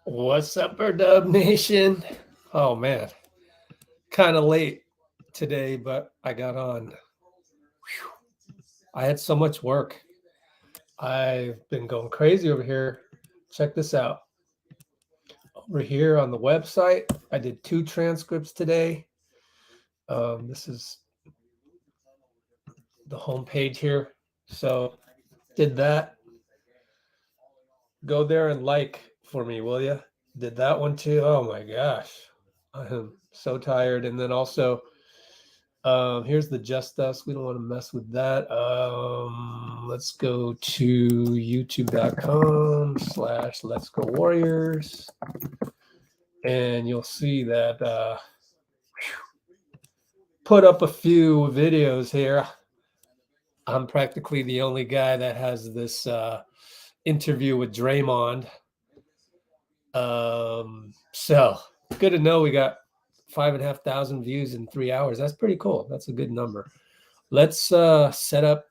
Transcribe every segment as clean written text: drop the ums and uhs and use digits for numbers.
What's up, Dub Nation? Oh man, kind of late today, but I got on. Whew. I had so much work. I've been going crazy over here. Check this out. Over here on the website, I did 2 transcripts today. This is the home page here. So did that. Go there and like for me, will you? Did that one too. Oh my gosh. I am so tired. And then also, here's the Just Us. We don't want to mess with that. Let's go to youtube.com/LetsGoWarriors. And you'll see that put up a few videos here. I'm practically the only guy that has this interview with Draymond. So good to know we got 5,500 views in 3 hours. That's pretty cool. That's a good number. Let's set up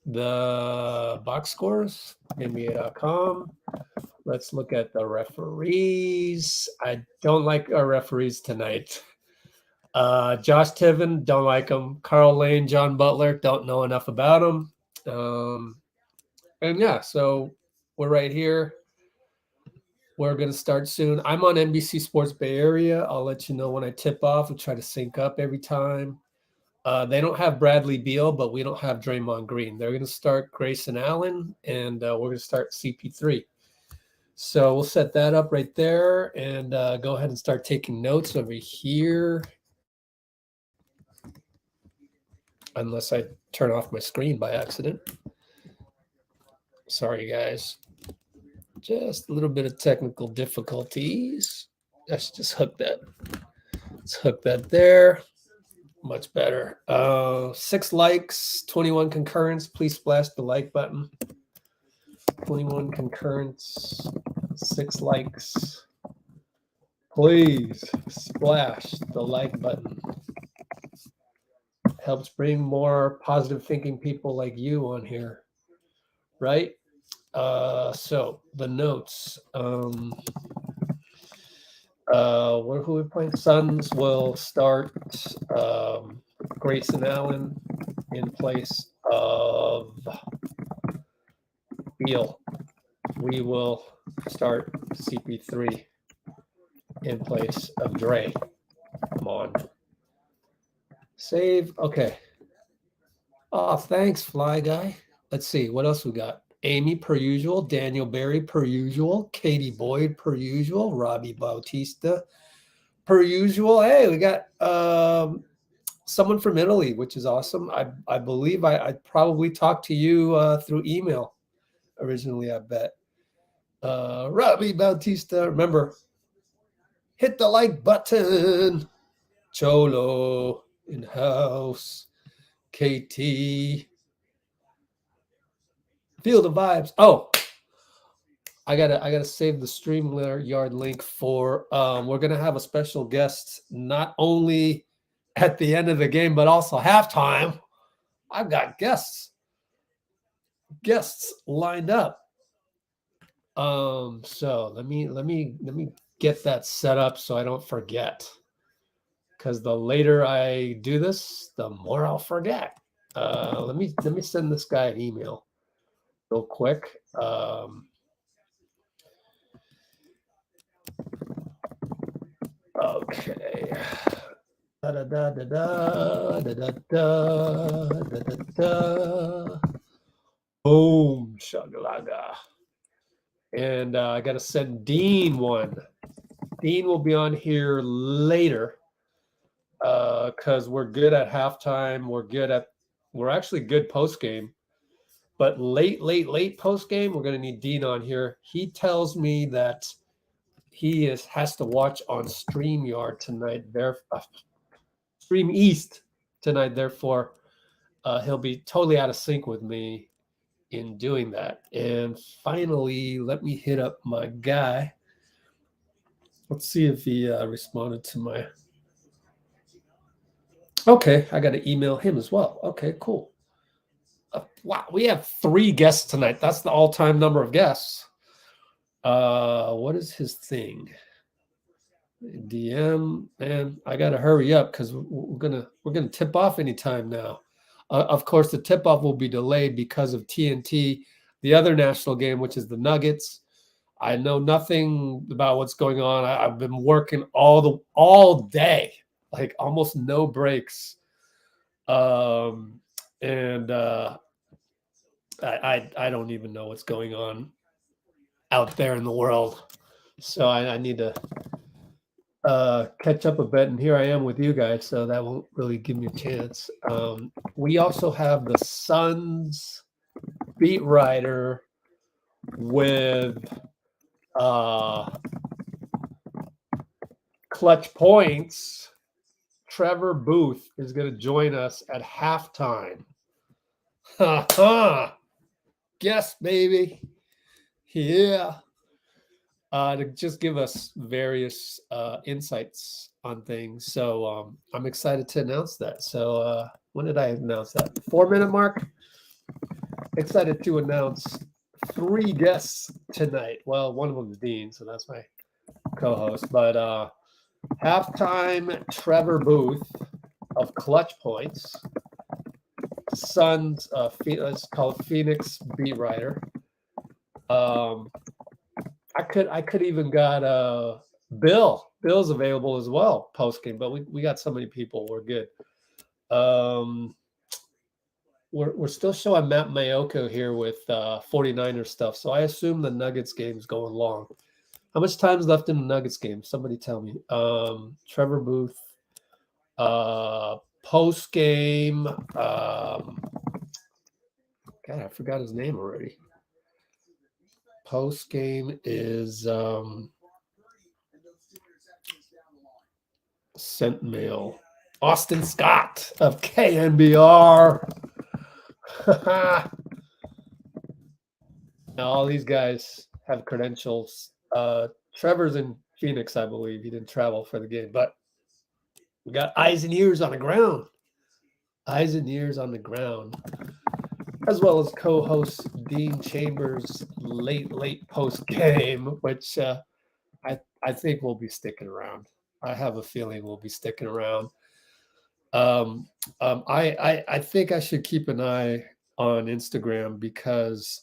the box scores, NBA.com. Let's look at the referees. I don't like our referees tonight. Josh Tiven, don't like him. Carl Lane, John Butler, don't know enough about him. And yeah, so we're right here. We're going to start soon. I'm on NBC Sports Bay Area. I'll let you know when I tip off. We'll try to sync up every time. They don't have Bradley Beal, but we don't have Draymond Green. They're going to start Grayson Allen, and we're going to start CP3. So we'll set that up right there and go ahead and start taking notes over here. Unless I turn off my screen by accident. Sorry, guys. Just a little bit of technical difficulties. Let's just hook that. Let's hook that there. Much better. 6 likes, 21 concurrents. Please splash the like button. 21 concurrents, 6 likes. Please splash the like button. Helps bring more positive thinking people like you on here, right? So the notes. Who are we playing? Suns will start Grayson Allen in place of Beal. We will start CP3 in place of Dray. Come on. Save. Okay. Oh, thanks, Fly Guy. Let's see. What else we got? Amy, per usual. Daniel Berry, per usual. Katie Boyd, per usual. Robbie Bautista, per usual. Hey, we got someone from Italy, which is awesome. I believe I probably talked to you through email originally, I bet. Robbie Bautista, remember, hit the like button. Cholo in house. KT. Feel the vibes. Oh, I gotta save the StreamYard link for we're gonna have a special guest not only at the end of the game, but also halftime. I've got guests lined up. So let me get that set up so I don't forget. Because the later I do this, the more I'll forget. Let me send this guy an email real quick. Okay. Da da da da da da da da da da. Boom, shagalaga. And I got to send Dean one. Dean will be on here later because we're good at halftime. We're actually good post game. But late post game, we're going to need Dean on here. He tells me that he has to watch on StreamYard tonight. Stream East tonight. Therefore, he'll be totally out of sync with me in doing that. And finally, let me hit up my guy. Let's see if he responded to my. Okay, I got to email him as well. Okay, cool. Wow, we have 3 guests tonight. That's the all-time number of guests. What is his thing? DM, man, I gotta hurry up because we're gonna tip off anytime now. Of course, the tip off will be delayed because of TNT, the other national game, which is the Nuggets. I know nothing about what's going on. I've been working all day, like almost no breaks, and I don't even know what's going on out there in the world. So I need to catch up a bit, and here I am with you guys, so that won't really give me a chance. We also have the Suns beat writer with Clutch Points. Trevor Booth is going to join us at halftime. Ha ha! Guess, baby. Yeah. To just give us various insights on things. So I'm excited to announce that. So when did I announce that? 4-minute mark? Excited to announce 3 guests tonight. Well, one of them is Dean, so that's my co-host. But halftime, Trevor Booth of ClutchPoints. Suns, let's call it Phoenix beat writer. I could even got Bill. Bill's available as well post game, but we got so many people. We're good. We're still showing Matt Mayoko here with 49ers stuff. So I assume the Nuggets game's going long. How much time's left in the Nuggets game? Somebody tell me. Trevor Booth. Post game. God, I forgot his name already. Post game is sent mail. Austin Scott of KNBR. Now, all these guys have credentials. Trevor's in Phoenix, I believe. He didn't travel for the game, but we got eyes and ears on the ground. Eyes and ears on the ground, as well as co-host Dean Chambers' late post game, which I think we'll be sticking around. I have a feeling we'll be sticking around. I think I should keep an eye on Instagram because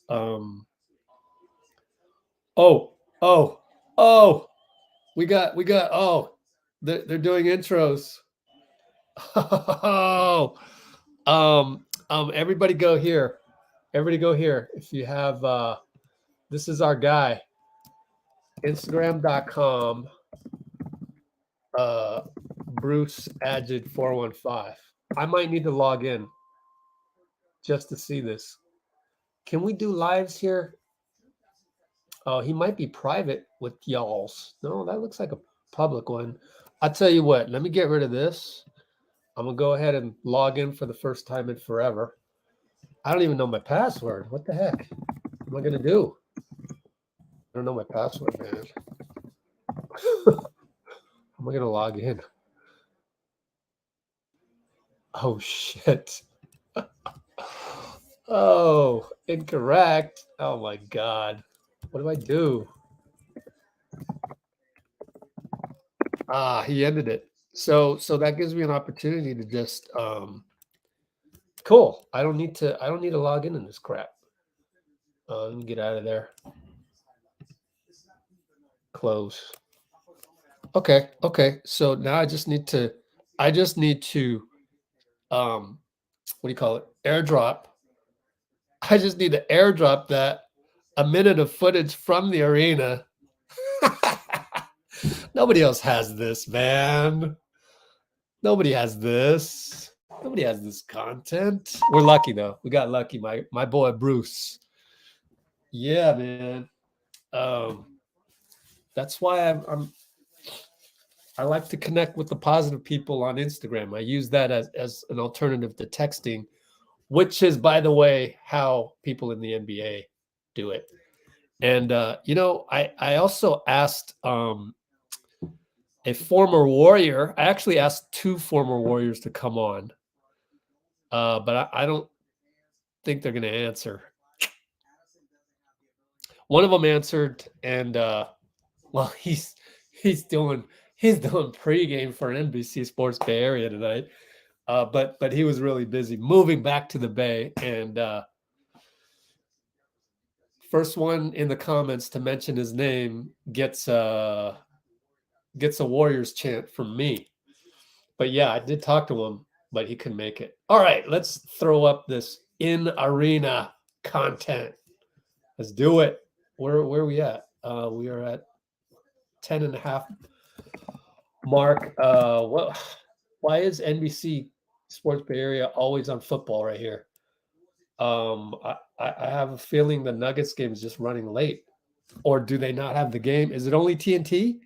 we got they're doing intros. Everybody go here. Everybody go here. If you have this is our guy. Instagram.com Bruce Agid 415. I might need to log in just to see this. Can we do lives here? Oh, he might be private with y'all's. No, that looks like a public one. I'll tell you what, let me get rid of this. I'm going to go ahead and log in for the first time in forever. I don't even know my password. What the heck? What am I going to do? I don't know my password, man. How am I going to log in? Oh, shit. Oh, incorrect. Oh, my God. What do I do? He ended it. So that gives me an opportunity to just cool. I don't need to log in this crap. Let me get out of there. Close. Okay. So now I just need to what do you call it? Airdrop. I just need to airdrop that a minute of footage from the arena. Nobody else has this, man. Nobody has this. Nobody has this content. We're lucky though. We got lucky. My boy Bruce. Yeah, man. That's why I like to connect with the positive people on Instagram. I use that as an alternative to texting, which is, by the way, how people in the NBA do it. And I also asked a former Warrior. I actually asked 2 former Warriors to come on, but I don't think they're going to answer. One of them answered, and well, he's doing pregame for an NBC Sports Bay Area tonight. But he was really busy moving back to the Bay, and first one in the comments to mention his name gets a Warriors chant from me. But yeah, I did talk to him, but he couldn't make it. All right, let's throw up this in-arena content. Let's do it. Where are we at? We are at 10.5 mark. Why is NBC Sports Bay Area always on football right here? I have a feeling the Nuggets game is just running late. Or do they not have the game? Is it only TNT?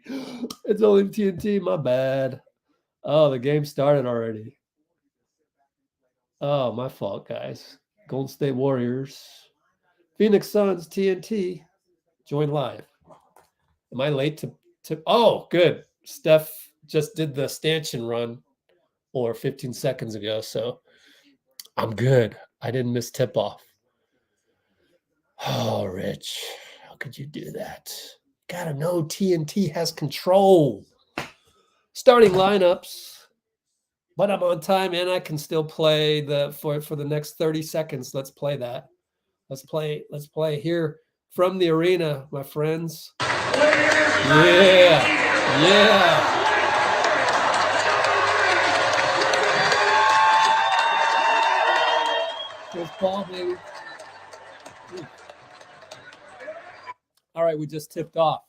It's only TNT. My bad. Oh, the game started already. Oh, my fault, guys. Golden State Warriors. Phoenix Suns, TNT. Join live. Am I late to oh, good. Steph just did the stanchion run or 15 seconds ago, so I'm good. I didn't miss tip-off. Oh, Rich, how could you do that? Gotta know TNT has control. Starting lineups, but I'm on time and I can still play for the next 30 seconds. Let's play that. Let's play here from the arena, my friends. Yeah. Here's ball, baby. All right, we just tipped off.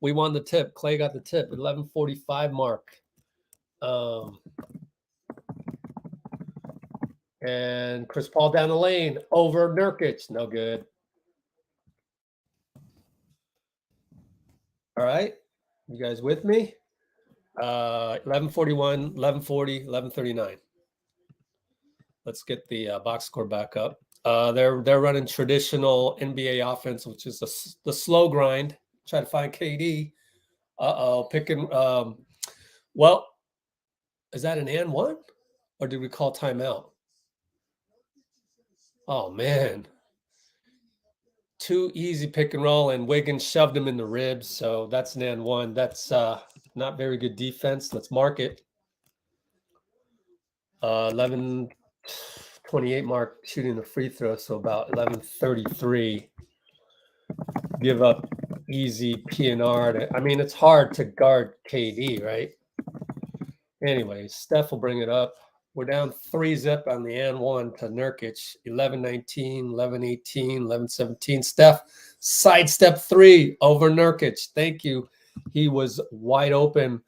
We won the tip. Klay got the tip. 11:45 mark. And Chris Paul down the lane over Nurkic. No good. All right. You guys with me? 11:41, 11:40, 11:39. Let's get the box score back up. They're running traditional NBA offense, which is the slow grind. Try to find KD. Picking. Well, is that an and one, or did we call timeout? Oh man, too easy pick and roll, and Wiggins shoved him in the ribs. So that's an and one. That's not very good defense. Let's mark it. 11:28 mark shooting the free throw, so about 11:33. Give up easy PNR. I mean, it's hard to guard KD, right? Anyways, Steph will bring it up. We're down 3-zip on the and one to Nurkic. 11:19, 11:18, 11:17. Steph sidestep three over Nurkic. Thank you. He was wide open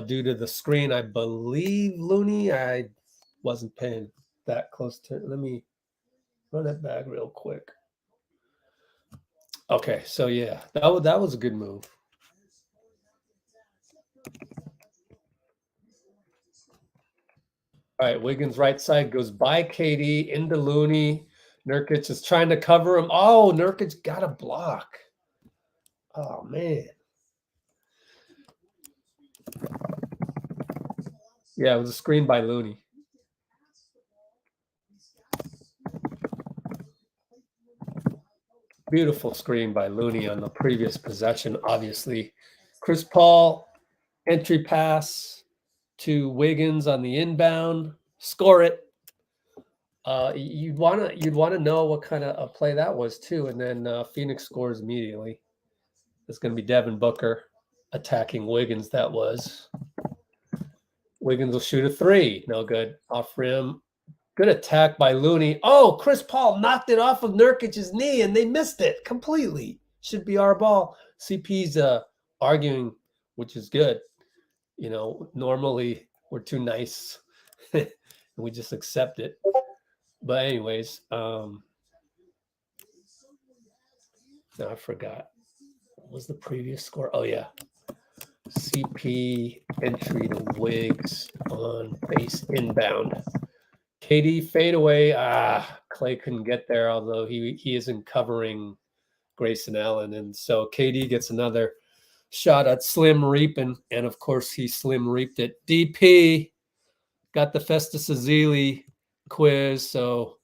due to the screen, I believe, Looney. I wasn't paying that close to. Let me run it back real quick. Okay, so yeah, that was a good move. All right, Wiggins right side goes by KD into Looney. Nurkic is trying to cover him. Oh, Nurkic got a block. Oh, man. Yeah, it was a screen by Looney. Beautiful screen by Looney on the previous possession, obviously. Chris Paul, entry pass to Wiggins on the inbound. Score it. You'd want to know what kind of a play that was too, and then Phoenix scores immediately. It's going to be Devin Booker attacking Wiggins. That was. Wiggins will shoot a three. No good. Off rim. Good attack by Looney. Oh, Chris Paul knocked it off of Nurkic's knee, and they missed it completely. Should be our ball. CP's arguing, which is good. You know, normally we're too nice. And we just accept it. But anyways, no, I forgot. What was the previous score? Oh, yeah. CP entry to Wiggs on base inbound. KD fadeaway. Klay couldn't get there, although he isn't covering Grayson Allen. And so KD gets another shot at slim reaping. And of course, he slim reaped it. DP got the Festus Ezeli quiz. So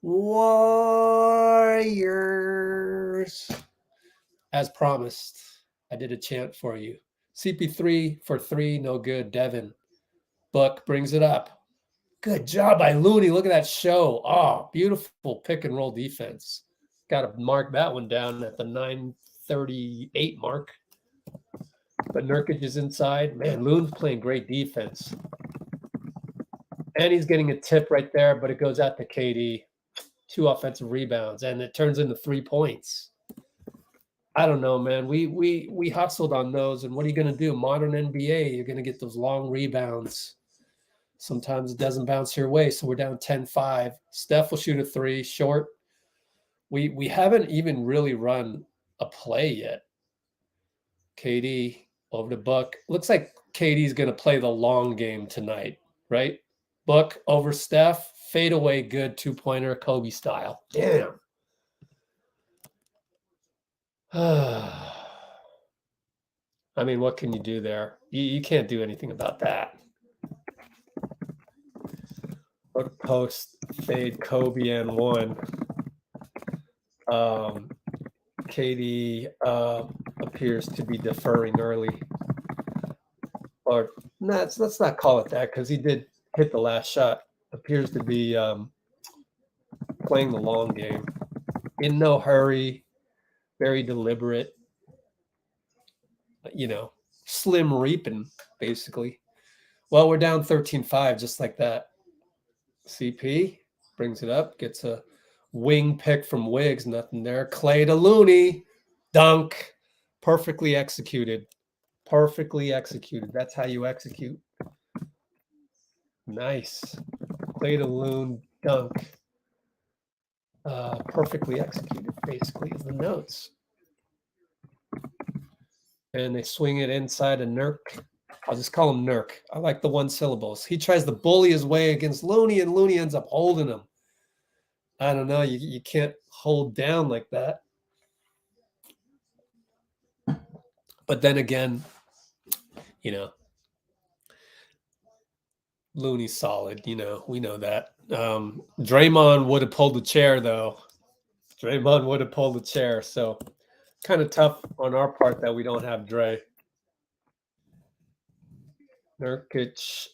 Warriors. LetsGoWarriors. As promised, I did a chant for you. CP3 for 3, no good. Devin. Buck brings it up. Good job by Looney. Look at that show. Oh, beautiful pick and roll defense. Got to mark that one down at the 9:38 mark. But Nurkic is inside. Man, Loon's playing great defense. And he's getting a tip right there, but it goes out to KD. 2 offensive rebounds, and it turns into 3 points. I don't know, man. We hustled on those, and what are you going to do? Modern NBA, you're going to get those long rebounds. Sometimes it doesn't bounce your way, so we're down 10-5. Steph will shoot a 3, short. We haven't even really run a play yet. KD over to Buck. Looks like KD's going to play the long game tonight, right? Buck over Steph. Fade away, good 2-pointer, Kobe style. Damn. I mean, what can you do there? You can't do anything about that. Look, post, fade, Kobe and 1. KD appears to be deferring early. Or let's not call it that, because he did hit the last shot. Appears to be playing the long game. In no hurry, very deliberate. Slim reaping, basically. Well, we're down 13-5, just like that. CP brings it up, gets a wing pick from Wiggs, nothing there. Klay to Looney, dunk, perfectly executed. Perfectly executed. That's how you execute. Nice. Klay to Loon, dunk. Perfectly executed, basically, is the notes. And they swing it inside a Nurk. I'll just call him Nurk. I like the 1 syllables. He tries to bully his way against Looney, and Looney ends up holding him. I don't know. You can't hold down like that. But then again, Looney's solid. We know that. Draymond would have pulled the chair, though. Draymond would have pulled the chair. So kind of tough on our part that we don't have Dray. Nurkic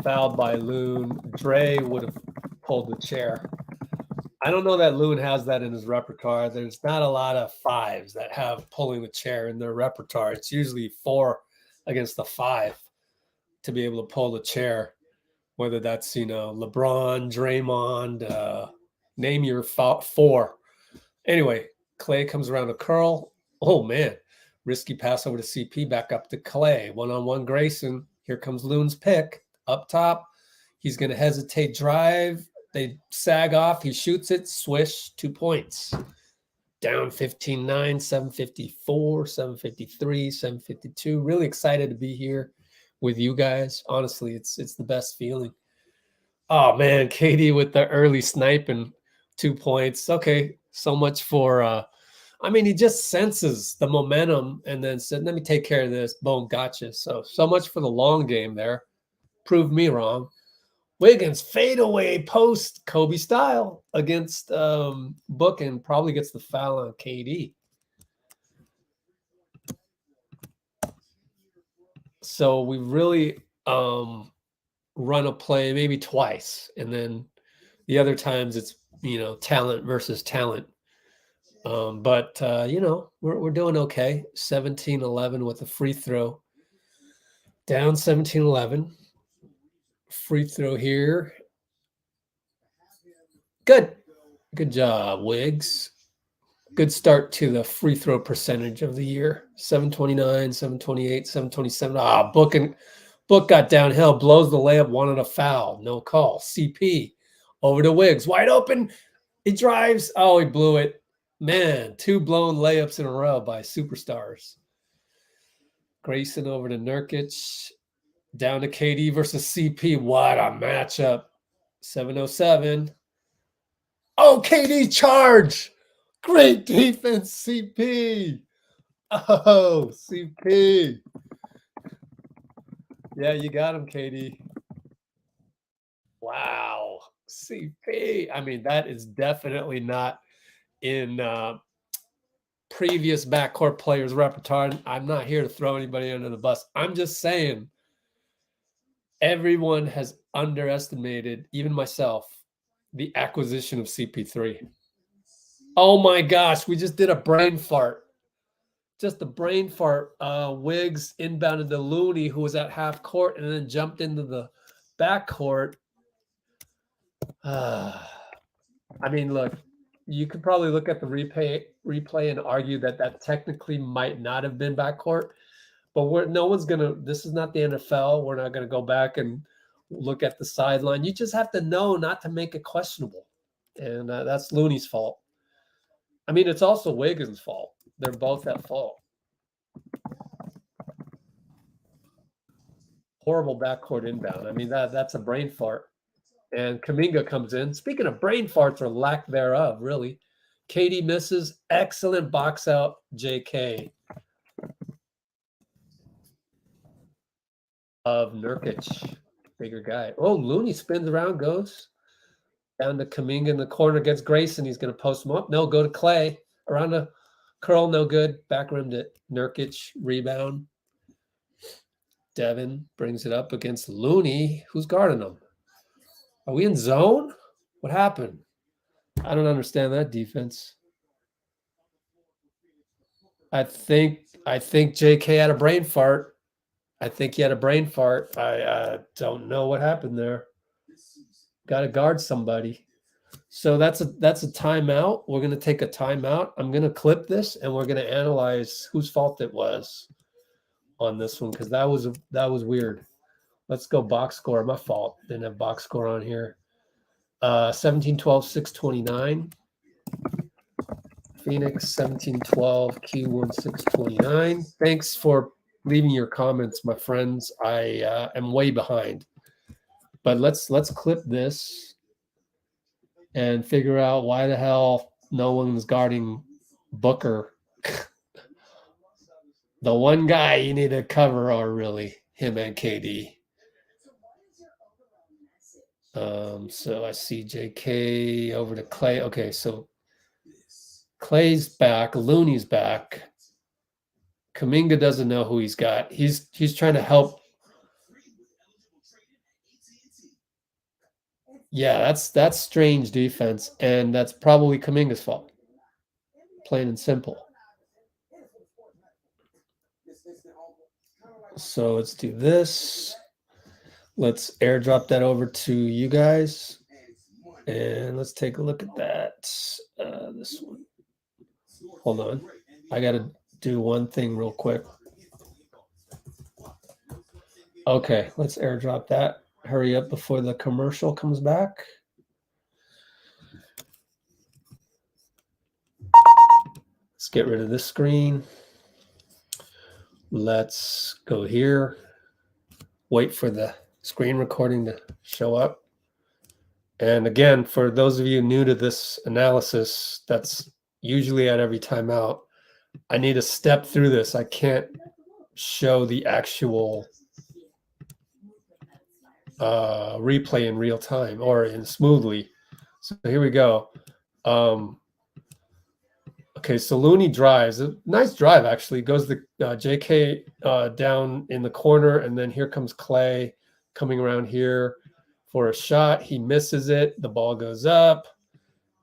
fouled by Loon. Dray would have pulled the chair. I don't know that Loon has that in his repertoire. There's not a lot of 5s that have pulling the chair in their repertoire. It's usually 4 against the 5 to be able to pull the chair, whether that's, LeBron, Draymond, name your 4. Anyway, Klay comes around a curl. Oh, man. Risky pass over to CP, back up to Klay. 1-on-1 Grayson. Here comes Loon's pick. Up top. He's going to hesitate, drive. They sag off. He shoots it. Swish. 2 points. Down 15-9, 754, 753, 752. Really excited to be here with you guys. Honestly, it's the best feeling. Oh, man. KD with the early snipe and 2 points. Okay. So much for he just senses the momentum and then said, let me take care of this. Boom, gotcha. So much for the long game there. Proved me wrong. Wiggins, fadeaway post, Kobe style against Book, and probably gets the foul on KD. So we really run a play maybe twice. And then the other times it's, talent versus talent. But we're doing okay. 17-11 with a free throw. Down 17-11. Free throw here. Good job, Wiggs. Good start to the free throw percentage of the year. 729, 728, 727. Book got downhill, blows the layup, wanted a foul. No call. CP over to Wiggs. Wide open. He drives. Oh, he blew it. Man, 2 blown layups in a row by superstars. Grayson over to Nurkic. Down to KD versus CP. What a matchup. 707. Oh, KD charge. Great defense, CP. Oh, CP. Yeah, you got him, KD. Wow. CP. That is definitely not in previous backcourt players' repertoire. I'm not here to throw anybody under the bus. I'm just saying everyone has underestimated, even myself, the acquisition of CP3. Oh my gosh, we just did a brain fart. Just a brain fart. Wiggs inbounded to Looney, who was at half court, and then jumped into the backcourt. I mean, look, you could probably look at the replay and argue that technically might not have been backcourt, but no one's gonna. This is not the NFL. We're not gonna go back and look at the sideline. You just have to know not to make it questionable, and that's Looney's fault. I mean, it's also Wiggins' fault. They're both at fault. Horrible backcourt inbound. I mean, that's a brain fart. And Kuminga comes in. Speaking of brain farts or lack thereof, really. KD misses. Excellent box out, JK. Of Nurkic. Bigger guy. Oh, Looney spins around, goes down to Kuminga in the corner, gets Grayson. He's going to post him up. No, go to Klay. Around the curl, no good. Back rim to Nurkic. Rebound. Devin brings it up against Looney. Who's guarding him? Are we in zone? What happened? I don't understand that defense. I think JK had a brain fart. I think he had a brain fart. I don't know what happened there. Got to guard somebody. So that's a timeout. We're going to take a timeout. I'm going to clip this and we're going to analyze whose fault it was on this one, because that was weird. Let's go box score. My fault. Didn't have box score on here. 17-12, 629. Phoenix 17-12, Q1, 629. Thanks for leaving your comments, my friends. I am way behind. But let's clip this and figure out why the hell no one's guarding Booker. The one guy you need to cover are really him and KD. So I see JK over to Klay. Okay, so Klay's back, Looney's back. Kuminga doesn't know who he's got. He's trying to help. Yeah, that's strange defense, and that's probably Kuminga's fault. Plain and simple. So let's do this. Let's airdrop that over to you guys. And let's take a look at that. This one. Hold on. I got to do one thing real quick. Okay, let's airdrop that. Hurry up before the commercial comes back. Let's get rid of this screen. Let's go here. Wait for the screen recording to show up. And again, for those of you new to this analysis, that's usually at every timeout, I need to step through this. I can't show the actual replay in real time or in smoothly. So here we go. Okay, so Looney drives. A nice drive, actually. Goes the JK down in the corner, and then here comes Klay coming around here for a shot. He misses it. The ball goes up,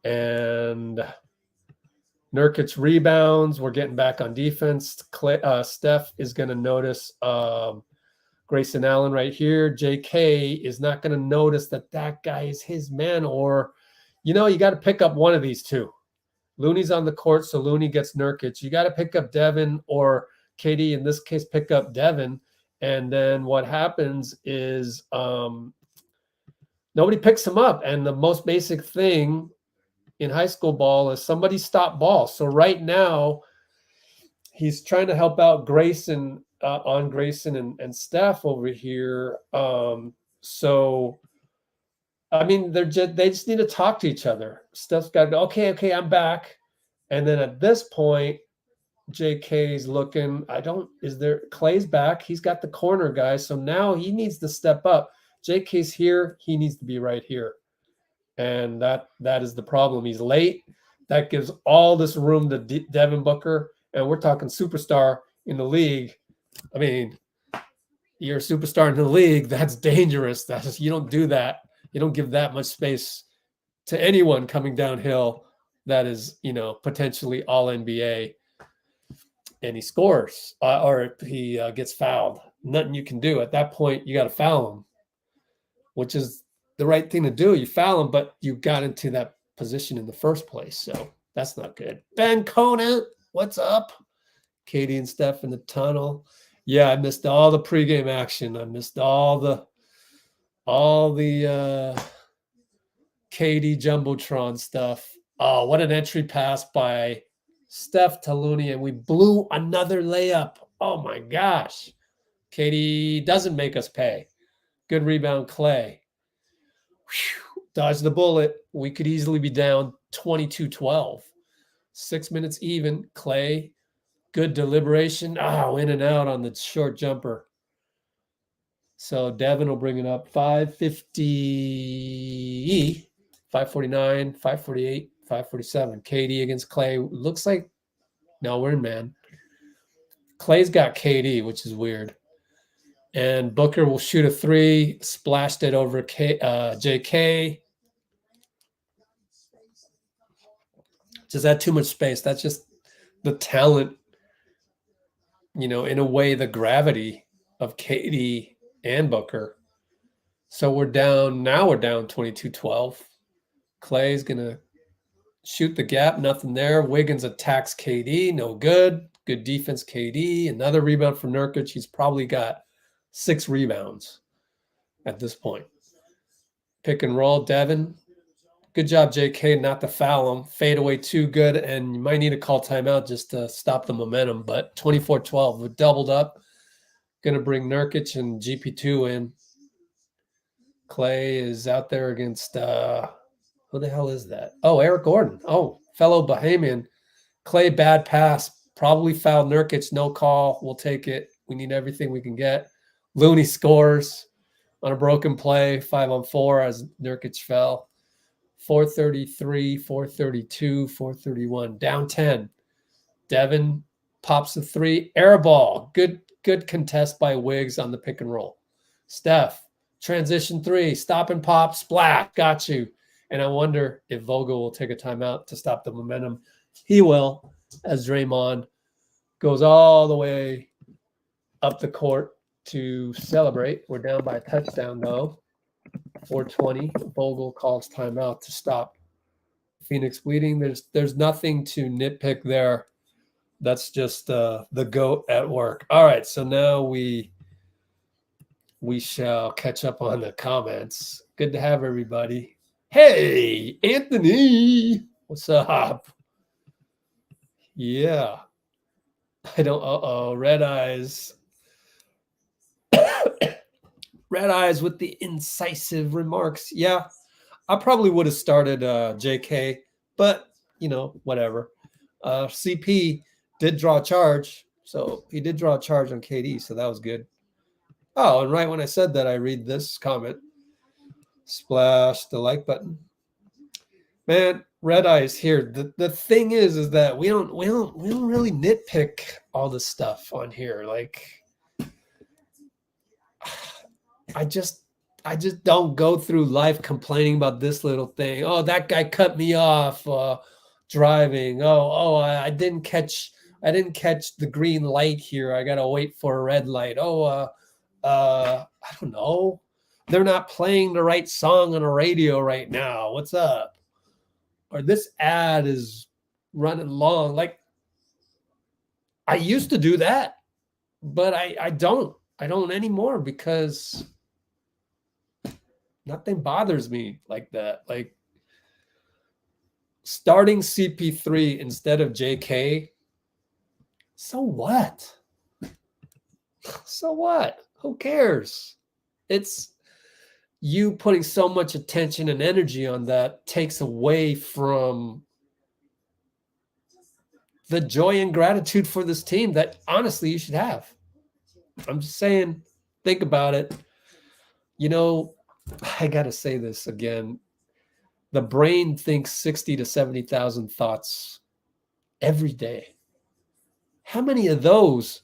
and Nurkic rebounds. We're getting back on defense. Steph is going to notice Grayson Allen right here. JK is not going to notice that guy is his man, or, you got to pick up one of these two. Looney's on the court, so Looney gets Nurkic. You got to pick up Devin, or KD, in this case, pick up Devin. And then what happens is nobody picks him up. And the most basic thing in high school ball is somebody stop ball. So right now, he's trying to help out Grayson on Grayson and Steph over here. So I mean, they just need to talk to each other. Steph's got to go, okay, I'm back. And then at this point, JK's looking. Klay's back. He's got the corner guy. So now he needs to step up. JK's here. He needs to be right here. And that is the problem. He's late. that gives all this room to Devin Booker, and we're talking superstar in the league. I mean, you're a superstar in the league. That's dangerous. You don't do that. You don't give that much space to anyone coming downhill that is, potentially all NBA, and he scores or he gets fouled. Nothing you can do at that point. You got to foul him, which is the right thing to do. You foul him, but you got into that position in the first place, so that's not good. Ben Conant, what's up? Katie and Steph in the tunnel. Yeah, I missed all the pregame action. I missed all the KD Jumbotron stuff. Oh, what an entry pass by Steph to Looney, and we blew another layup. Oh my gosh. KD doesn't make us pay. Good rebound, Klay. Whew, dodged the bullet. We could easily be down 22-12. 6 minutes even. Klay, good deliberation. Oh, in and out on the short jumper. So Devin will bring it up. 550, 549, 548, 547. KD against Klay. Looks like, no, we're in man. Klay's got KD, which is weird. And Booker will shoot a three, splashed it over JK. Just had too much space. That's just the talent, in a way, the gravity of KD and Booker. So we're down 22-12. Klay's going to shoot the gap, nothing there. Wiggins attacks KD, no good. Good defense, KD. Another rebound from Nurkic. He's probably got 6 rebounds at this point. Pick and roll, Devin. Good job, JK, not to foul him. Fade away too good, and you might need to call timeout just to stop the momentum. But 24-12, we're doubled up. Going to bring Nurkic and GP2 in. Klay is out there against, who the hell is that? Oh, Eric Gordon. Oh, fellow Bahamian. Klay, bad pass. Probably fouled Nurkic. No call. We'll take it. We need everything we can get. Looney scores on a broken play, 5-on-4 as Nurkic fell. 433, 432, 431. Down 10. Devin pops a three. Air ball. Good contest by Wiggs on the pick and roll. Steph, transition three. Stop and pop. Splash. Got you. And I wonder if Vogel will take a timeout to stop the momentum. He will, as Draymond goes all the way up the court to celebrate. We're down by a touchdown, though. 420. Vogel calls timeout to stop Phoenix bleeding. There's nothing to nitpick there. That's just the GOAT at work. All right, so now we shall catch up on the comments. Good to have everybody. Hey, Anthony, what's up? Yeah, I don't. Red eyes. Red eyes with the incisive remarks. Yeah, I probably would have started JK, but whatever. CP did draw a charge, so he did draw a charge on KD, so that was good. Oh, and right when I said that, I read this comment. Splash the like button. Man, red eyes here. The thing is that we don't really nitpick all this stuff on here. Like, I just don't go through life complaining about this little thing. Oh, that guy cut me off driving. I didn't catch the green light here. I gotta wait for a red light. I don't know. They're not playing the right song on the radio right now. What's up? Or this ad is running long. Like, I used to do that, but I don't. I don't anymore because nothing bothers me like that. Like, starting CP3 instead of JK, so what? So what? Who cares? It's you putting so much attention and energy on that takes away from the joy and gratitude for this team that honestly you should have. I'm just saying, think about it. I got to say this again. The brain thinks 60 to 70,000 thoughts every day. How many of those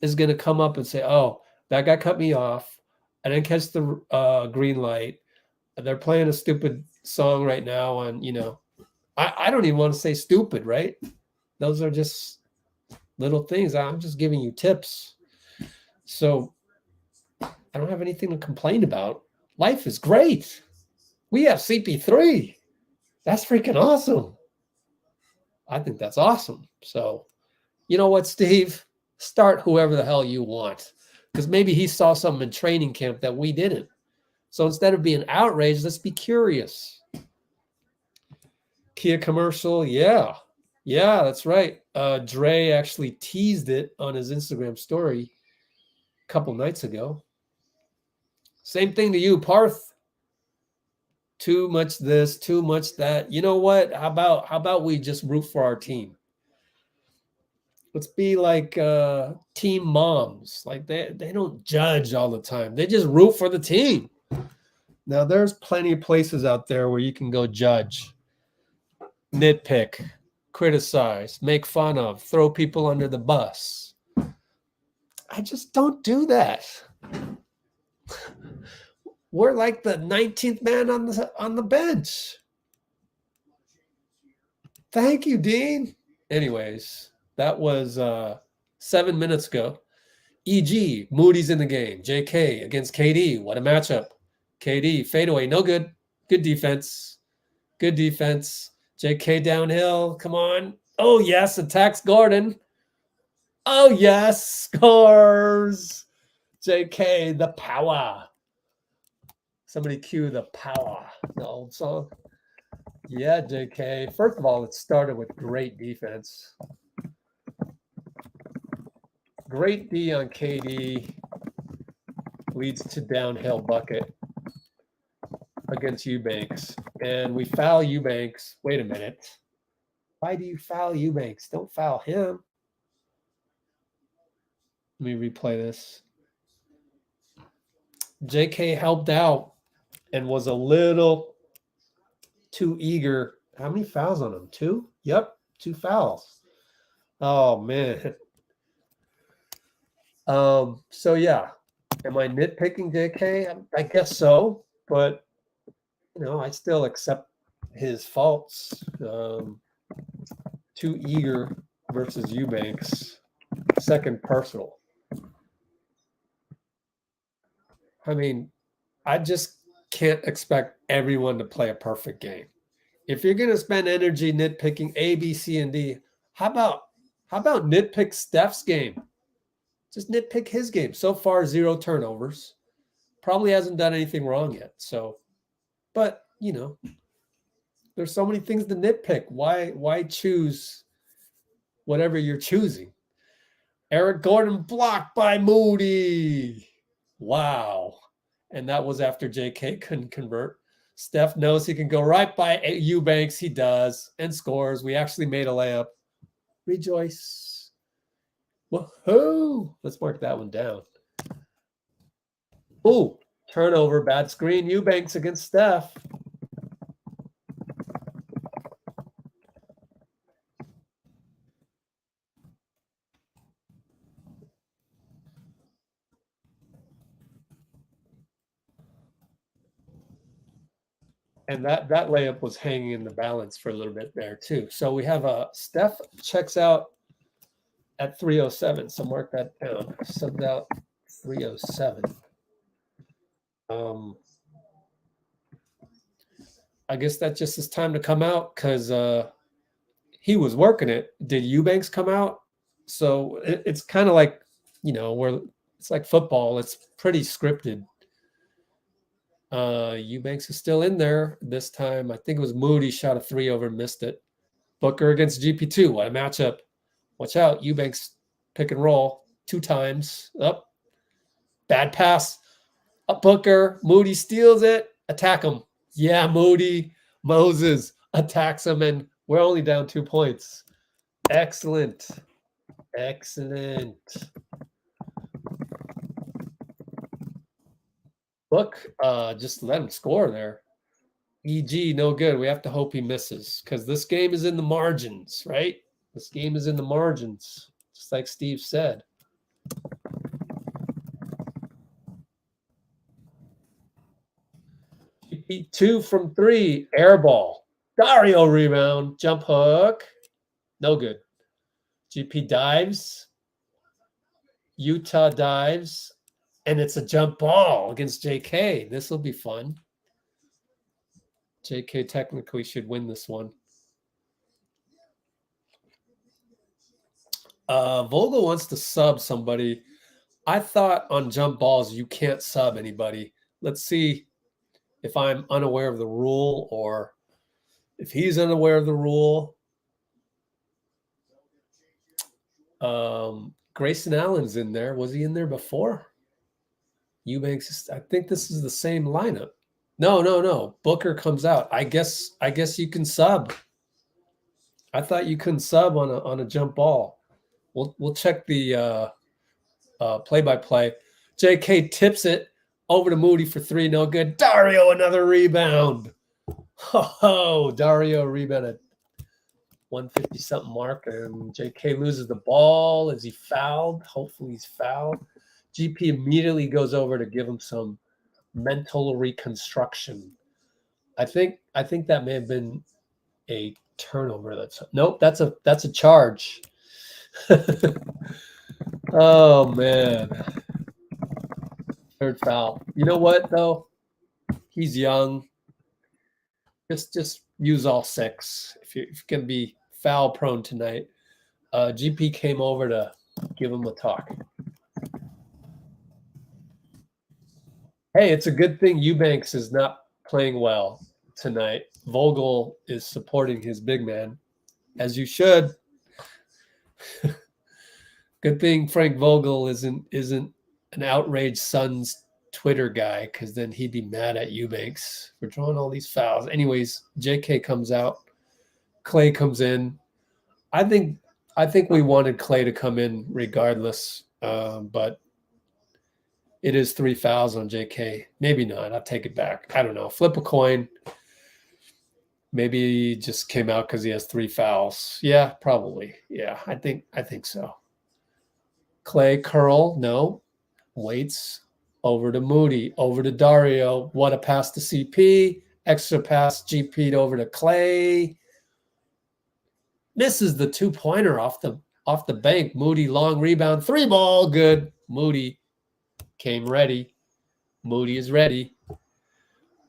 is going to come up and say, oh, that guy cut me off. I didn't catch the green light. They're playing a stupid song right now on, I don't even want to say stupid, right? Those are just little things. I'm just giving you tips. So I don't have anything to complain about. Life is great. We have CP3. That's freaking awesome. I think that's awesome. So, you know what, Steve? Start whoever the hell you want. Because maybe he saw something in training camp that we didn't. So instead of being outraged, let's be curious. Kia commercial, yeah. Yeah, that's right. Dray actually teased it on his Instagram story a couple nights ago. Same thing to you, Parth. Too much this, too much that. You know what? How about we just root for our team? Let's be like team moms. Like they don't judge all the time. They just root for the team. Now, there's plenty of places out there where you can go judge, nitpick, criticize, make fun of, throw people under the bus. I just don't do that. We're like the 19th man on the bench. Thank you, Dean. Anyways, that was 7 minutes ago. E.g., Moody's in the game. J.K. against KD. What a matchup. KD, fadeaway, no good. Good defense. Good defense. J.K. downhill. Come on. Oh, yes, attacks Gordon. Oh, yes, scores. J.K., the power. Somebody cue the power, the old song. Yeah, J.K. First of all, it started with great defense. Great D on KD leads to downhill bucket against Eubanks. And we foul Eubanks. Wait a minute. Why do you foul Eubanks? Don't foul him. Let me replay this. JK helped out and was a little too eager. How many fouls on him? 2? Yep, 2 fouls. Oh, man. So, yeah. Am I nitpicking JK? I guess so. But, I still accept his faults. Too eager versus Eubanks. Second personal. I mean, I just can't expect everyone to play a perfect game. If you're going to spend energy nitpicking A, B, C, and D, how about nitpick Steph's game? Just nitpick his game. So far, 0 turnovers. Probably hasn't done anything wrong yet. So, but, there's so many things to nitpick. Why choose whatever you're choosing? Eric Gordon blocked by Moody. Wow. And that was after JK couldn't convert. Steph knows he can go right by Eubanks. He does and scores. We actually made a layup. Rejoice. Woohoo. Let's mark that one down. Ooh, turnover, bad screen. Eubanks against Steph. And that layup was hanging in the balance for a little bit there too. So we have Steph checks out at 3:07. So mark that down. Subbed out 3:07. I guess that just is time to come out because he was working it. Did Eubanks come out? So it's kind of like, where it's like football. It's pretty scripted. Eubanks is still in there this time. I think it was Moody shot a 3 over, missed it. Booker against GP2. What a matchup. Watch out. Eubanks pick and roll 2 times. Up. Bad pass. Up Booker. Moody steals it. Attack him. Yeah, Moody. Moses attacks him, and we're only down 2 points. Excellent. Excellent. Look, just let him score there. EG, no good. We have to hope he misses because this game is in the margins, right? This game is in the margins, just like Steve said. GP 2 from 3, air ball. Dario rebound, jump hook, no good. GP dives, Utah dives, and it's a jump ball against JK. This will be fun. JK technically should win this one. Vogel wants to sub somebody. I thought on jump balls you can't sub anybody. Let's see if I'm unaware of the rule or if he's unaware of the rule. Grayson Allen's in there. Was he in there before? Eubanks, I think this is the same lineup. No. Booker comes out. I guess you can sub. I thought you couldn't sub on a jump ball. We'll check the play-by-play. JK tips it over to Moody for 3, no good. Dario, another rebound. Oh, Dario rebounded 150-something mark, and JK loses the ball. Is he fouled? Hopefully he's fouled. GP immediately goes over to give him some mental reconstruction. I think that may have been a turnover. Nope, that's a charge. Oh man. Third foul. You know what though? He's young. Just use all 6 if you're going to be foul prone tonight. GP came over to give him a talk. Hey, it's a good thing Eubanks is not playing well tonight. Vogel is supporting his big man, as you should. Good thing Frank Vogel isn't an outraged Suns Twitter guy, because then he'd be mad at Eubanks for drawing all these fouls. Anyways, JK comes out. Klay comes in. I think we wanted Klay to come in regardless, but it is 3 fouls on JK. Maybe not. I'll take it back. I don't know. Flip a coin. Maybe he just came out because he has 3 fouls. Yeah, probably. Yeah, I think so. Klay curl. No. Waits. Over to Moody. Over to Dario. What a pass to CP. Extra pass GP'd over to Klay. Misses the 2-pointer off the bank. Moody long rebound. 3 ball. Good. Moody came ready. Moody is ready.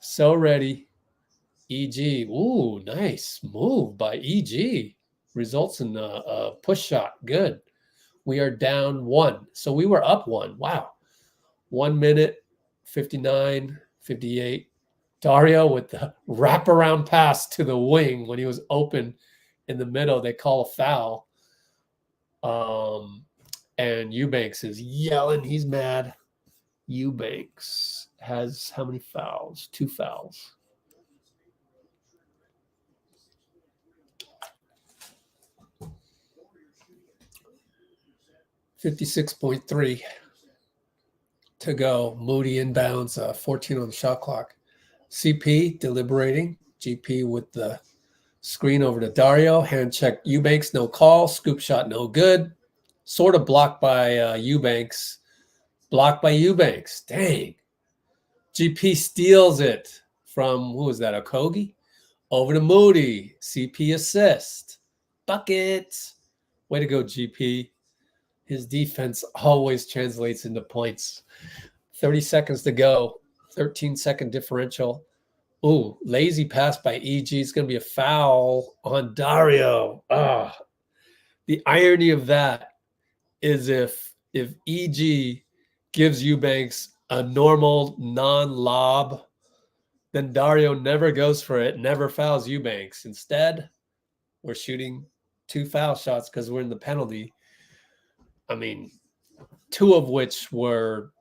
So ready. EG. Ooh, nice move by EG. Results in a push shot. Good. We are down 1. So we were up 1. Wow. 1 minute, 59, 58. Dario with the wraparound pass to the wing when he was open in the middle. They call a foul. And Eubanks is yelling. He's mad. Eubanks has how many fouls? 2 fouls. $56.3 to go. Moody inbounds, 14 on the shot clock. CP deliberating. GP with the screen over to Dario. Hand check Eubanks, no call. Scoop shot, no good. Sort of blocked by Eubanks. Blocked by Eubanks. Dang. GP steals it from, who was that, Okogie? Over to Moody. CP assist. Bucket. Way to go, GP. His defense always translates into points. 30 seconds to go. 13-second differential. Ooh, lazy pass by EG. It's going to be a foul on Dario. The irony of that is if EG gives Eubanks a normal non-lob, then Dario never goes for it, never fouls Eubanks. Instead, we're shooting 2 foul shots because we're in the penalty. I mean, 2 of which were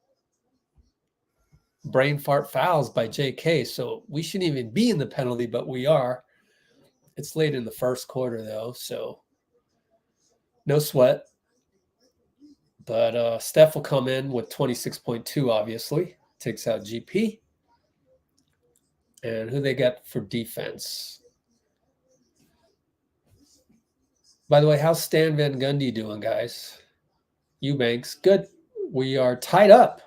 brain fart fouls by JK, so we shouldn't even be in the penalty, but we are. It's late in the first quarter, though, so no sweat. But Steph will come in with 26.2, obviously. Takes out GP. And who they got for defense? By the way, how's Stan Van Gundy doing, guys? Eubanks, good. We are tied up.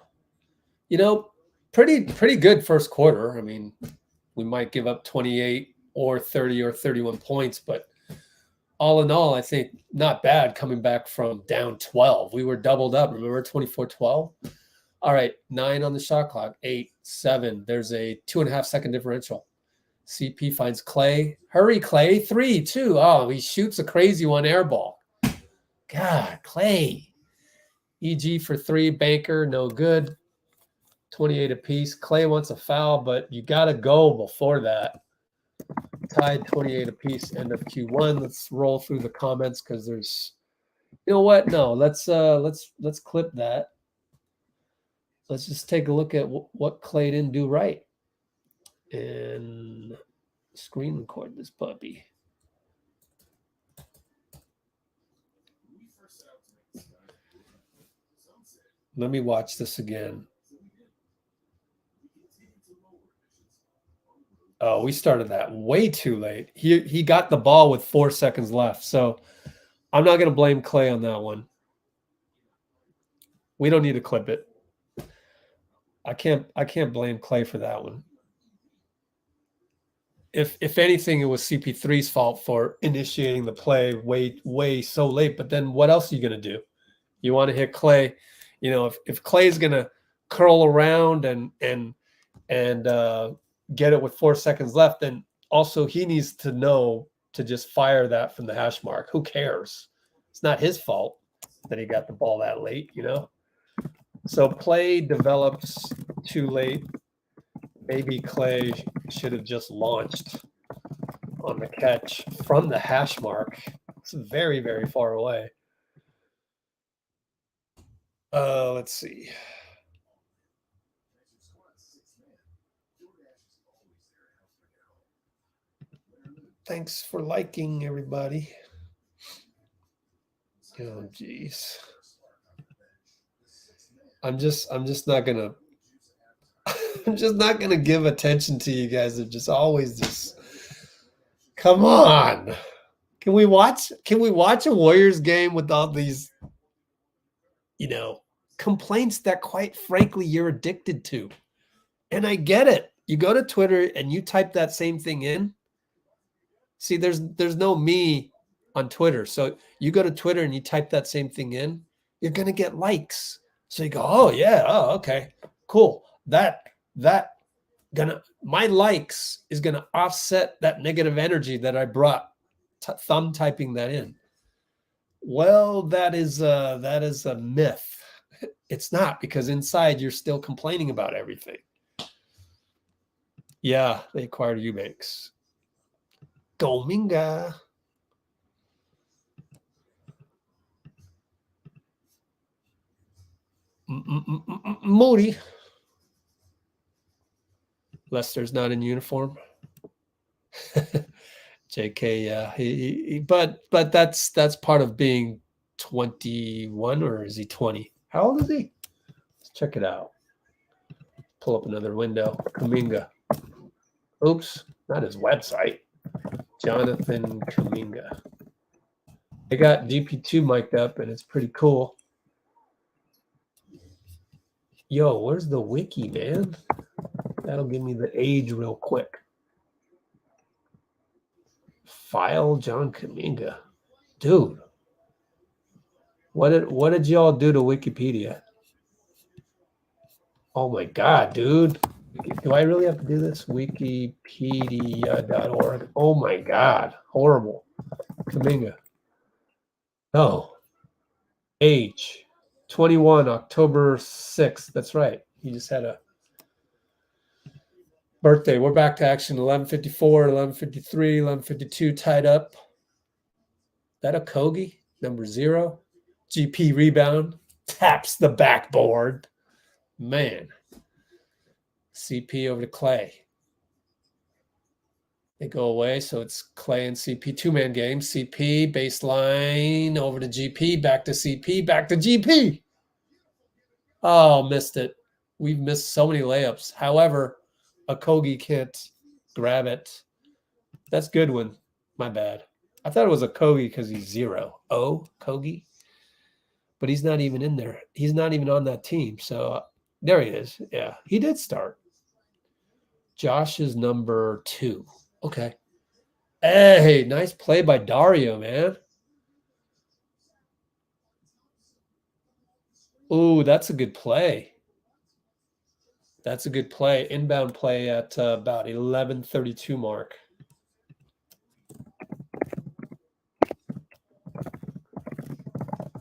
You know, pretty good first quarter. I mean, we might give up 28 or 30 or 31 points, but all in all, I think not bad coming back from down 12. We were doubled up. Remember 24-12? All right, 9 on the shot clock, 8, 7. There's a 2.5 second differential. CP finds Klay. Hurry, Klay. 3, 2. Oh, he shoots a crazy one air ball. God, Klay. EG for 3. Banker, no good. 28 apiece. Klay wants a foul, but you got to go before that. Tied 28 apiece, end of Q1. Let's roll through the comments because there's, you know what? No, let's clip that. Let's just take a look at what Klay didn't do right. And screen record this puppy. Let me watch this again. Oh, we started that way too late. He got the ball with 4 seconds left. So I'm not going to blame Klay on that one. We don't need to clip it. I can't blame Klay for that one. If anything, it was CP3's fault for initiating the play way so late. But then what else are you going to do? You want to hit Klay. You know, if Klay is going to curl around and get it with 4 seconds left, then also he needs to know to just fire that from the hash mark. Who cares? It's not his fault that he got the ball that late, you know? So play develops too late. Maybe Klay should have just launched on the catch from the hash mark. It's very, very far away. Let's see. Thanks for liking, everybody. Oh, geez. I'm just not gonna I'm just not gonna give attention to you guys. They're just always just come on. Can we watch a Warriors game without these, you know, complaints that quite frankly you're addicted to? And I get it. You go to Twitter and you type that same thing in. See, there's no me on Twitter. So you go to Twitter and you type that same thing in, you're gonna get likes. So you go, oh yeah, oh okay, cool. My likes is gonna offset that negative energy that I brought thumb typing that in. Well, that is a myth. It's not, because inside you're still complaining about everything. Yeah, they acquired Eubanks. Kuminga. Moody. Lester's not in uniform. JK, yeah, but that's part of being 21, or is he 20? How old is he? Let's check it out. Pull up another window. Kuminga. Oops, not his website. Jonathan Kuminga. They got GP2 mic'd up, and it's pretty cool. Yo, where's the wiki, man? That'll give me the age real quick. File John Kuminga. Dude. What did y'all do to Wikipedia? Oh my god, dude. Do I really have to do this? Wikipedia.org. Oh my god. Horrible. Kuminga. No. Age. 21, October 6th. That's right. He just had a birthday. We're back to action. 11:54, 11:53, 11:52 tied up. That a Kogi? Number 0. GP rebound. Taps the backboard. Man. CP over to Klay. They go away, so it's Klay and CP two-man game. CP, baseline, over to GP, back to CP, back to GP. Oh, missed it. We've missed so many layups. However, Okogie can't Grab it. That's good one. My bad. I thought it was a Kogi because he's 0. Oh, Kogi. But he's not even in there. He's not even on that team. So there he is. Yeah, he did start. Josh is number 2. Okay. Hey, nice play by Dario, man. Ooh, that's a good play. That's a good play. Inbound play at about 11:32 mark.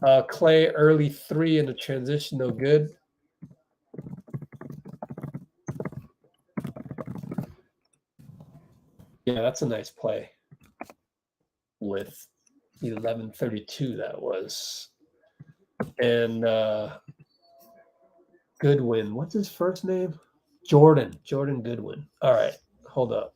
Klay early 3 in the transition, no good. Yeah, that's a nice play. With 11:32, that was. And Goodwin. What's his first name? Jordan Goodwin. All right, hold up.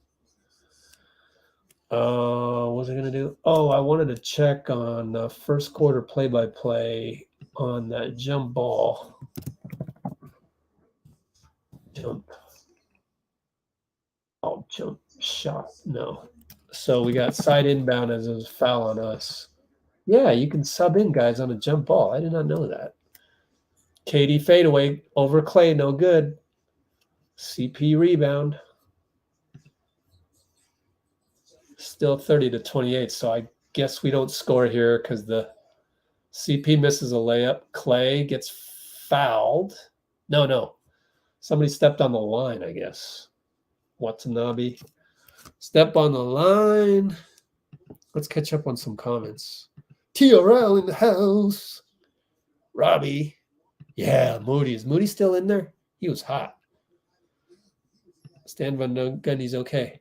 What was I going to do? Oh, I wanted to check on the first quarter play-by-play on that jump ball. Jump shot. No. So we got side inbound as a foul on us. Yeah, you can sub in guys on a jump ball. I did not know that. KD fadeaway over Klay, no good. CP rebound. Still 30-28, so I guess we don't score here because the CP misses a layup. Klay gets fouled. No. Somebody stepped on the line, I guess. Watanabe. Step on the line. Let's catch up on some comments. TRL in the house. Robbie. Yeah, Moody. Is Moody still in there? He was hot. Stan Van Gundy's okay.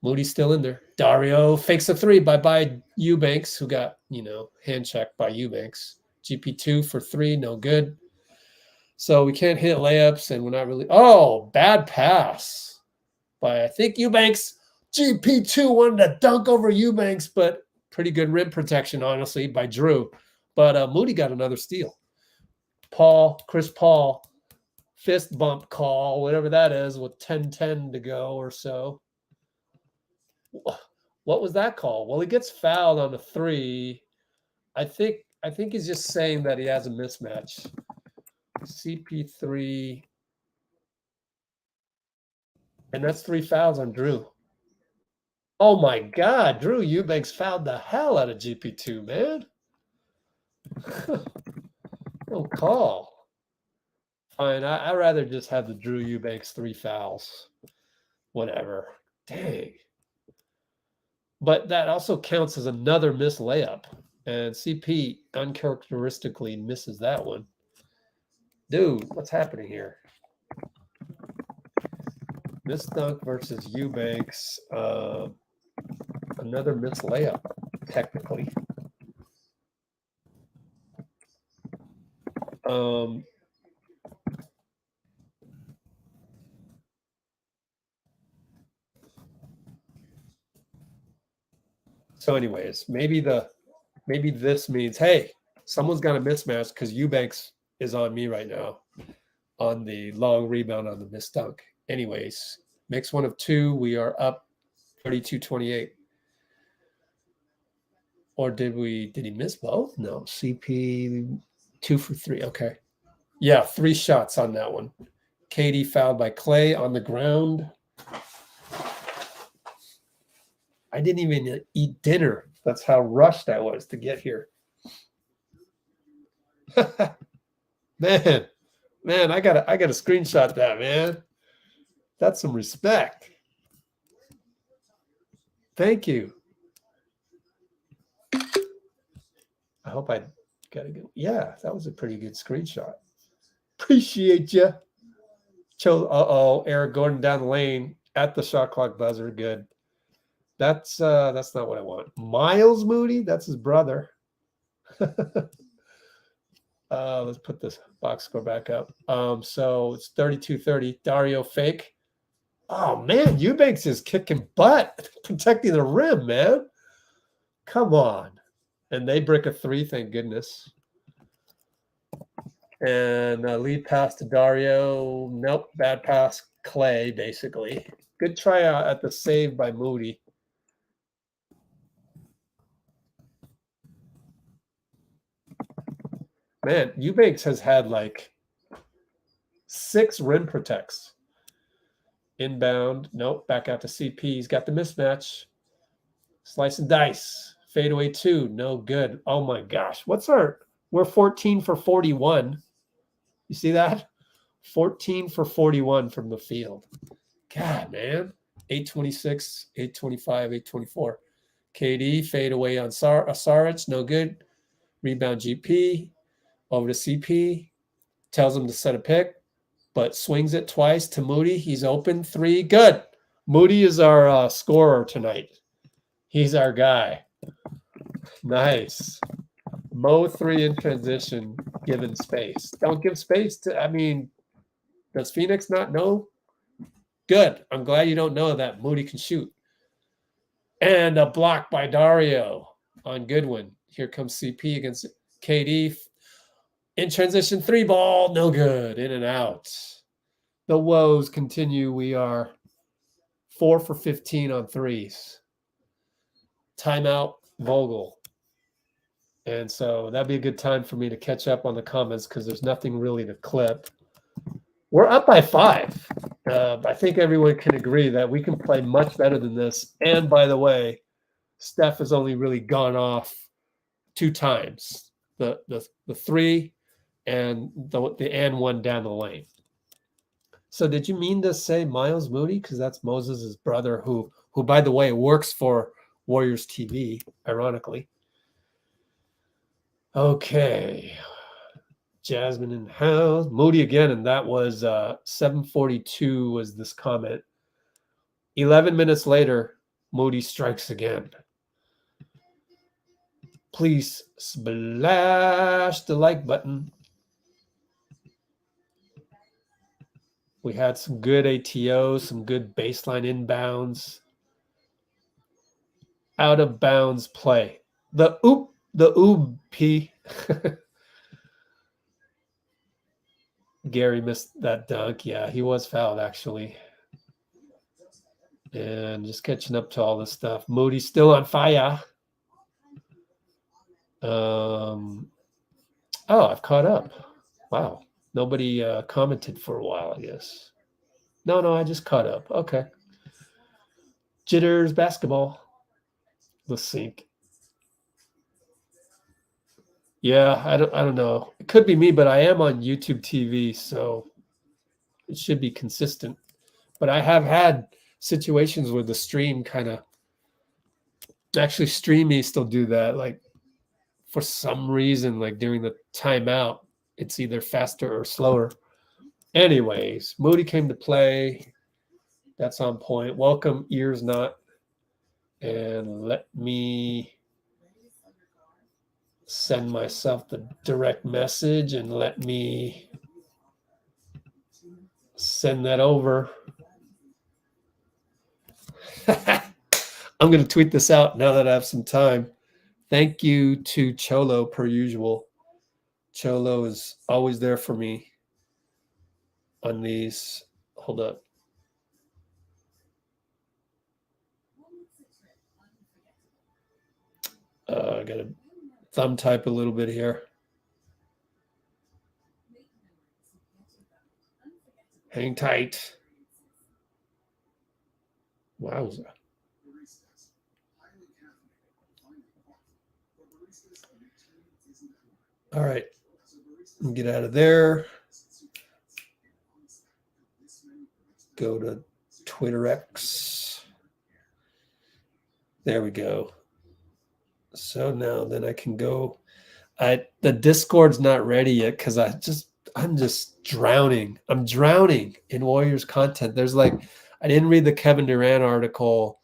Moody's still in there. Dario fakes a 3. Bye-bye Eubanks, who got, hand checked by Eubanks. GP2 for 3, no good. So we can't hit layups, and we're not really... Oh, bad pass by, I think, Eubanks. GP2 wanted to dunk over Eubanks, but pretty good rim protection, honestly, by Drew. But Moody got another steal. Chris Paul, fist bump call, whatever that is, with 10-10 to go or so. What was that call? Well, he gets fouled on a 3. I think he's just saying that he has a mismatch. CP3. And that's 3 fouls on Drew. Oh my God, Drew Eubanks fouled the hell out of GP2, man. No call. Fine, I'd rather just have the Drew Eubanks 3 fouls. Whatever. Dang. But that also counts as another missed layup. And CP uncharacteristically misses that one. Dude, what's happening here? Missed dunk versus Eubanks. Another missed layup, technically. So anyways, maybe this means, hey, someone's got a mismatch because Eubanks is on me right now on the long rebound on the missed dunk. Anyways, makes 1 of 2. We are up 32-28. Or did he miss both? No, CP 2 for 3. Okay. Yeah, 3 shots on that one. KD fouled by Klay on the ground. I didn't even eat dinner. That's how rushed I was to get here. Man, I gotta screenshot that, man. That's some respect. Thank you. I hope I got a good. Yeah, that was a pretty good screenshot. Appreciate you. Eric Gordon down the lane at the shot clock buzzer. Good. That's not what I want. Miles Moody, that's his brother. Let's put this box score back up. So it's 32-30. Dario fake. Oh man, Eubanks is kicking butt, protecting the rim, man. Come on. And they break a 3, thank goodness. And lead pass to Dario. Nope, bad pass. Klay, basically. Good try out at the save by Moody. Man, Eubanks has had like 6 rim protects. Inbound. Nope. Back out to CP. He's got the mismatch. Slice and dice. Fadeaway 2. No good. Oh my gosh. We're 14 for 41. You see that? 14 for 41 from the field. God, man. 826, 825, 824. KD, fade away on Saric. No good. Rebound GP. Over to CP. Tells him to set a pick, but swings it twice to Moody. He's open. 3. Good. Moody is our scorer tonight. He's our guy. Nice. Mo 3 in transition, given space. Don't give space to, does Phoenix not know? Good. I'm glad you don't know that Moody can shoot. And a block by Dario on Goodwin. Here comes CP against KD. In transition, 3 ball. No good. In and out. The woes continue. We are 4 for 15 on threes. Timeout, Vogel. And so that'd be a good time for me to catch up on the comments because there's nothing really to clip. We're up by 5. I think everyone can agree that we can play much better than this. And by the way, Steph has only really gone off 2 times. The 3 and the and 1 down the lane. So did you mean to say Miles Moody? Because that's Moses' brother who by the way works for Warriors TV, ironically. Okay. Jasmine in house. Moody again, and that was 742 was this comment. 11 minutes later, Moody strikes again. Please splash the like button. We had some good ATOs, some good baseline inbounds. Out of bounds play. The P. Gary missed that dunk. Yeah, he was fouled, actually. And just catching up to all this stuff. Moody's still on fire. Oh, I've caught up. Wow. Nobody commented for a while, I guess. No, I just caught up. Okay. Jitters basketball. The sink. Yeah, I don't know. It could be me, but I am on YouTube TV, so it should be consistent. But I have had situations where the stream kind of actually Streamy still do that. Like for some reason, like during the timeout, it's either faster or slower. Anyways, Moody came to play. That's on point. Welcome, Ears Not. And let me send myself the direct message and let me send that over. I'm going to tweet this out now that I have some time. Thank you to Cholo per usual. Cholo is always there for me on these. Hold up. I got to thumb type a little bit here. Hang tight. Wowza. All right. Get out of there. Go to Twitter X. There we go. So now then I can go. The Discord's not ready yet because I'm just drowning. I'm drowning in Warriors content. There's I didn't read the Kevin Durant article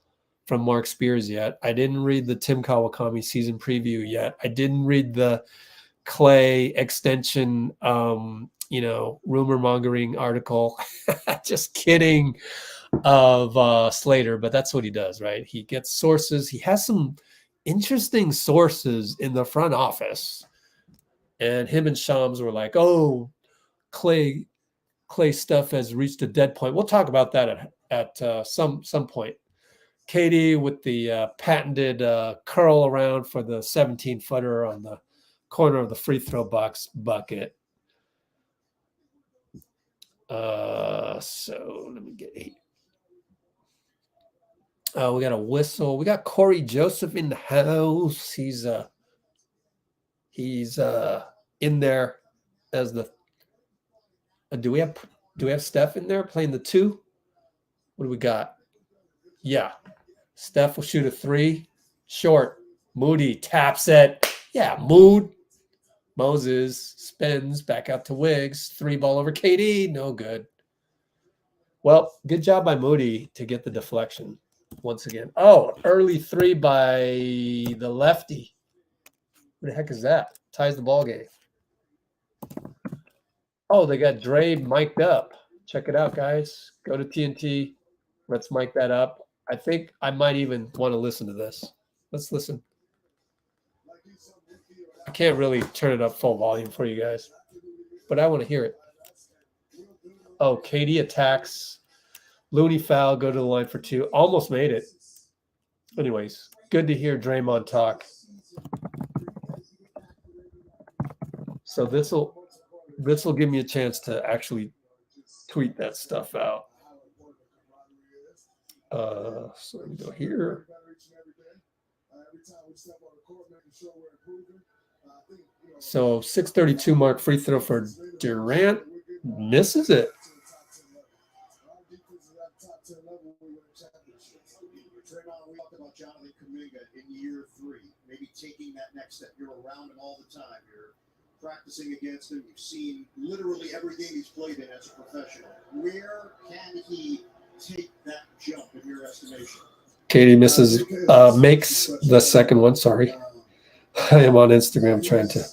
from Mark Spears yet. I didn't read the Tim Kawakami season preview yet. I didn't read the Klay extension, rumor mongering article. Just kidding of Slater, but that's what he does, right? He gets sources. He has some interesting sources in the front office. And him and Shams were like, oh, Klay stuff has reached a dead point. We'll talk about that at some point. KD with the patented curl around for the 17-footer on the corner of the free throw box bucket. So let me get 8. We got a whistle. We got Corey Joseph in the house. He's in there as the. Do we have Steph in there playing the 2? What do we got? Yeah, Steph will shoot a 3. Short. Moody taps it. Yeah, Mood. Moses spins back out to Wiggs. 3 ball over KD. No good. Well, good job by Moody to get the deflection once again. Oh, early 3 by the lefty. What the heck is that? Ties the ball game. Oh, they got Dray mic'd up. Check it out, guys. Go to TNT. Let's mic that up. I think I might even want to listen to this. Let's listen. I can't really turn it up full volume for you guys, but I want to hear it. Oh, KD attacks. Looney foul, go to the line for 2. Almost made it. Anyways, good to hear Draymond talk. So this will give me a chance to actually tweet that stuff out. So let me go here. So 6:32 mark free throw for Durant. Misses it. Jonathan Kuminga in year 3, maybe taking that next step. You're around him all the time. You're practicing against him. You've seen literally every game he's played in as a professional. Where can he take that jump in your estimation? KD misses, makes the second one. Sorry. I am on Instagram trying to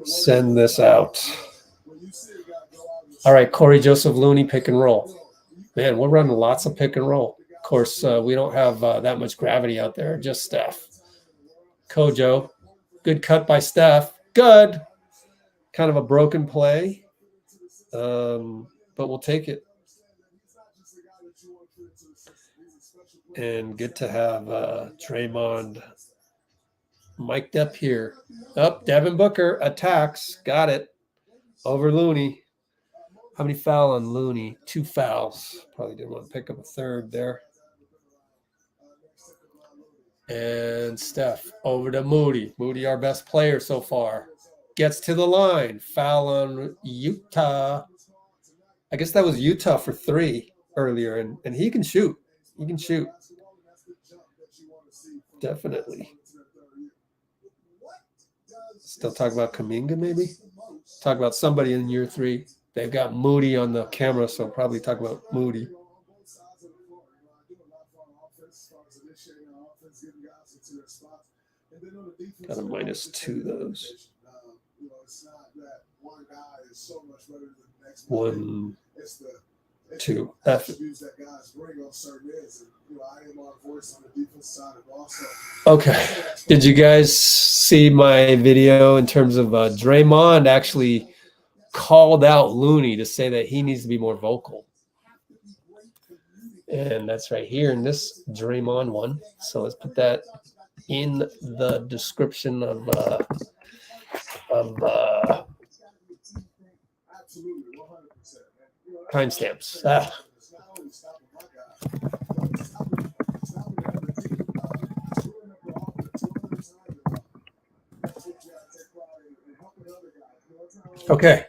send this out. All right, Corey Joseph Looney pick and roll. Man, we're running lots of pick and roll. Of course, we don't have that much gravity out there, just Steph. Kojo, good cut by Steph. Good. Kind of a broken play, but we'll take it. And good to have Draymond mic'd up here. Up, Devin Booker attacks. Got it. Over Looney. How many foul on Looney? 2 fouls. Probably didn't want to pick up a third there. And Steph over to Moody. Moody, our best player so far. Gets to the line. Foul on Utah. I guess that was Utah for 3 earlier, and he can shoot. He can shoot. Definitely. Still talk about Kuminga, maybe? Talk about somebody in year 3. They've got Moody on the camera, so probably talk about Moody. Got a -2 those. 1, 2. F. Okay. Did you guys see my video in terms of Draymond actually called out Looney to say that he needs to be more vocal? And that's right here in this Draymond one. So let's put that in the description of timestamps. Okay,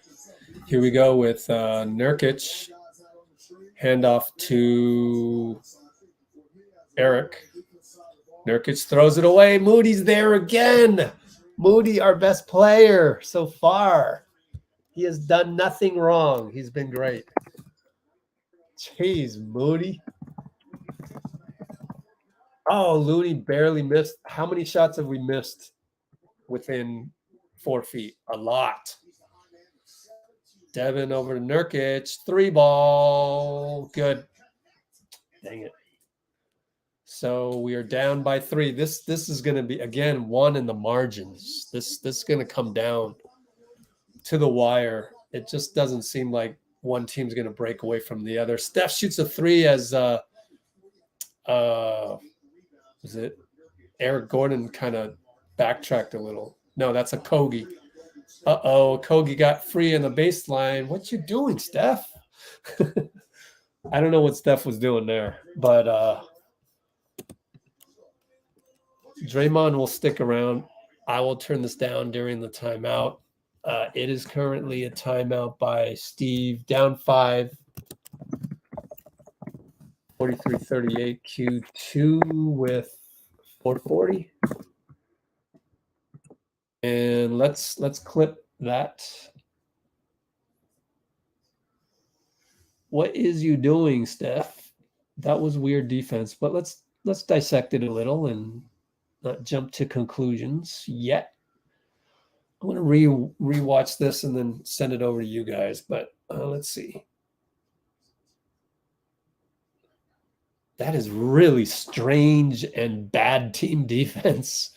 here we go with Nurkic. Handoff to Eric. Nurkic throws it away. Moody's there again. Moody, our best player so far. He has done nothing wrong. He's been great. Jeez, Moody. Oh, Looney barely missed. How many shots have we missed within 4 feet? A lot. Devin over to Nurkic. 3 ball. Good. Dang it. So we are down by 3. This is going to be, again, 1 in the margins. This is going to come down to the wire. It just doesn't seem like one team's going to break away from the other. Steph shoots a three as is it Eric Gordon kind of backtracked a little. No, that's a Kogi. Kogi got free in the baseline. What you doing, Steph? I don't know what Steph was doing there, but Draymond will stick around. I will turn this down during the timeout. It is currently a timeout by Steve, down 5, 43-38, Q2 with 440. And let's clip that. What is you doing, Steph? That was weird defense, but let's dissect it a little and not jump to conclusions yet. I'm going to rewatch this and then send it over to you guys, but let's see. That is really strange and bad team defense.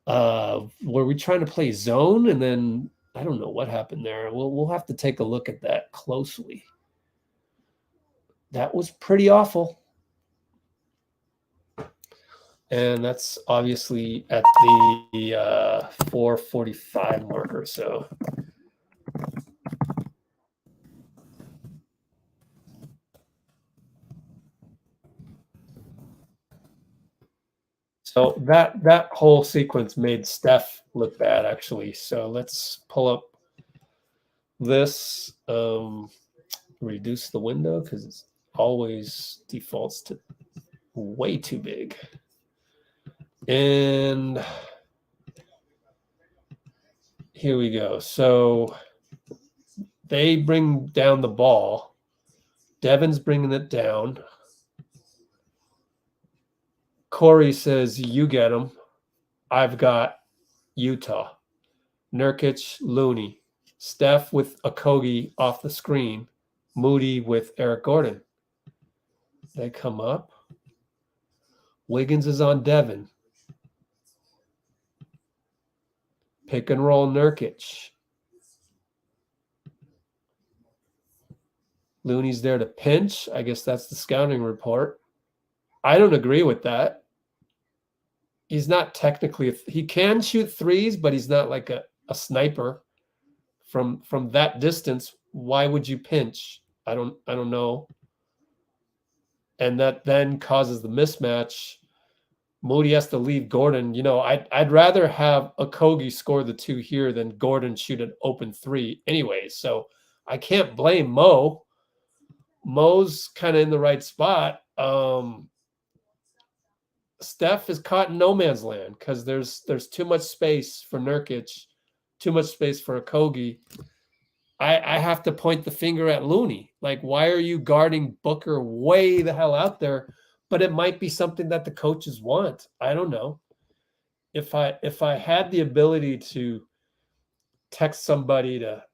Were we trying to play zone? And then I don't know what happened there. We'll have to take a look at that closely. That was pretty awful. And that's obviously at the 4:45 marker. So that whole sequence made Steph look bad, actually. So let's pull up this, reduce the window because it always defaults to way too big. And here we go. So they bring down the ball. Devin's bringing it down. Corey says, you get him. I've got Utah. Nurkic, Looney. Steph with Okogie off the screen. Moody with Eric Gordon. They come up. Wiggins is on Devin. Pick and roll Nurkic. Looney's there to pinch. I guess that's the scouting report. I don't agree with that. He's not technically he can shoot threes, but he's not like a sniper from that distance. Why would you pinch? I don't know. And that then causes the mismatch. Moody has to leave Gordon. You know, I'd rather have Okogie score the 2 here than Gordon shoot an open 3 anyways. So I can't blame Mo. Mo's kind of in the right spot. Steph is caught in no man's land because there's too much space for Nurkic, too much space for Okogie. I have to point the finger at Looney. Like, why are you guarding Booker way the hell out there? But it might be something that the coaches want. I don't know. If I had the ability to text somebody to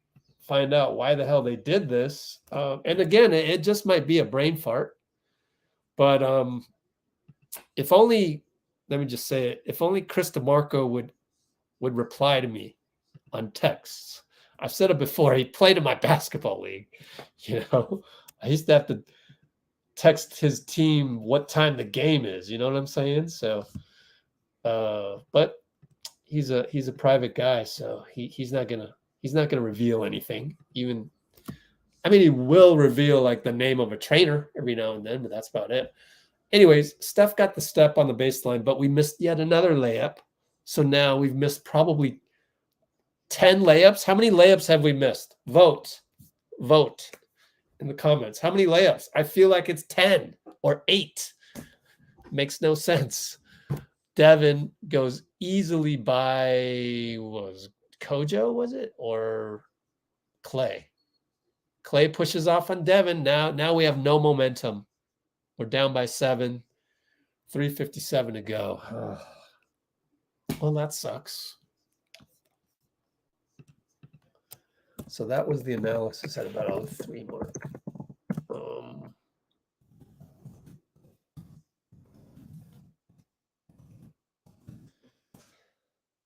find out why the hell they did this, and again, it just might be a brain fart. But if only, let me just say it, if only Chris DeMarco would reply to me on texts. I've said it before. He played in my basketball league. You know, I used to have to text his team what time the game is. You know what I'm saying? So, but he's a private guy, so he's not gonna reveal anything. Even, I mean, he will reveal like the name of a trainer every now and then, but that's about it. Anyways, Steph got the step on the baseline, but we missed yet another layup. So now we've missed probably 10 layups. How many layups have we missed? Vote in the comments. How many layups? I feel like it's 10 or 8. Makes no sense. Devin goes easily by, was Kojo, was it? Or Klay? Klay pushes off on Devin. Now we have no momentum. We're down by 7. 3:57 to go. Well, that sucks. So that was the analysis at about 03 mark.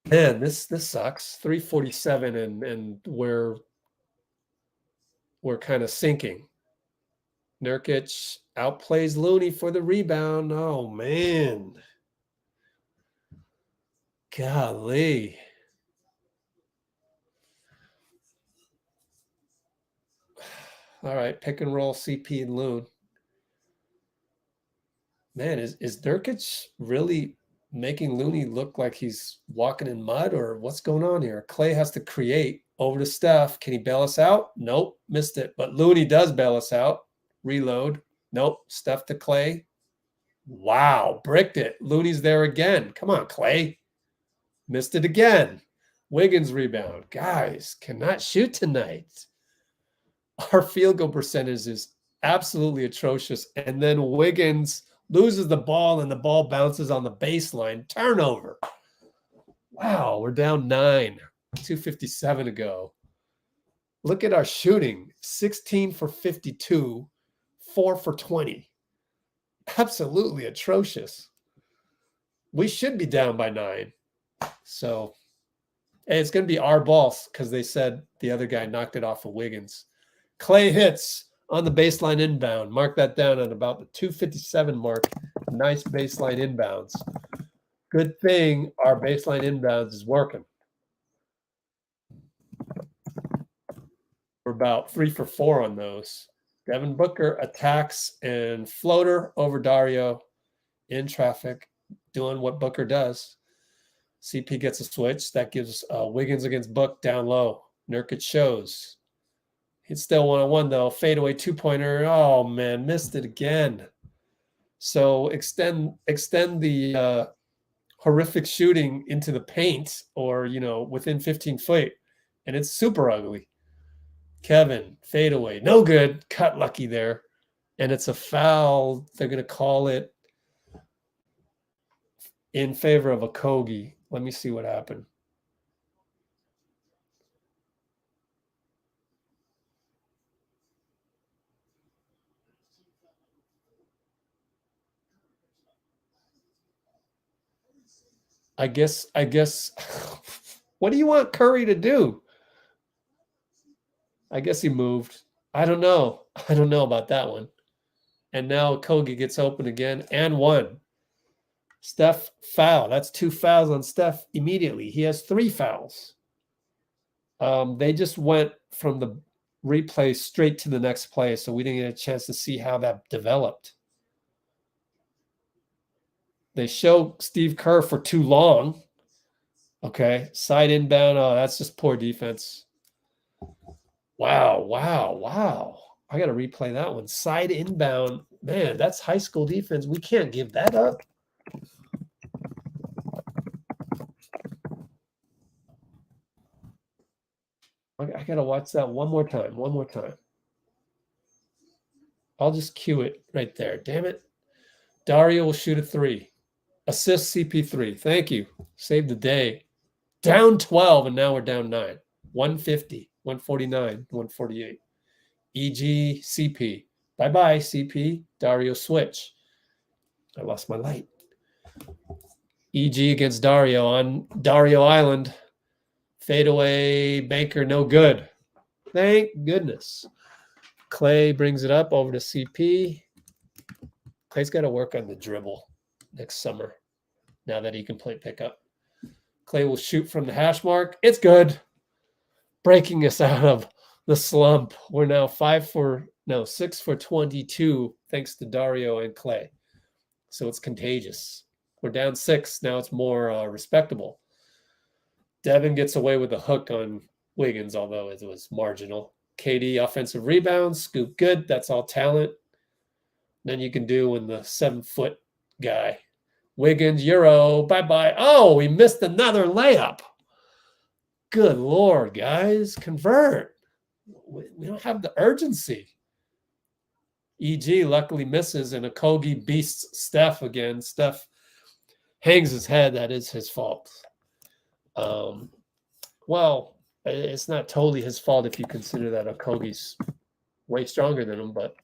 Man, this sucks. 3:47 and we're we're kind of sinking. Nurkic outplays Looney for the rebound. Oh, man. Golly. All right, pick and roll CP and Loon. Man, is Nurkic really making Looney look like he's walking in mud, or what's going on here? Klay has to create over to Steph. Can he bail us out? Nope, missed it. But Looney does bail us out. Reload. Nope, Steph to Klay. Wow, bricked it. Looney's there again. Come on, Klay. Missed it again. Wiggins rebound. Guys, cannot shoot tonight. Our field goal percentage is absolutely atrocious. And then Wiggins loses the ball and the ball bounces on the baseline. Turnover. Wow, we're down 9. 2:57 to go. Look at our shooting. 16 for 52, 4 for 20. Absolutely atrocious. We should be down by 9. So, hey, it's going to be our ball because they said the other guy knocked it off of Wiggins. Klay hits on the baseline inbound. Mark that down at about the 2:57 mark. Nice baseline inbounds. Good thing our baseline inbounds is working. We're about 3 for 4 on those. Devin Booker attacks and floater over Dario in traffic, doing what Booker does. CP gets a switch. That gives Wiggins against Book down low. Nurkic shows. It's still 1-on-1, though. Fadeaway two-pointer. Oh, man, missed it again. So extend the horrific shooting into the paint or, within 15 feet. And it's super ugly. Kevin, fadeaway. No good. Cut lucky there. And it's a foul. They're going to call it in favor of a Kogi. Let me see what happened. I guess, what do you want Curry to do? I guess he moved. I don't know. I don't know about that one. And now Kogi gets open again and 1. Steph foul. That's 2 fouls on Steph immediately. He has 3 fouls. They just went from the replay straight to the next play, so we didn't get a chance to see how that developed. They show Steve Kerr for too long. Okay, side inbound. Oh, that's just poor defense. Wow. I got to replay that one. Side inbound. Man, that's high school defense. We can't give that up. I got to watch that one more time. I'll just cue it right there. Damn it. Dario will shoot a 3. Assist CP3. Thank you. Saved the day. Down 12, and now we're down 9. 150, 149, 148. EG, CP. Bye-bye, CP. Dario switch. I lost my light. EG against Dario on Dario Island. Fadeaway, banker, no good. Thank goodness. Klay brings it up over to CP. Klay's got to work on the dribble next summer now that he can play pickup. Klay will shoot from the hash mark. It's good. Breaking us out of the slump. We're now 6 for 22 thanks to Dario and Klay. So it's contagious. We're down 6. Now it's more respectable. Devin gets away with a hook on Wiggins, although it was marginal. KD offensive rebound, scoop good. That's all talent. Then you can do when the 7-foot guy. Wiggins, Euro, bye-bye. Oh, we missed another layup. Good Lord, guys. Convert. We don't have the urgency. EG luckily misses, and Okogie beasts Steph again. Steph hangs his head. That is his fault. Well, it's not totally his fault if you consider that Okogie's way stronger than him, but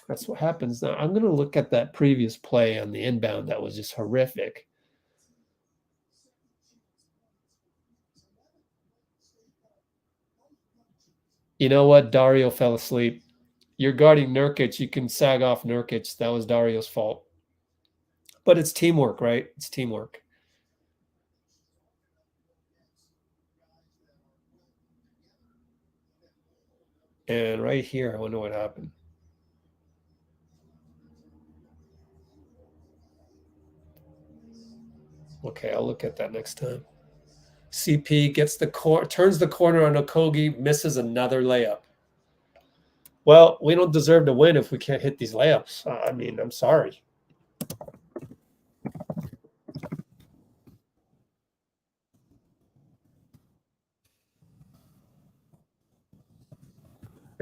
that's what happens. Now, I'm going to look at that previous play on the inbound that was just horrific. You know what? Dario fell asleep. You're guarding Nurkic. You can sag off Nurkic. That was Dario's fault. But it's teamwork, right? It's teamwork. And right here, I wonder what happened. Okay, I'll look at that next time. CP gets the turns the corner on Okogie, misses another layup. Well, we don't deserve to win if we can't hit these layups. I mean, I'm sorry.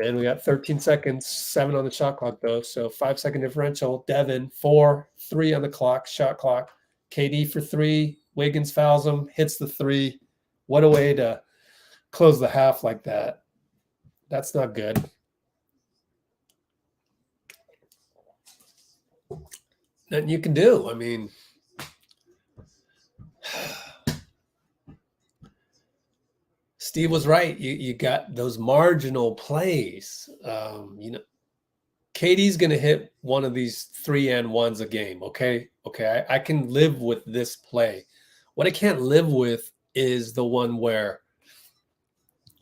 And we got 13 seconds, 7 on the shot clock, though. So 5-second differential. Devin, 4, 3 on the clock, shot clock. KD for 3. Wiggins fouls him, hits the 3. What a way to close the half like that. That's not good. Nothing you can do. I mean, Steve was right. You got those marginal plays. You know, KD's going to hit one of these 3-and-1s a game. Okay. I can live with this play. What I can't live with is the one where,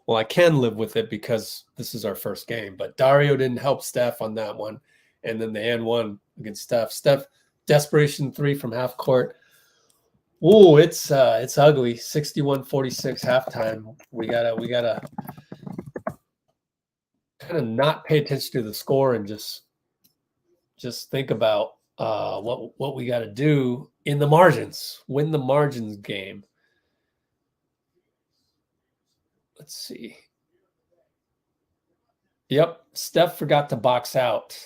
well, I can live with it because this is our first game, but Dario didn't help Steph on that one. And then the and-1 against Steph. Steph, desperation 3 from half court. Ooh, it's ugly. 61-46 halftime. We gotta kind of not pay attention to the score and just think about what we got to do in the margins. Win the margins game. Let's see. Yep, Steph forgot to box out.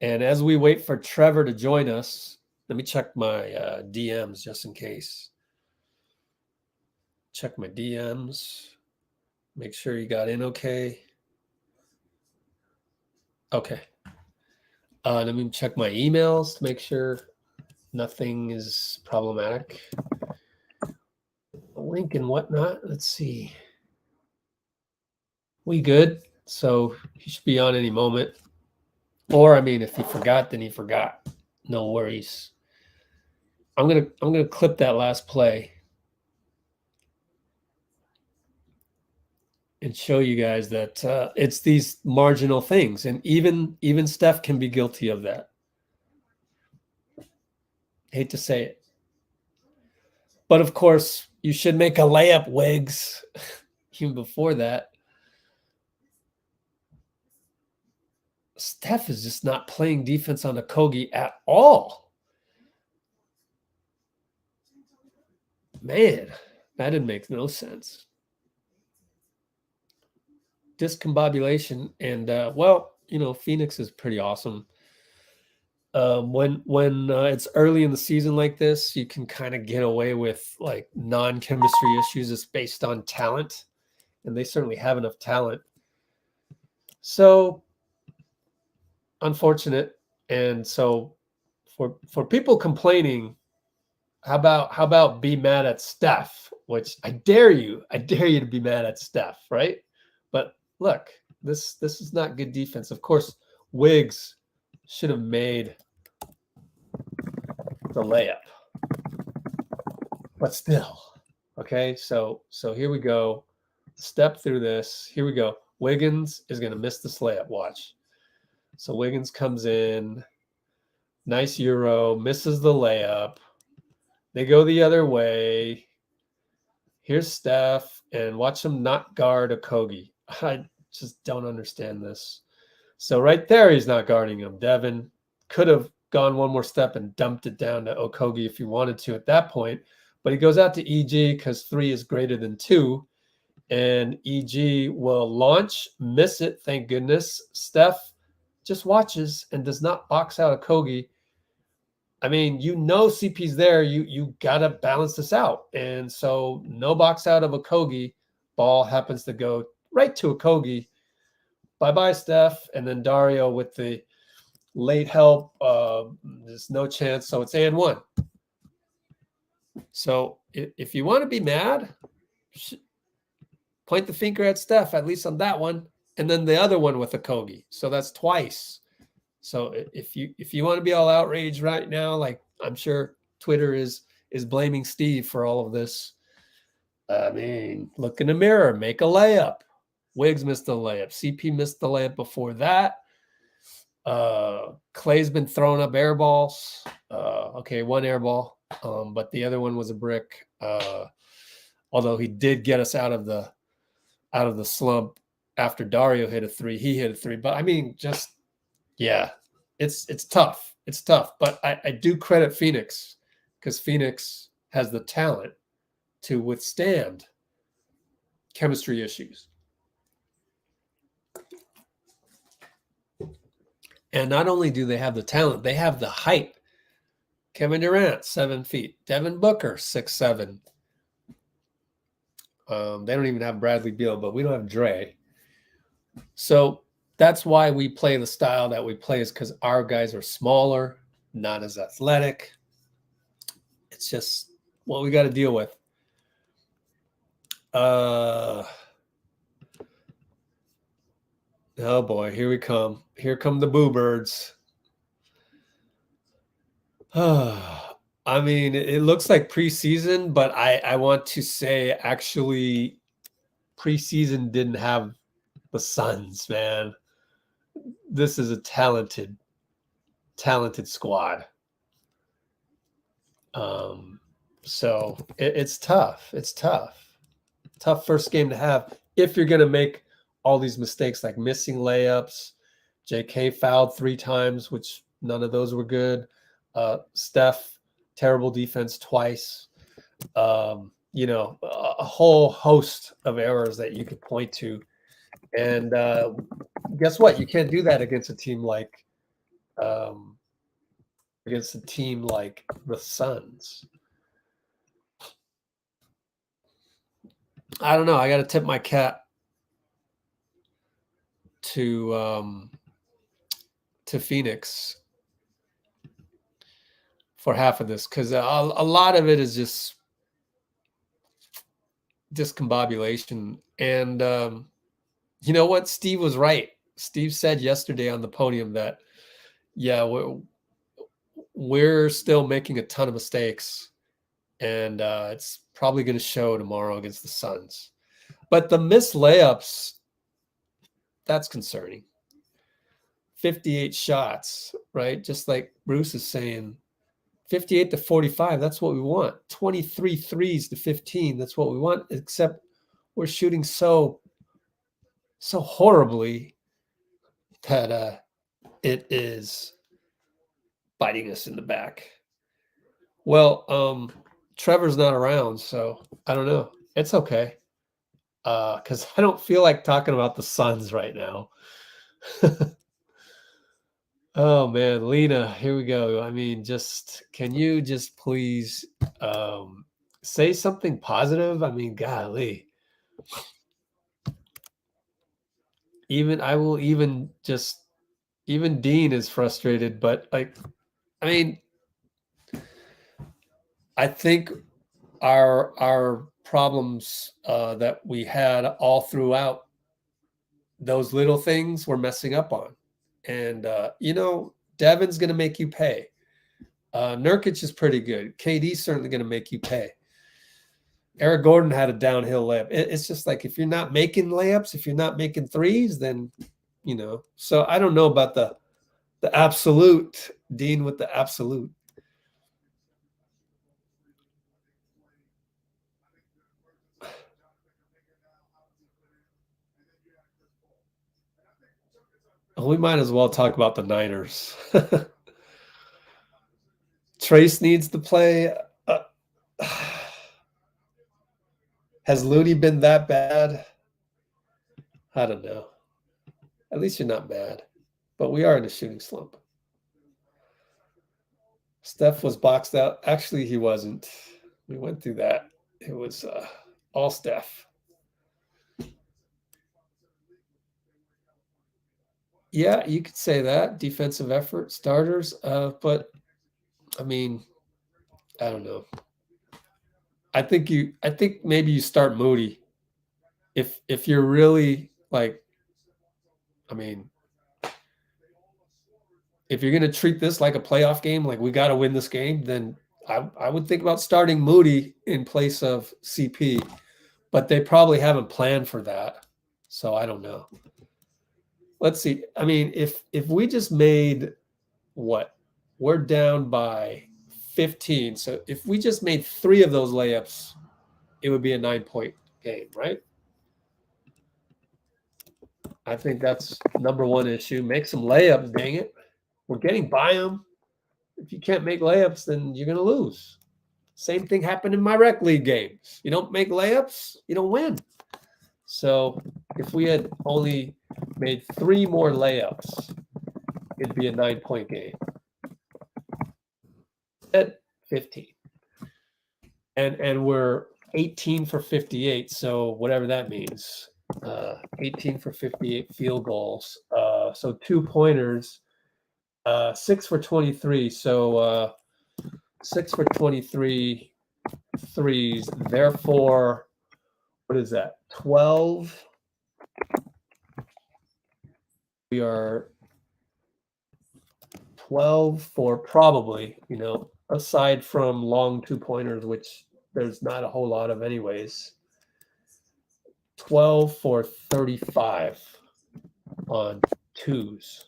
And as we wait for Trevor to join us, let me check my DMs just in case. Check my DMs. Make sure you got in okay. Okay. Let me check my emails to make sure nothing is problematic. A link and whatnot. Let's see. We good. So he should be on any moment. Or I mean, if he forgot, then he forgot. No worries. I'm gonna clip that last play and show you guys that it's these marginal things, and even Steph can be guilty of that. Hate to say it, but of course you should make a layup, Wiggs. Even before that, Steph is just not playing defense on Okogie at all. Man, that didn't make no sense. Discombobulation, and well, you know, Phoenix is pretty awesome. When it's early in the season like this, you can kind of get away with like non-chemistry issues. It's based on talent, and they certainly have enough talent. So unfortunate. And so for people complaining, how about be mad at Steph? Which I dare you to be mad at Steph, right? But look, this is not good defense. Of course, Wiggs should have made the layup, but still, okay. So here we go. Step through this. Here we go. Wiggins is going to miss this layup. Watch. So Wiggins comes in, nice Euro, misses the layup. They go the other way. Here's Steph, and watch him not guard Okogie. I just don't understand this. So right there, he's not guarding him. Devin could have gone one more step and dumped it down to Okogie if he wanted to at that point, but he goes out to EG because 3 is greater than 2, and EG will launch, miss it, thank goodness. Steph just watches and does not box out Okogie. I mean, you know CP's there. You got to balance this out. And so no box out of Okogie. Ball happens to go right to Okogie. Bye-bye, Steph. And then Dario with the late help. There's no chance. So it's and 1. So if you want to be mad, point the finger at Steph, at least on that one, and then the other one with a Kogi. So that's twice. So if you want to be all outraged right now, like I'm sure Twitter is blaming Steve for all of this. I mean, look in the mirror, make a layup. Wiggs missed the layup. CP missed the layup before that. Klay's been throwing up air balls. Okay, one air ball, but the other one was a brick. Although he did get us out of the slump after Dario hit a three. He hit a three, but I mean, just yeah, it's tough. It's tough, but I do credit Phoenix because Phoenix has the talent to withstand chemistry issues. And not only do they have the talent, they have the height. Kevin Durant, 7 feet. Devin Booker, 6'7". They don't even have Bradley Beal, but we don't have Dray. So that's why we play the style that we play, is because our guys are smaller, not as athletic. It's just what we got to deal with. Oh boy, here we come. Here come the boo birds. I mean, it looks like preseason, but I want to say actually preseason didn't have the Suns, man. This is a talented squad. So it's tough. It's tough. Tough first game to have if you're going to make all these mistakes, like missing layups. JK fouled 3 times, which none of those were good. Steph, terrible defense twice. You know, a whole host of errors that you could point to. And guess what? You can't do that against a team like the Suns. I don't know. I got to tip my cap to Phoenix for half of this, because a lot of it is just discombobulation. And you know what? Steve was right. Steve said yesterday on the podium that, yeah, we're still making a ton of mistakes, and it's probably going to show tomorrow against the Suns. But the missed layups, that's concerning. 58 shots, right? Just like Bruce is saying, 58 to 45, that's what we want. 23 threes to 15, that's what we want, except we're shooting so horribly that it is biting us in the back. Well, Trevor's not around, so I don't know. It's okay. Because I don't feel like talking about the Suns right now. Oh man, Lena, here we go. I mean, can you just please say something positive? I mean, golly. Even Dean is frustrated, but like, I mean, I think our problems that we had all throughout, those little things we're messing up on. And, you know, Devin's going to make you pay. Nurkic is pretty good. KD's certainly going to make you pay. Eric Gordon had a downhill layup. It's just like, if you're not making layups, if you're not making threes, then, you know. So I don't know about the absolute, Dean with the absolute. We might as well talk about the Niners. Trace needs to play. Has Looney been that bad? I don't know. At least you're not mad. But we are in a shooting slump. Steph was boxed out. Actually, he wasn't. We went through that. It was all Steph. Yeah, you could say that. Defensive effort, starters. But, I mean, I don't know. I think maybe you start Moody. if you're really like, I mean, if you're going to treat this like a playoff game, like we got to win this game, then I would think about starting Moody in place of CP, but they probably haven't planned for that. So I don't know. Let's see. I mean, if we just made what? We're down by 15. So if we just made 3 of those layups, it would be a 9-point game, right? I think that's number one issue. Make some layups, dang it. We're getting by them. If you can't make layups, then you're going to lose. Same thing happened in my rec league games. You don't make layups, you don't win. So if we had only made 3 more layups, it'd be a 9-point game. At 15. And we're 18 for 58, so whatever that means. 18 for 58 field goals. So 2 pointers. 6 for 23. So 6 for 23 threes. Therefore, what is that? 12. We are 12 for probably, aside from long 2-pointers, which there's not a whole lot of anyways. 12 for 35 on 2s.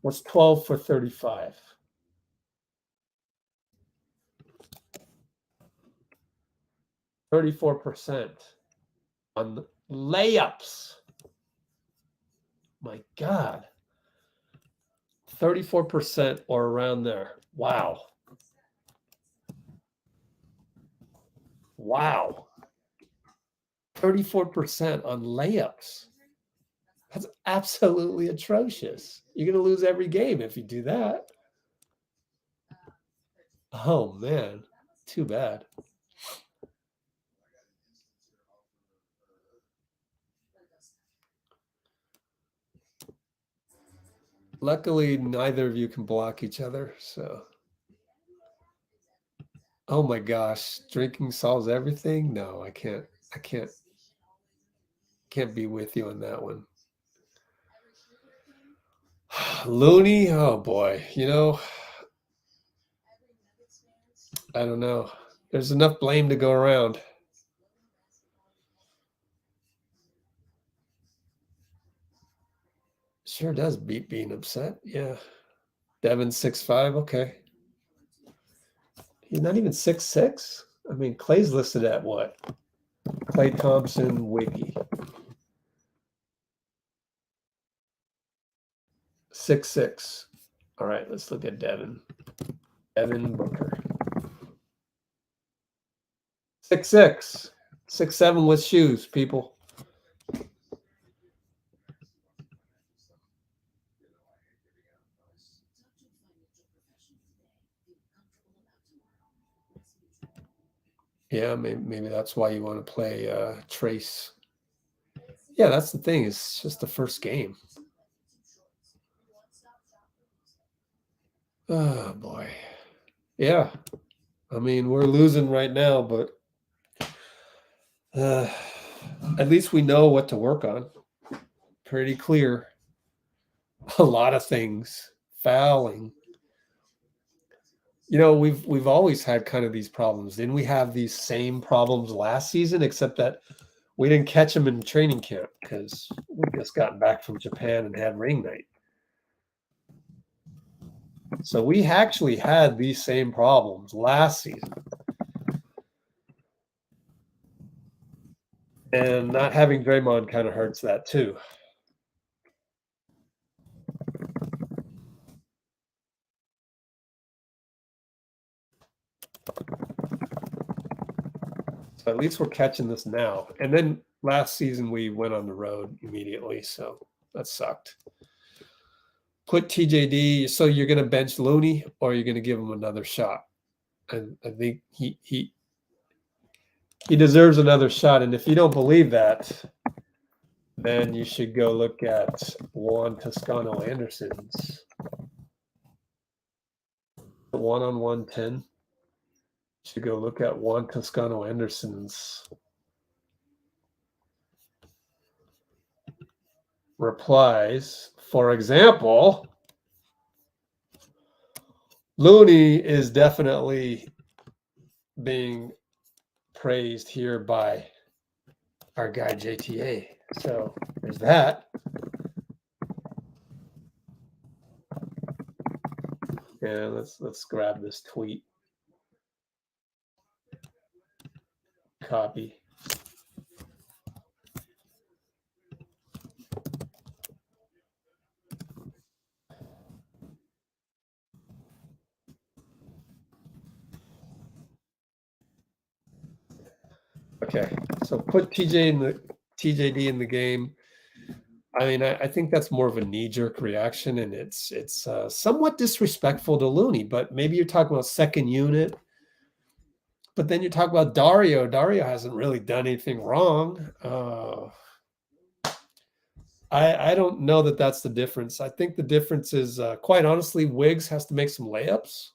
What's 12 for 35? 34% on layups. My God. 34% or around there. Wow. Wow. 34% on layups. That's absolutely atrocious. You're going to lose every game if you do that. Oh, man. Too bad. Luckily, neither of you can block each other, so. Oh my gosh, drinking solves everything? No, I can't be with you on that one. Looney, oh boy, I don't know. There's enough blame to go around. Sure does beat being upset. Yeah. Devin 6'5", okay. He's not even 6'6". I mean, Klay's listed at what? Klay Thompson, Wiggy. 6'6". All right, let's look at Devin. Devin Booker. 6'6". 6'7" with shoes, people. Yeah, maybe that's why you want to play Trace. Yeah, that's the thing. It's just the first game. Oh, boy. Yeah. I mean, we're losing right now, but at least we know what to work on. Pretty clear. A lot of things. Fouling. We've always had kind of these problems. Didn't we have these same problems last season, except that we didn't catch them in training camp because we just got back from Japan and had ring night. So we actually had these same problems last season. And not having Draymond kind of hurts that too. So at least we're catching this now. And then last season we went on the road immediately, so that sucked. Put TJD, so you're going to bench Looney or you're going to give him another shot. And I think he deserves another shot. And if you don't believe that, then you should go look at Juan Toscano Anderson's 1-on-1 10. You should go look at Juan Toscano Anderson's replies. For example, Looney is definitely being praised here by our guy JTA. So there's that. Yeah, let's grab this tweet. Copy. Okay, so put TJD in the game. I mean, I think that's more of a knee-jerk reaction, and it's somewhat disrespectful to Looney. But maybe you're talking about second unit. But then you talk about Dario. Dario hasn't really done anything wrong. I don't know that that's the difference. I think the difference is, quite honestly, Wiggs has to make some layups.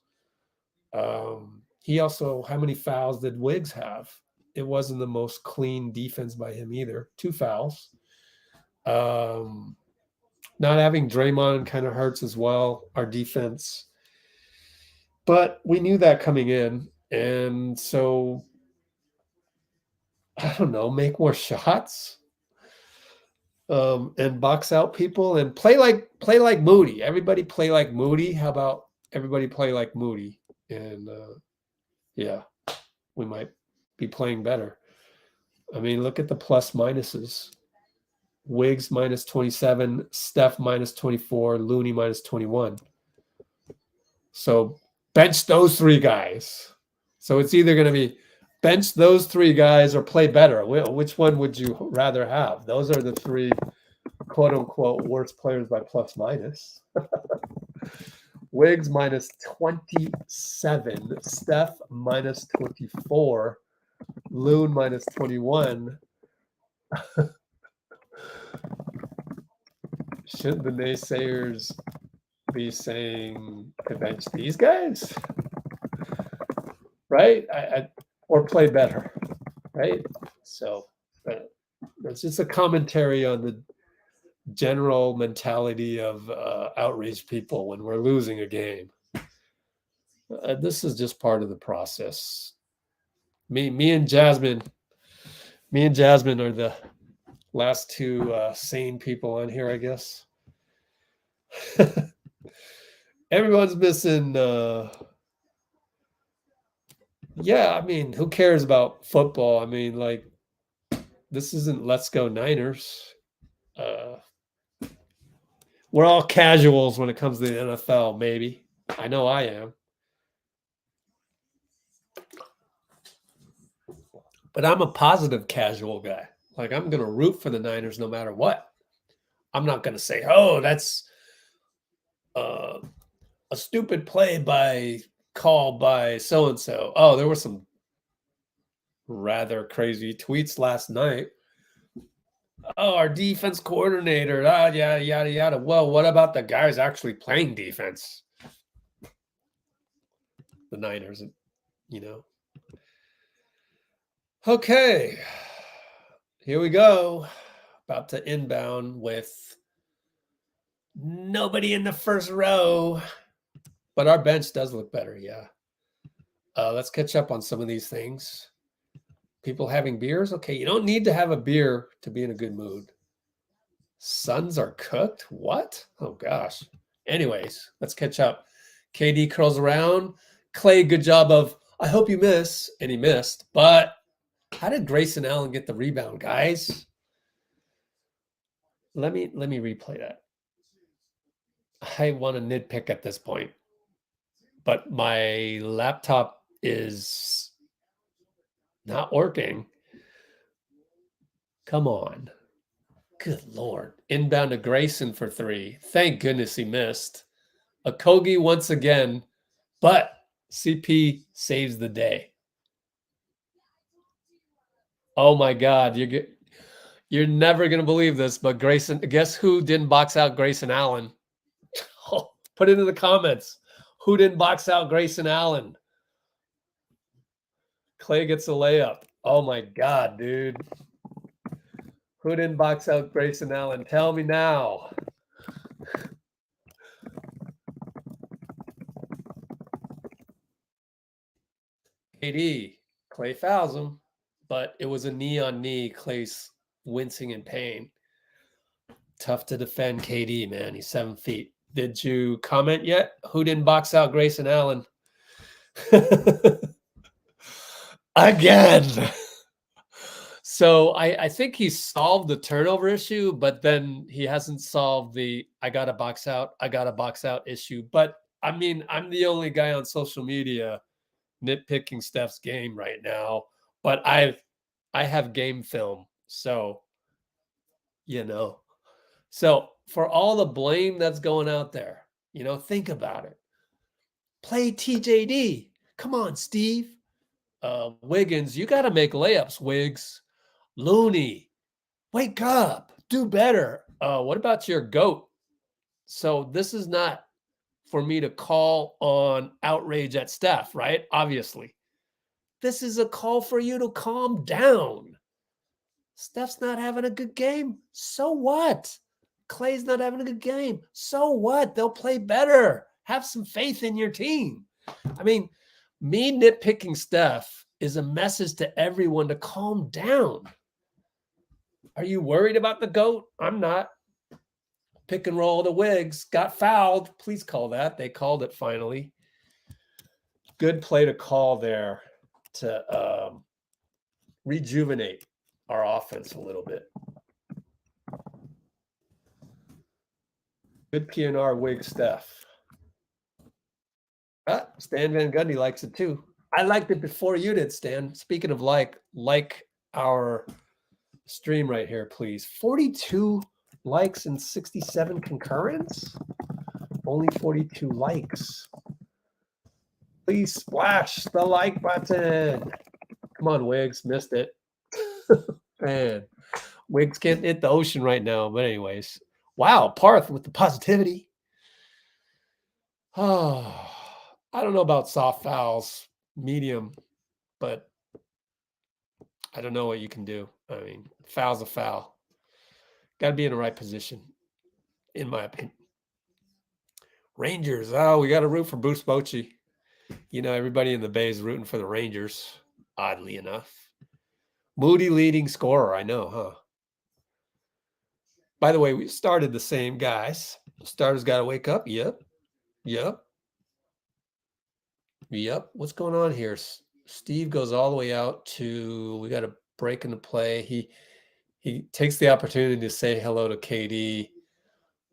He also, how many fouls did Wiggs have? It wasn't the most clean defense by him either. 2 fouls. Not having Draymond kind of hurts as well, our defense. But we knew that coming in. And so, I don't know, make more shots. And box out people and play like Moody. Everybody play like Moody. How about everybody play like Moody? And yeah, we might be playing better. I mean, look at the plus minuses. Wiggs minus 27, Steph minus 24, Looney minus 21. So bench those 3 guys. So it's either going to be bench those 3 guys or play better. Which one would you rather have? Those are the 3 quote unquote worst players by plus minus. Wiggs minus 27, Steph minus 24, Loon minus 21. Shouldn't the naysayers be saying to bench these guys? Right? Or play better, right? So that's just a commentary on the general mentality of outraged people when we're losing a game. This is just part of the process. Me and Jasmine are the last 2 sane people on here, I guess. Everyone's missing. Yeah, I mean, who cares about football? I mean, like, this isn't Let's Go Niners. We're all casuals when it comes to the NFL, maybe. I know I am. But I'm a positive casual guy. Like, I'm going to root for the Niners no matter what. I'm not going to say, oh, that's a stupid play call by so-and-so. Oh, there were some rather crazy tweets last night. Oh, our defense coordinator, yada, yada, yada. Well, what about the guys actually playing defense? The Niners, you know. Okay, here we go. About to inbound with nobody in the first row. But our bench does look better, yeah. Let's catch up on some of these things. People having beers? Okay, you don't need to have a beer to be in a good mood. Suns are cooked? What? Oh, gosh. Anyways, let's catch up. KD curls around. Klay, good job of, I hope you miss. And he missed. But how did Grayson Allen get the rebound, guys? Let me replay that. I want to nitpick at this point. But my laptop is not working. Come on. Good Lord. Inbound to Grayson for 3. Thank goodness he missed. Okogie once again, but CP saves the day. Oh my God. You're never going to believe this, but Grayson, guess who didn't box out Grayson Allen? Oh, put it in the comments. Who didn't box out Grayson Allen? Klay gets a layup. Oh my God, dude. Who didn't box out Grayson Allen? Tell me now. KD. Klay fouls him, but it was a knee on knee. Klay's wincing in pain. Tough to defend KD, man. He's 7 feet. Did you comment yet? Who didn't box out Grayson Allen? Again. So I think he's solved the turnover issue, but then he hasn't solved the I got to box out issue. But I mean, I'm the only guy on social media nitpicking Steph's game right now, but I have game film. So, so for all the blame that's going out there, think about it. Play TJD. Come on, Steve. Wiggins, you got to make layups, Wiggs. Looney, wake up. Do better. What about your GOAT? So this is not for me to call on outrage at Steph, right? Obviously. This is a call for you to calm down. Steph's not having a good game. So what? Klay's not having a good game. So what? They'll play better. Have some faith in your team. I mean, me nitpicking Steph is a message to everyone to calm down. Are you worried about the GOAT? I'm not. Pick and roll to Wiggs. Got fouled. Please call that. They called it finally. Good play to call there to rejuvenate our offense a little bit. Good PNR Wiggs Steph. Stan Van Gundy likes it too. I liked it before you did, Stan. Speaking of like our stream right here, please. 42 likes and 67 concurrents. Only 42 likes. Please splash the like button. Come on, Wiggs. Missed it. Man, Wiggs can't hit the ocean right now. But anyways, wow, Parth with the positivity. Oh, I don't know about soft fouls, medium, but I don't know what you can do. I mean, foul's a foul. Got to be in the right position, in my opinion. Rangers. Oh, we got to root for Bruce Bochy. Everybody in the Bay is rooting for the Rangers, oddly enough. Moody leading scorer, I know, huh? By the way, we started the same, guys. Starters got to wake up. Yep. What's going on here? Steve goes all the way out to, we got a break in the play. He takes the opportunity to say hello to KD.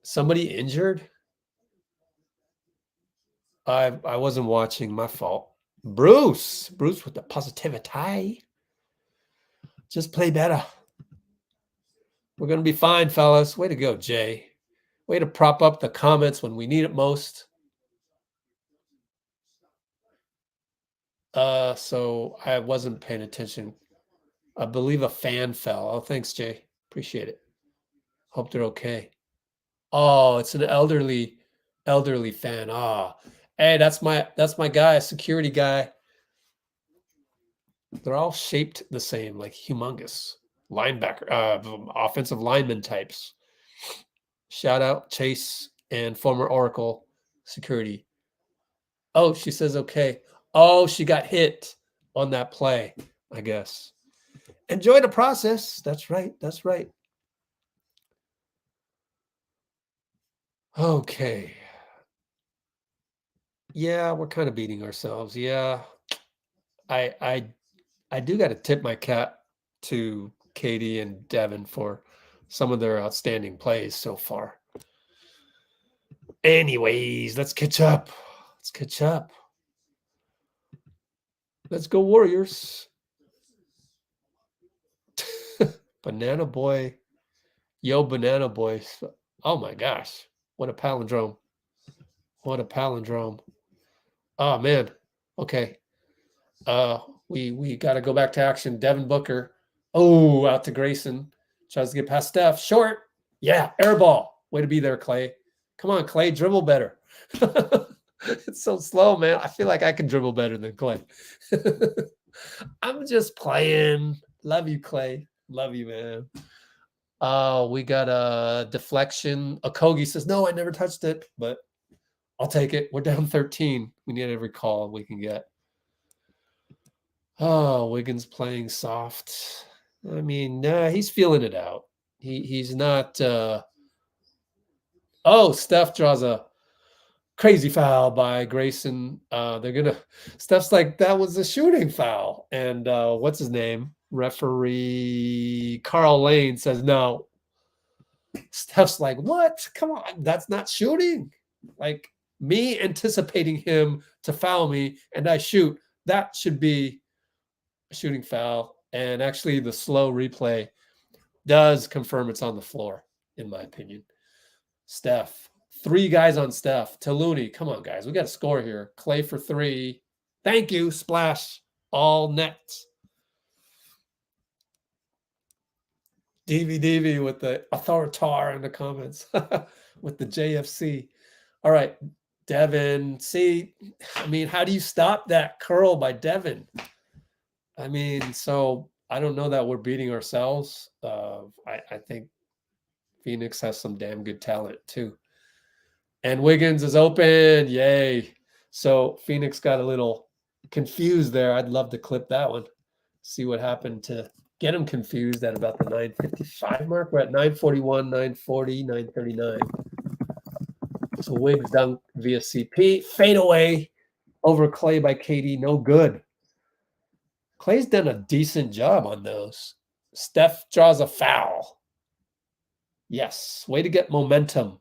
Somebody injured? I wasn't watching. My fault. Bruce with the positivity. Just play better. We're going to be fine, fellas. Way to go, Jay. Way to prop up the comments when we need it most. So I wasn't paying attention. I believe a fan fell. Oh, thanks, Jay. Appreciate it. Hope they're okay. Oh, it's an elderly fan. Hey, that's my guy, security guy. They're all shaped the same, like humongous linebacker, offensive lineman types. Shout out Chase and former Oracle security. Oh, she says okay. Oh, she got hit on that play, I guess. Enjoy the process. That's right. Okay. Yeah, we're kind of beating ourselves. Yeah. I do got to tip my cap to Katie and Devin for some of their outstanding plays so far. Anyways, let's catch up. Let's go Warriors. Banana Boy. Yo, Banana Boy. Oh my gosh. What a palindrome. Oh man. Okay. We got to go back to action. Devin Booker. Oh, out to Grayson. Tries to get past Steph. Short. Yeah, air ball. Way to be there, Klay. Come on, Klay. Dribble better. It's so slow, man. I feel like I can dribble better than Klay. I'm just playing. Love you, Klay. Love you, man. We got a deflection. Okogie says, no, I never touched it, but I'll take it. We're down 13. We need every call we can get. Oh, Wiggins playing soft. I mean, he's feeling it out. He's not. Oh, Steph draws a crazy foul by Grayson. Steph's like, that was a shooting foul. And what's his name? Referee Carl Lane says, no. Steph's like, what? Come on, that's not shooting. Like, me anticipating him to foul me and I shoot, that should be a shooting foul. And actually, the slow replay does confirm it's on the floor, in my opinion. Steph, 3 guys on Steph to Looney. Come on, guys, we got to score here. Klay for 3. Thank you. Splash. All nets. DV with the authoritar in the comments with the JFC. All right, Devin. See, I mean, how do you stop that curl by Devin? I mean, so I don't know that we're beating ourselves. I think Phoenix has some damn good talent too. And Wiggins is open. Yay. So Phoenix got a little confused there. I'd love to clip that one. See what happened to get him confused at about the 9:55 mark. We're at 9:41, 9:40, 9:39. So Wiggs dunk via CP. Fade away over Klay by KD. No good. Klay's done a decent job on those. Steph draws a foul. Yes. Way to get momentum.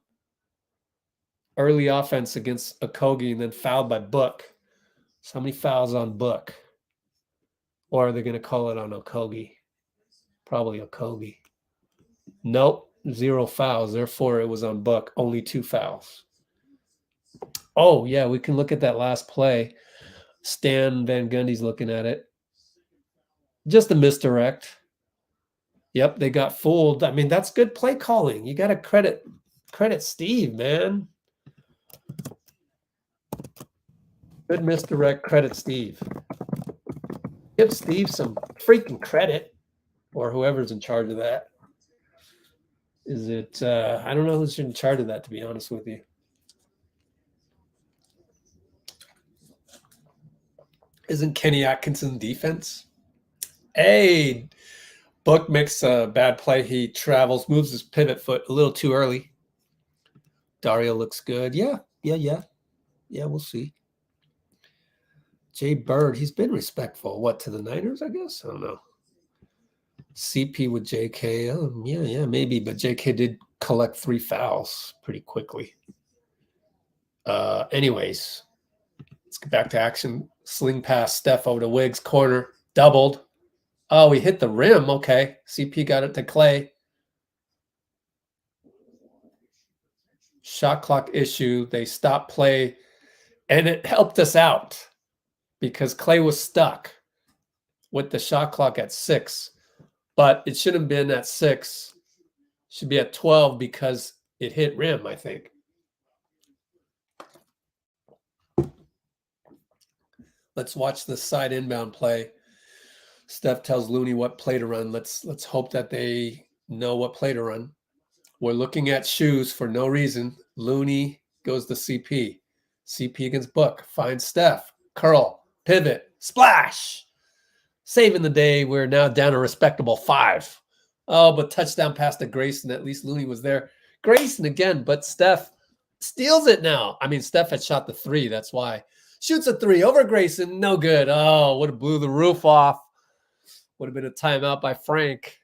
Early offense against Okogie and then fouled by Book. So how many fouls on Book? Or are they going to call it on Okogie? Probably Okogie. Nope, 0 fouls. Therefore, it was on Book. Only 2 fouls. Oh, yeah, we can look at that last play. Stan Van Gundy's looking at it. Just a misdirect. Yep, they got fooled. I mean, that's good play calling. You got to credit Steve, man. Good misdirect. Credit Steve. Give Steve some freaking credit, or whoever's in charge of that. Is it? I don't know who's in charge of that, to be honest with you. Isn't Kenny Atkinson defense? Hey, Book makes a bad play. He travels, moves his pivot foot a little too early. Dario looks good. Yeah, we'll see. Jay Bird, he's been respectful. What, to the Niners, I guess? I don't know. CP with JK. Yeah, maybe. But JK did collect 3 fouls pretty quickly. Anyways, let's get back to action. Sling pass, Steph over to Wiggs. Corner, doubled. Oh, he hit the rim. Okay. CP got it to Klay. Shot clock issue. They stopped play. And it helped us out because Klay was stuck with the shot clock at 6. But it shouldn't have been at 6. It should be at 12 because it hit rim, I think. Let's watch the side inbound play. Steph tells Looney what play to run. Let's hope that they know what play to run. We're looking at shoes for no reason. Looney goes to CP. CP against Book. Finds Steph. Curl. Pivot. Splash. Saving the day. We're now down a respectable 5. Oh, but touchdown pass to Grayson. At least Looney was there. Grayson again, but Steph steals it now. I mean, Steph had shot the 3. That's why. Shoots a 3 over Grayson. No good. Oh, would have blew the roof off. Would have been a timeout by Frank.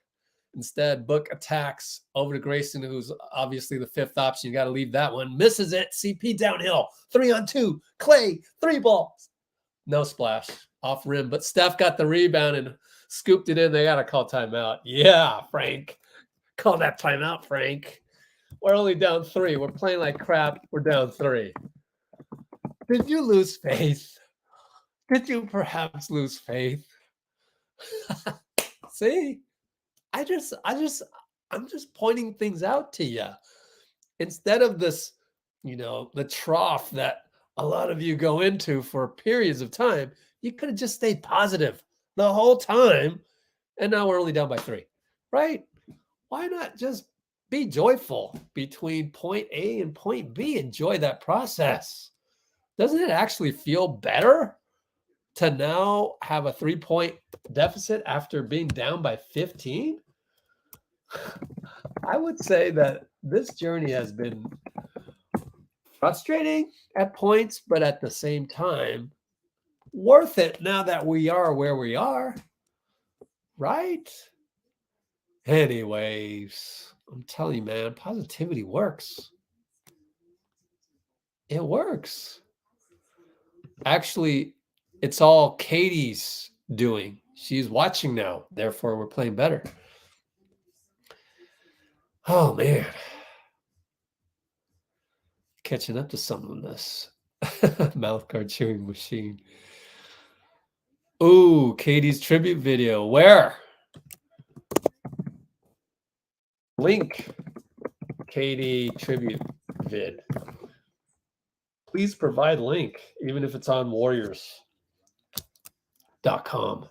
Instead, Book attacks over to Grayson, who's obviously the 5th option. You got to leave that one. Misses it. CP downhill. 3-on-2. Klay, 3 balls. No splash. Off rim. But Steph got the rebound and scooped it in. They got to call timeout. Yeah, Frank. Call that timeout, Frank. We're only down 3. We're playing like crap. We're down 3. Did you lose faith? Did you perhaps lose faith? See? I'm just pointing things out to you. Instead of this, the trough that a lot of you go into for periods of time, you could have just stayed positive the whole time. And now we're only down by 3, right? why not just be joyful between point A and point B? Enjoy that process. Doesn't it actually feel better to now have a 3-point deficit after being down by 15? I would say that this journey has been frustrating at points, but at the same time, worth it now that we are where we are, right? Anyways, I'm telling you, man, positivity works. It works. Actually, it's all Katie's doing. She's watching now. Therefore, we're playing better. Oh, man. Catching up to some of this. Mouth guard chewing machine. Ooh, Katie's tribute video. Where? Link. Katie tribute vid. Please provide link, even if it's on warriors.com.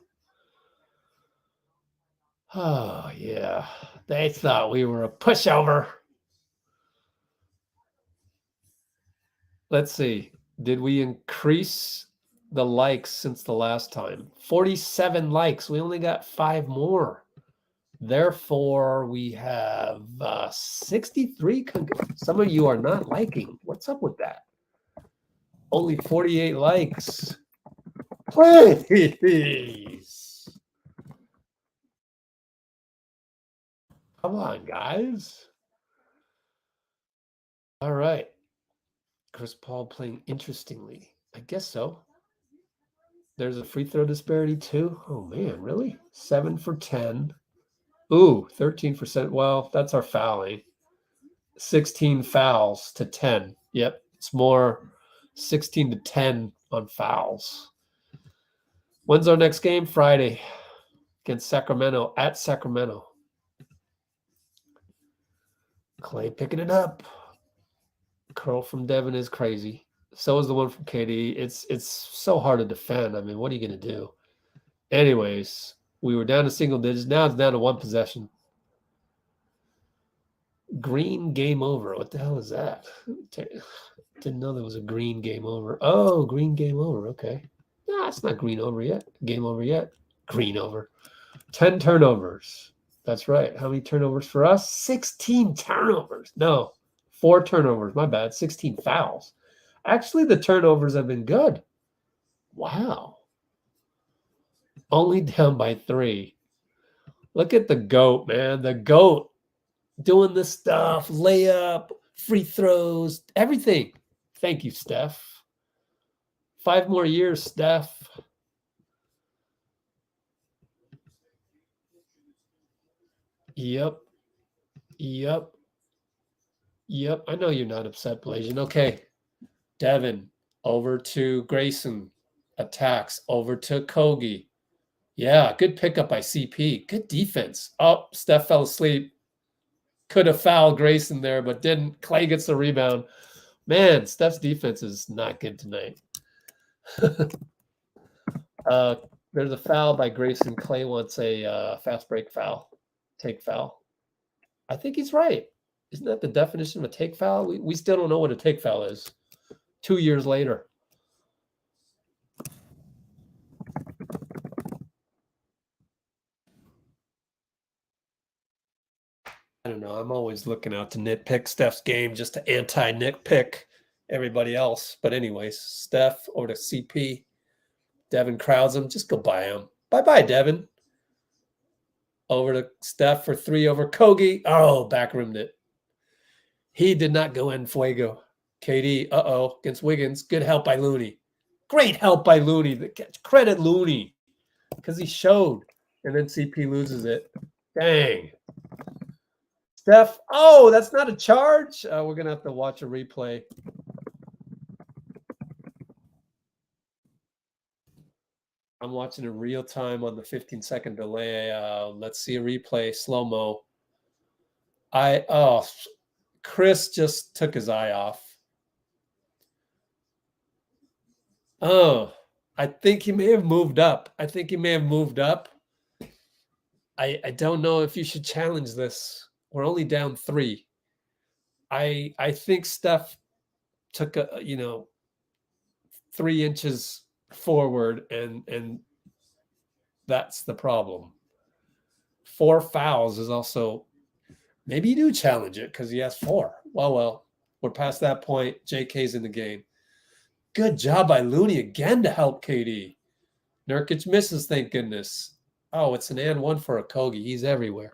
Oh, yeah. They thought we were a pushover. Let's see. Did we increase the likes since the last time? 47 likes. We only got 5 more. Therefore, we have 63. Some of you are not liking. What's up with that? Only 48 likes. Please. Come on, guys. All right. Chris Paul playing interestingly. I guess so. There's a free throw disparity too. Oh, man, really? 7 for 10. Ooh, 13%. Well, that's our fouling. 16 fouls to 10. Yep, it's more 16 to 10 on fouls. When's our next game? Friday against Sacramento, at Sacramento. Klay picking it up. Curl from Devin is crazy. So is the one from KD. It's so hard to defend. I mean, what are you going to do? Anyways, we were down to single digits. Now it's down to 1 possession. Green game over. What the hell is that? Didn't know there was a green game over. Oh, green game over. Okay. Nah, it's not green over yet. Game over yet. Green over. 10 turnovers. That's right. How many turnovers for us? 16 turnovers. No, 4 turnovers. My bad. 16 fouls. Actually, the turnovers have been good. Wow. Only down by 3. Look at the GOAT, man. The GOAT doing this stuff. Layup, free throws, everything. Thank you, Steph. 5 more years, Steph. Yep. I know you're not upset, Blasian. Okay. Devin, over to Grayson. Attacks, over to Kogi. Yeah, good pickup by CP. Good defense. Oh, Steph fell asleep. Could have fouled Grayson there, but didn't. Klay gets the rebound. Man, Steph's defense is not good tonight. There's a foul by Grayson. Klay wants a fast break foul. Take foul. I think he's right. Isn't that the definition of a take foul? We still don't know what a take foul is 2 years later. I don't know. I'm always looking out to nitpick Steph's game just to anti-nitpick everybody else. But anyways, Steph over to CP. Devin crowds him. Just go by him. Bye-bye, Devin. Over to Steph for 3 over Kogi. Oh, back rimmed it. He did not go in fuego. KD, against Wiggins. Good help by Looney. Great help by Looney. Credit Looney because he showed. And then CP loses it. Dang. Steph, that's not a charge. We're going to have to watch a replay. I'm watching in real time on the 15-second delay. Let's see a replay, slow-mo. Chris just took his eye off. Oh, I think he may have moved up. I don't know if you should challenge this. We're only down 3. I think Steph took 3 inches forward, and that's the problem. 4 fouls is also, maybe you do challenge it because he has 4. Well, we're past that point. JK's in the game. Good job by Looney again to help KD. Nurkic misses, thank goodness. Oh, it's an and 1 for Okogie. He's everywhere.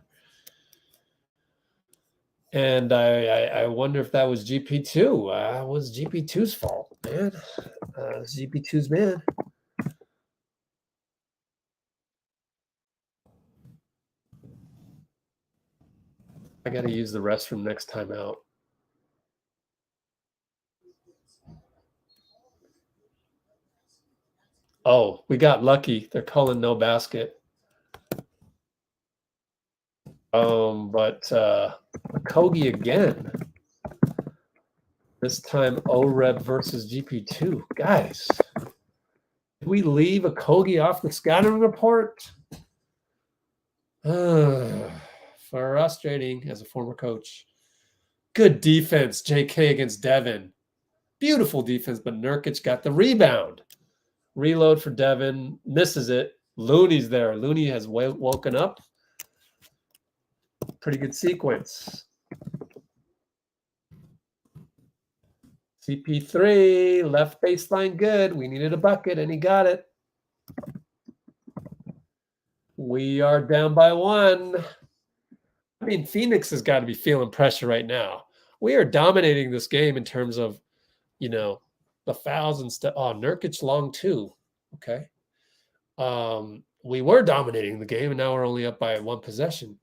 And I wonder if that was GP2. It was GP2's fault, man. It's GP2's man. I got to use the restroom next time out. Oh, we got lucky. They're calling no basket. But Okogie again. This time OREB versus GP2. Guys, did we leave Okogie off the scouting report? Frustrating as a former coach. Good defense, JK against Devin. Beautiful defense, but Nurkic got the rebound. Reload for Devin. Misses it. Looney's there. Looney has woken up. Pretty good sequence. CP3, left baseline good. We needed a bucket, and he got it. We are down by 1. I mean, Phoenix has got to be feeling pressure right now. We are dominating this game in terms of, the fouls and stuff. Oh, Nurkic long too. Okay. We were dominating the game, and now we're only up by 1 possession.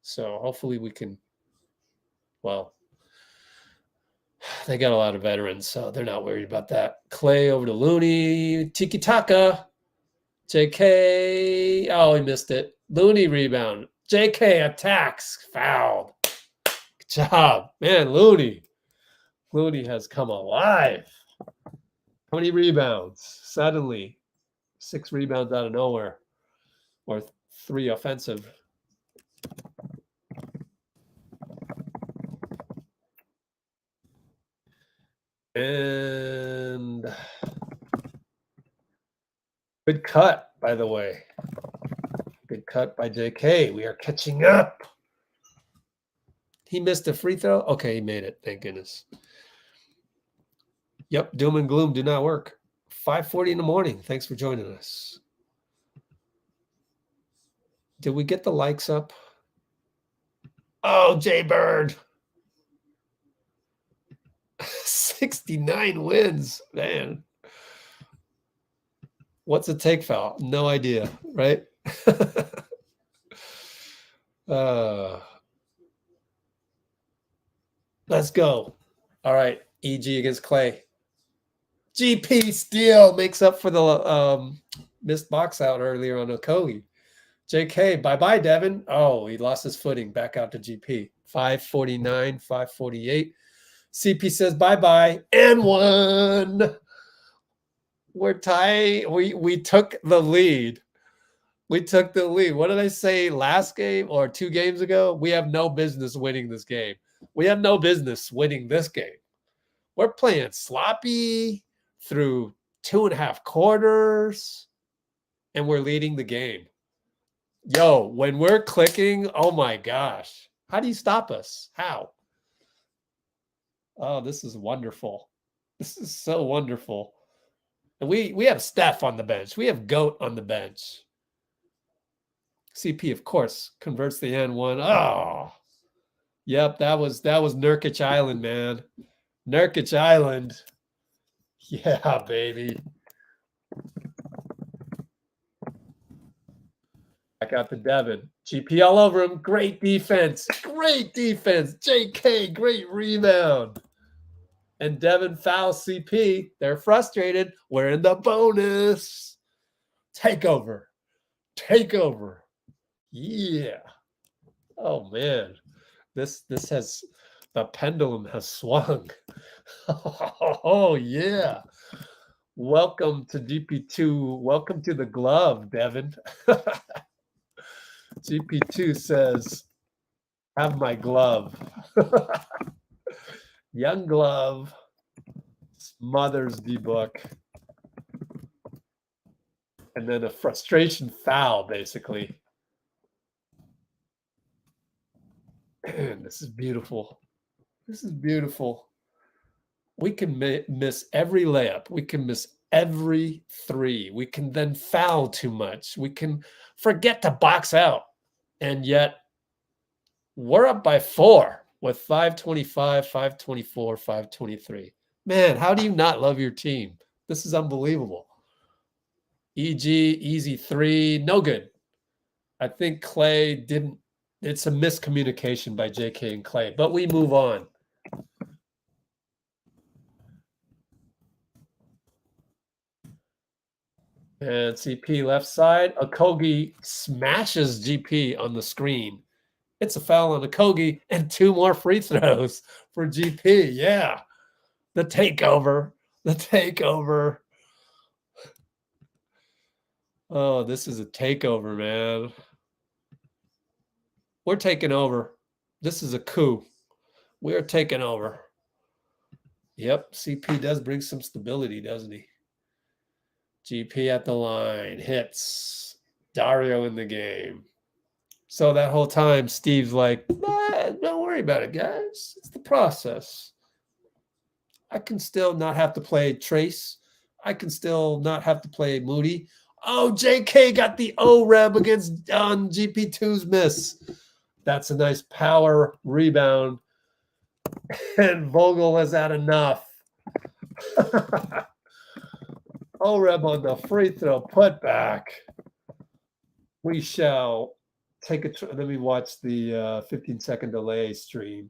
So hopefully we can, they got a lot of veterans, so they're not worried about that. Klay over to Looney. Tiki-taka. JK. Oh, he missed it. Looney rebound. JK attacks. Fouled. Good job. Man, Looney. Looney has come alive. How many rebounds? Suddenly, 6 rebounds out of nowhere. Or 3 offensive. And good cut, by the way. Good cut by JK. We are catching up. He missed a free throw? Okay, he made it. Thank goodness. Yep, doom and gloom do not work. 5:40 in the morning. Thanks for joining us. Did we get the likes up? Oh, Jay Bird. 69 wins, man. What's a take foul? No idea, right? Let's go. All right, EG against Klay. GP steal makes up for the missed box out earlier on Okogie. JK, bye-bye, Devin. Oh, he lost his footing. Back out to GP. 5:49, 5:48. CP says bye-bye and 1. We're tied. We took the lead. We took the lead. What did I say last game or 2 games ago? We have no business winning this game. We have no business winning this game. We're playing sloppy through 2.5 quarters, and we're leading the game. Yo, when we're clicking, oh my gosh. How do you stop us? How? Oh, this is wonderful. This is so wonderful. And we have Steph on the bench. We have GOAT on the bench. CP, of course, converts the N1. Oh, yep, that was Nurkic Island, man. Nurkic Island. Yeah, baby. Back out to Devin. GP all over him. Great defense. Great defense. JK, great rebound. And Devin fouls CP. They're frustrated. We're in the bonus. Take over. Take over. Yeah. Oh, man. This has, the pendulum has swung. Oh, yeah. Welcome to GP2. Welcome to the glove, Devin. GP2 says, have my glove. Young glove smothers D-Book. And then a frustration foul, basically. Man, this is beautiful. This is beautiful. We can miss every layup. We can miss every three. We can then foul too much. We can forget to box out. And yet, we're up by 4 with 525, 524, 523. Man, how do you not love your team? This is unbelievable. EG, easy 3, no good. I think Klay didn't. It's a miscommunication by JK and Klay, but we move on. And CP left side. Okogie smashes GP on the screen. It's a foul on Okogie and 2 more free throws for GP. Yeah. The takeover. The takeover. Oh, this is a takeover, man. We're taking over. This is a coup. We are taking over. Yep, CP does bring some stability, doesn't he? GP at the line, hits. Dario in the game. So that whole time, Steve's like, don't worry about it, guys. It's the process. I can still not have to play Trace. I can still not have to play Moody. Oh, JK got the O-Reb against on GP2's miss. That's a nice power rebound. And Vogel has had enough. O-Reb on the free throw put back. We shall take a let me watch the 15-second delay stream.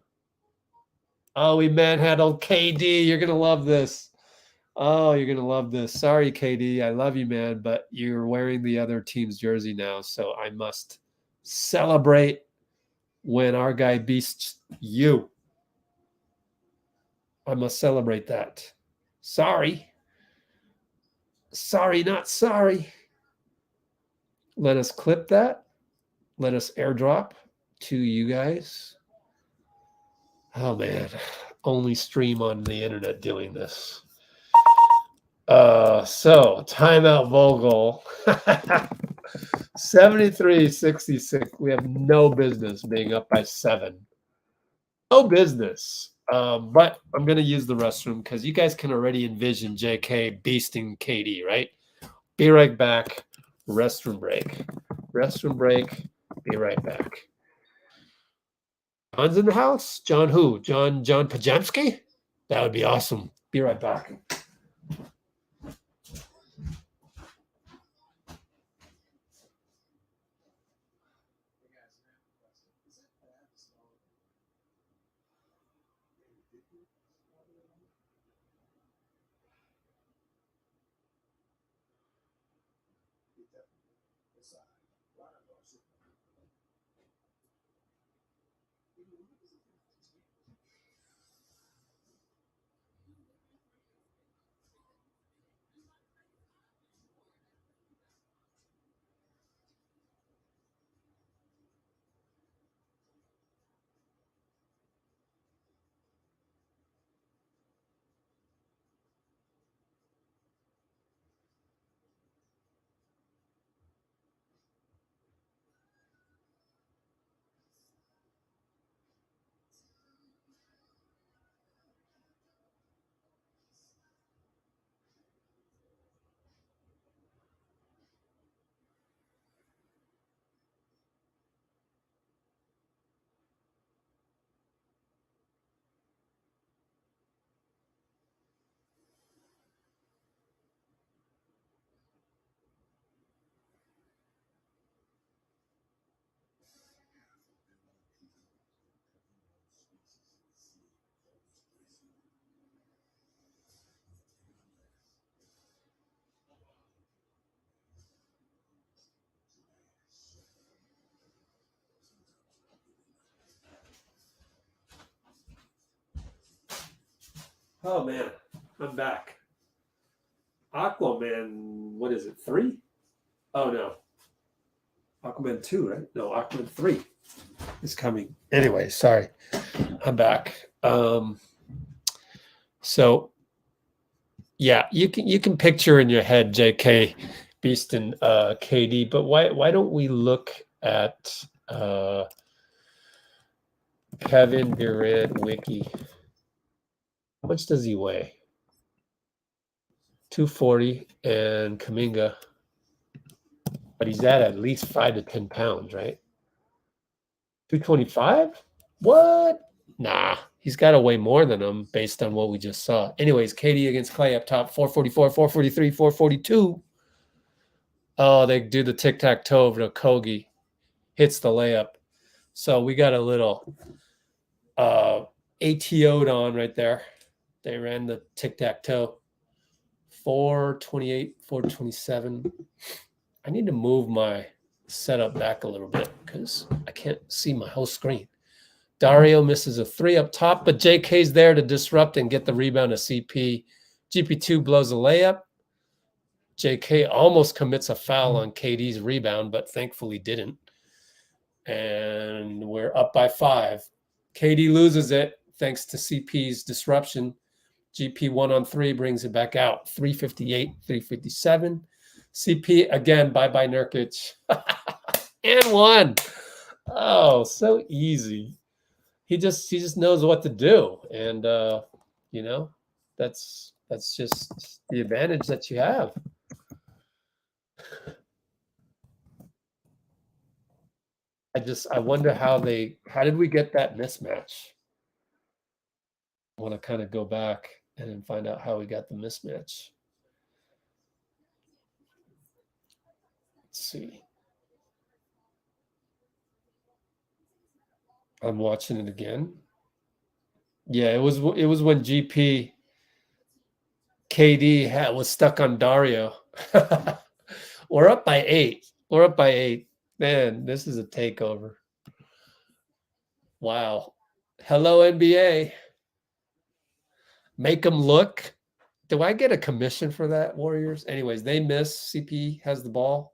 Oh, we manhandled KD. You're going to love this. Oh, you're going to love this. Sorry, KD. I love you, man, but you're wearing the other team's jersey now, so I must celebrate when our guy beasts you. I must celebrate that. Sorry. Sorry, not sorry. Let us clip that. Let us airdrop to you guys. Oh, man. Only stream on the internet doing this. So timeout Vogel. 73-66. We have no business being up by 7. No business. But I'm going to use the restroom because you guys can already envision JK beasting KD, right? Be right back. Restroom break. Restroom break. Be right back. John's in the house? John who? John Pajamski? That would be awesome. Be right back. Oh, man. I'm back. Aquaman, what is it, 3? Oh, no. Aquaman 2, right? No, Aquaman 3. is coming. Anyway, sorry. I'm back. So yeah, you can picture in your head JK, Beast, and KD, but why don't we look at Kevin Durant wiki? How much does he weigh? 240, and Kuminga, but he's at least 5 to 10 pounds, right? 225? What? Nah, he's got to weigh more than him based on what we just saw. Anyways, KD against Klay up top, 444, 443, 442. Oh, they do the tic-tac-toe over to Kogi. Hits the layup. So we got a little ATO'd on right there. They ran the tic-tac-toe. 428, 427. I need to move my setup back a little bit because I can't see my whole screen. Dario misses a 3 up top, but JK's there to disrupt and get the rebound to CP. GP2 blows a layup. JK almost commits a foul on KD's rebound, but thankfully didn't. And we're up by 5. KD loses it thanks to CP's disruption. GP 1-on-3 brings it back out. 358, 357. CP again, bye-bye Nurkic. And 1. Oh, so easy. He just knows what to do. And you know, that's just the advantage that you have. I wonder how did we get that mismatch? I want to kind of go back and then find out how we got the mismatch. Let's see. I'm watching it again. Yeah, it was when GP KD was stuck on Dario. We're up by 8. We're up by 8. Man, this is a takeover. Wow. Hello, NBA. Make them look. Do I get a commission for that, Warriors? Anyways, they miss. CP has the ball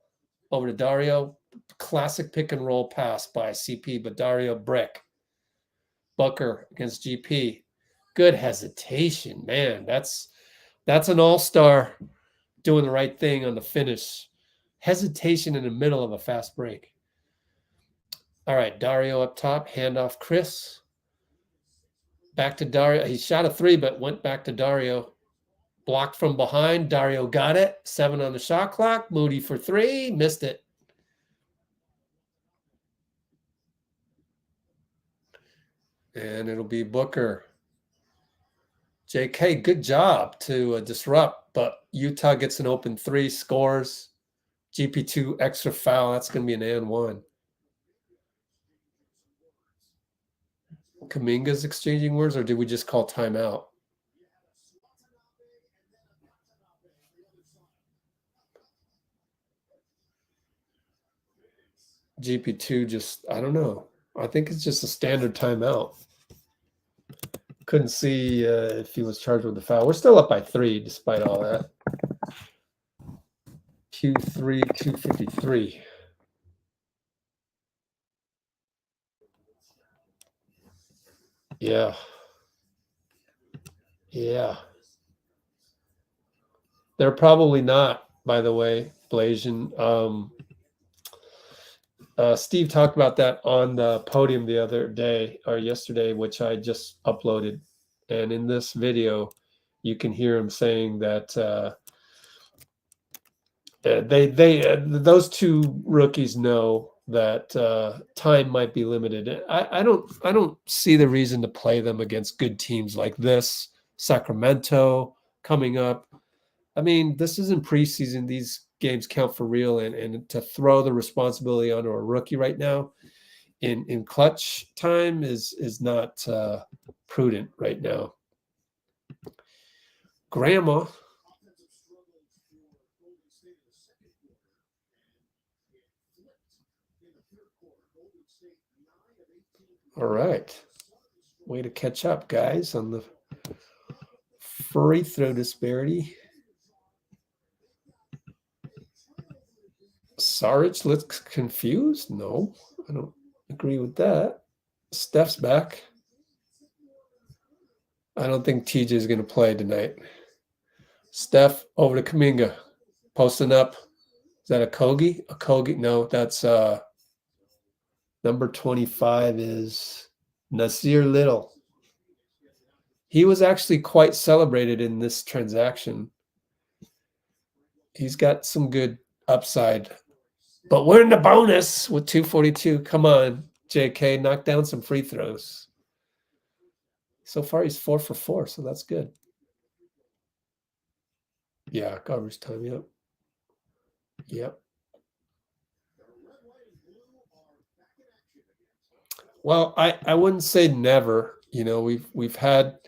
over to Dario. Classic pick and roll pass by CP, but Dario brick. Booker against GP. Good hesitation, man. That's an all-star doing the right thing on the finish. Hesitation in the middle of a fast break. All right, Dario up top, handoff Chris. Back to Dario. He shot a 3, but went back to Dario. Blocked from behind. Dario got it. 7 on the shot clock. Moody for 3. Missed it. And it'll be Booker. JK, good job to disrupt, but Utah gets an open 3, scores. GP2 extra foul. That's going to be an and 1. Kuminga's exchanging words, or did we just call timeout? GP2 just, I don't know. I think it's just a standard timeout. Couldn't see if he was charged with the foul. We're still up by 3 despite all that. Q3, 253. Yeah. Yeah. They're probably not, by the way, Blasian. Steve talked about that on the podium the other day or yesterday, which I just uploaded. And in this video, you can hear him saying that those 2 rookies know that time might be limited. I don't see the reason to play them against good teams like this. Sacramento coming up. I mean, this isn't preseason. These games count for real, and to throw the responsibility onto a rookie right now in clutch time is not prudent right now. Grandma. All right. Way to catch up, guys, on the free throw disparity. Saric looks confused? No, I don't agree with that. Steph's back. I don't think TJ is going to play tonight. Steph over to Kuminga. Posting up. Is that a Kogi? A Kogi? No, that's number 25 is Nasir Little. He was actually quite celebrated in this transaction. He's got some good upside. But we're in the bonus with 242. Come on, JK, knock down some free throws. So far, he's 4 for 4, so that's good. Yeah, garbage time, yep. Yep. Well, I wouldn't say never. You know, we've had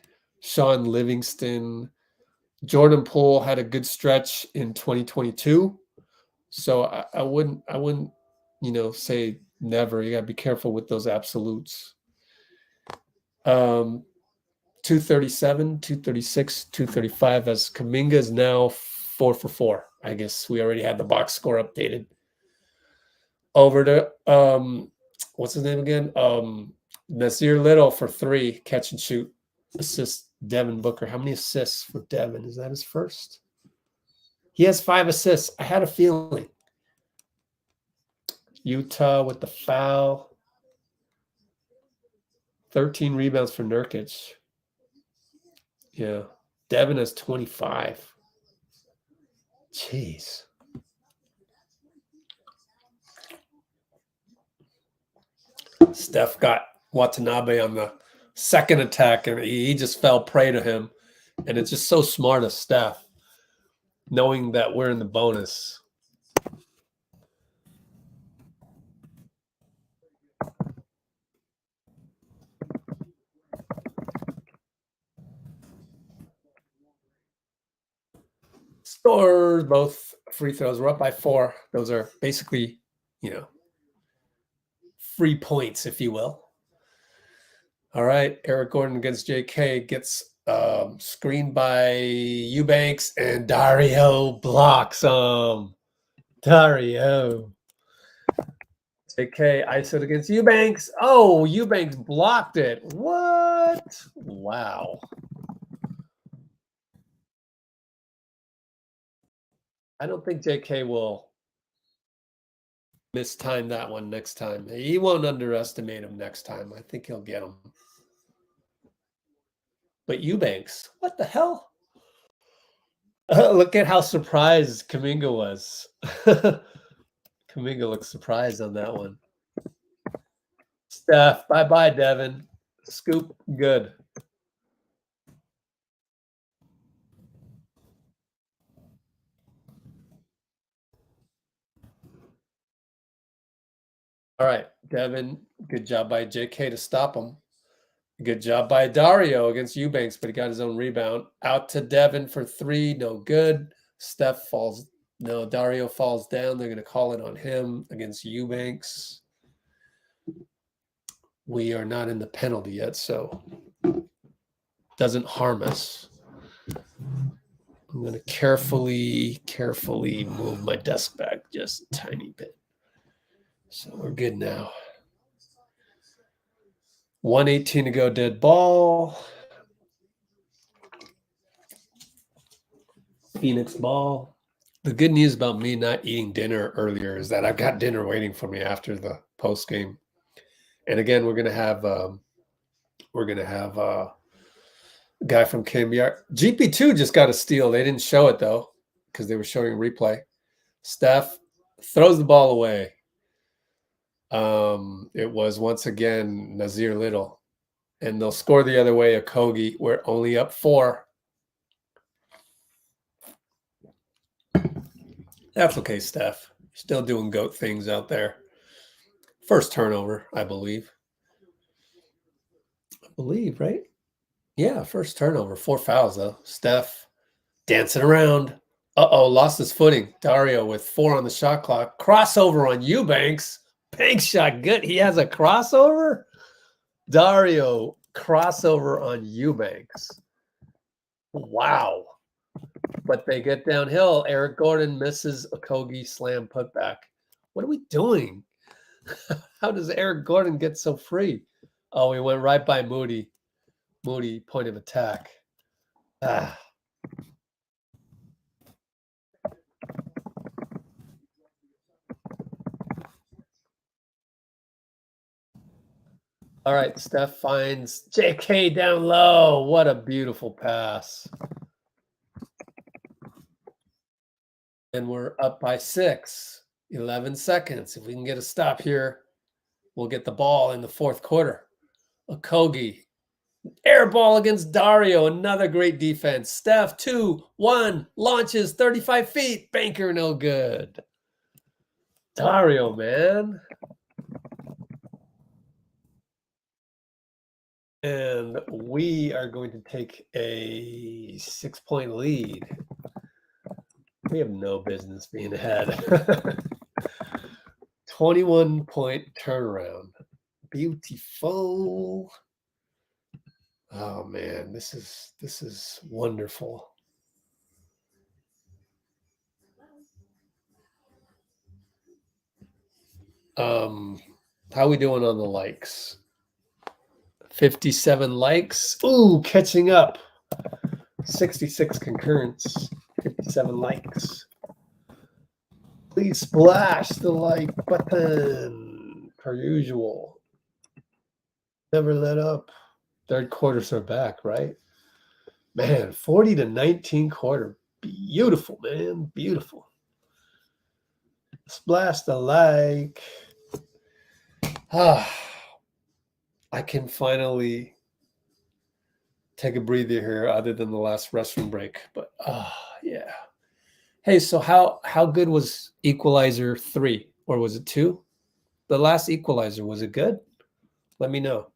Shawn Livingston. Jordan Poole had a good stretch in 2022. So I wouldn't, you know, say never. You gotta be careful with those absolutes. 237, 236, 235 as Kuminga is now 4 for 4. I guess we already had the box score updated. Over to what's his name again? Nasir Little for 3, catch and shoot. Assist Devin Booker. How many assists for Devin? Is that his first? He has 5 assists. I had a feeling. Utah with the foul. 13 rebounds for Nurkic. Yeah. Devin has 25. Jeez. Steph got Watanabe on the second attack, and he just fell prey to him. And it's just so smart of Steph, knowing that we're in the bonus. Scores both free throws. We're up by 4. Those are basically, you know, free points, if you will. All right, Eric Gordon against JK gets screened by Eubanks, and Dario blocks him. Dario. JK ISO'd against Eubanks. Oh, Eubanks blocked it. What? Wow. I don't think JK will mistime that one next time. He won't underestimate him next time. I think he'll get him. But Eubanks, what the hell? Look at how surprised Kuminga was. Kuminga looks surprised on that one. Steph, bye-bye, Devin. Scoop, good. All right, Devin, good job by JK to stop him. Good job by Dario against Eubanks, but he got his own rebound. Out to Devin for 3, no good. Steph falls, no, Dario falls down. They're going to call it on him against Eubanks. We are not in the penalty yet, so doesn't harm us. I'm going to carefully move my desk back just a tiny bit. So we're good now. 1:18 to go, dead ball. Phoenix ball. The good news about me not eating dinner earlier is that I've got dinner waiting for me after the post game. And again, we're gonna have a guy from KNBR. GP2 just got a steal. They didn't show it though because they were showing a replay. Steph throws the ball away. It was once again Nasir Little, and they'll score the other way. A Kogi. We're only up 4. That's okay, Steph. Still doing GOAT things out there. First turnover, I believe. Right? Yeah, first turnover. 4 fouls, though. Steph dancing around. Uh-oh, lost his footing. Dario with 4 on the shot clock. Crossover on Eubanks. Bank shot good. He has a crossover? Dario, crossover on Eubanks. Wow. But they get downhill. Eric Gordon misses a Kogi slam putback. What are we doing? How does Eric Gordon get so free? Oh, he went right by Moody. Moody, point of attack. Ah. All right, Steph finds JK down low. What a beautiful pass. And we're up by 6, 11 seconds. If we can get a stop here, we'll get the ball in the fourth quarter. Okogie, air ball against Dario. Another great defense. Steph, 2-1, launches 35 feet. Banker, no good. Dario, man. And we are going to take a 6-point lead. We have no business being ahead. 21-point turnaround. Beautiful. Oh man, this is wonderful. How we doing on the likes? 57 likes. Ooh, catching up. 66 concurrence. 57 likes. Please splash the like button per usual. Never let up. Third quarters are back, right? Man, 40-19 quarter. Beautiful, man. Beautiful. Splash the like. I can finally take a breather here other than the last restroom break. But yeah. Hey, so how good was Equalizer 3? Or was it 2? The last Equalizer, was it good? Let me know.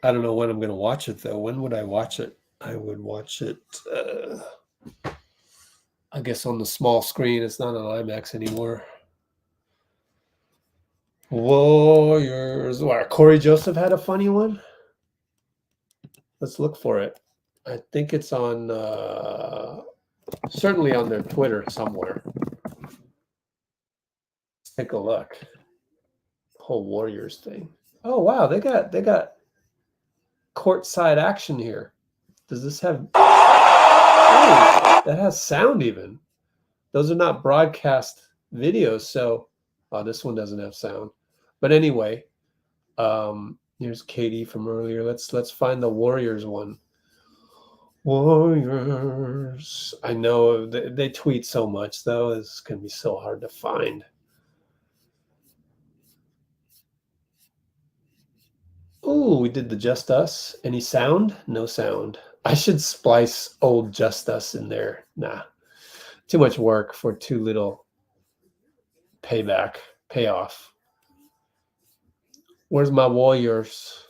I don't know when I'm going to watch it, though. When would I watch it? I would watch it, I guess, on the small screen. It's not on IMAX anymore. Warriors. What, Corey Joseph had a funny one? Let's look for it. I think it's on, certainly on their Twitter somewhere. Let's take a look. Whole Warriors thing. Oh, wow. They got courtside action here. Does this have... Ooh, that has sound even. Those are not broadcast videos, so this one doesn't have sound. But anyway, here's Katie from earlier. Let's find the Warriors one. Warriors. I know they tweet so much, though. It's going to be so hard to find. Ooh, we did the Just Us. Any sound? No sound. I should splice old Just Us in there. Nah. Too much work for too little payoff. Where's my Warriors?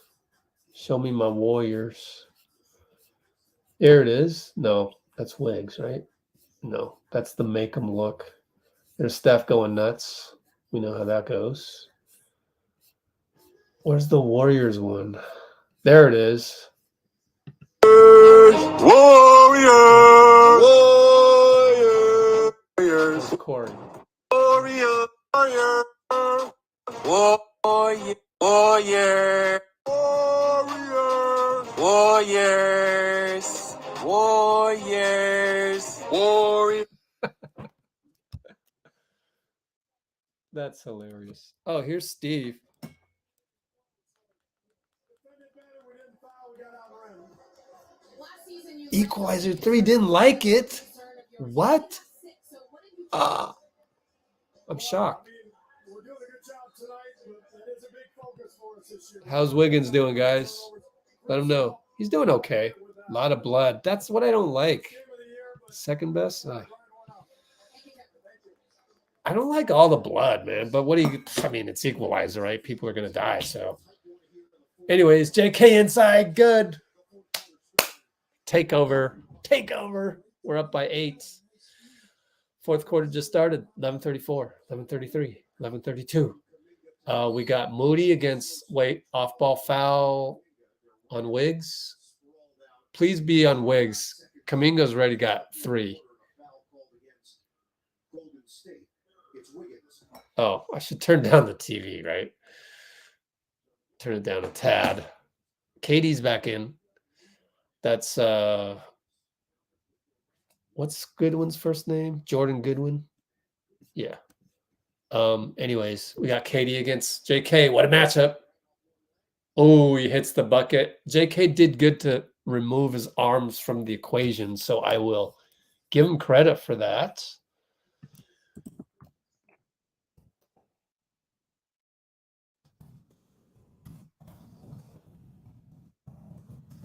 Show me my Warriors. There it is. No, that's Wiggs, right? No, that's the make them look. There's Steph going nuts. We know how that goes. Where's the Warriors one? There it is. Warriors! Warriors! Corey. Warriors! Warriors! Warriors! Warriors! Warriors! Warriors! Warriors! That's hilarious. Oh, here's Steve. Equalizer 3 didn't like it. What? I'm shocked. How's Wiggins doing, guys? Let him know. He's doing okay. A lot of blood. That's what I don't like. Second best? I don't like all the blood, man. But what do you... I mean, it's Equalizer, right? People are going to die, so... Anyways, JK inside. Good. Takeover. We're up by 8. Fourth quarter just started. 11:34, 11:33, 11:32. We got Moody against... off-ball foul on Wiggs. Please be on Wiggs. Kuminga's already got 3. Oh, I should turn down the TV, right? Turn it down a tad. Katie's back in. That's what's Goodwin's first name? Jordan Goodwin. Yeah. Anyways, we got Katie against JK. What a matchup. Oh, he hits the bucket. JK did good to remove his arms from the equation, so I will give him credit for that.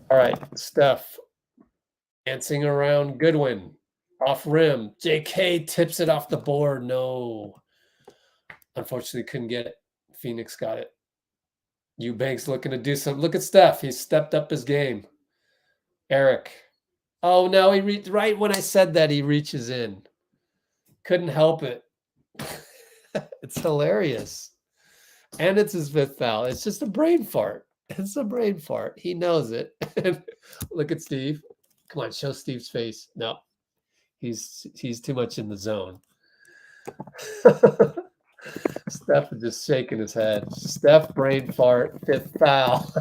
All right, Steph dancing around Goodwin. Off rim. JK tips it off the board. No. Unfortunately, couldn't get it. Phoenix got it. Eubanks looking to do something. Look at Steph. He's stepped up his game. Eric. Oh, no, he right when I said that, he reaches in. Couldn't help it. It's hilarious. And it's his fifth foul. It's just a brain fart. It's a brain fart. He knows it. Look at Steve. Come on, show Steve's face. No. He's too much in the zone. Steph is just shaking his head. Steph brain fart, fifth foul.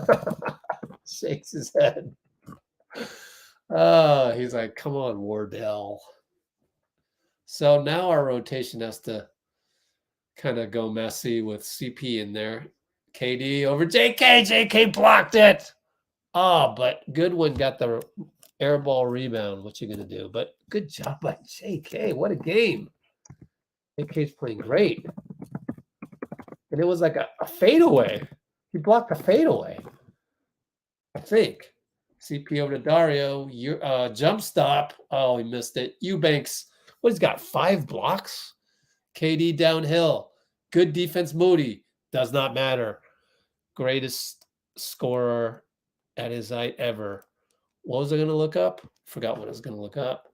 Shakes his head. Oh, he's like, come on, Wardell. So now our rotation has to kind of go messy with CP in there. KD over JK. JK blocked it. Oh, but Goodwin got the air ball rebound. What you going to do? But good job by JK. What a game. JK's playing great. And it was like a fadeaway. He blocked a fadeaway, I think. CP over to Dario. Jump stop. Oh, he missed it. Eubanks. What, he's got 5 blocks? KD downhill. Good defense, Moody. Does not matter. Greatest scorer at his height ever. What was I going to look up? Forgot what I was going to look up.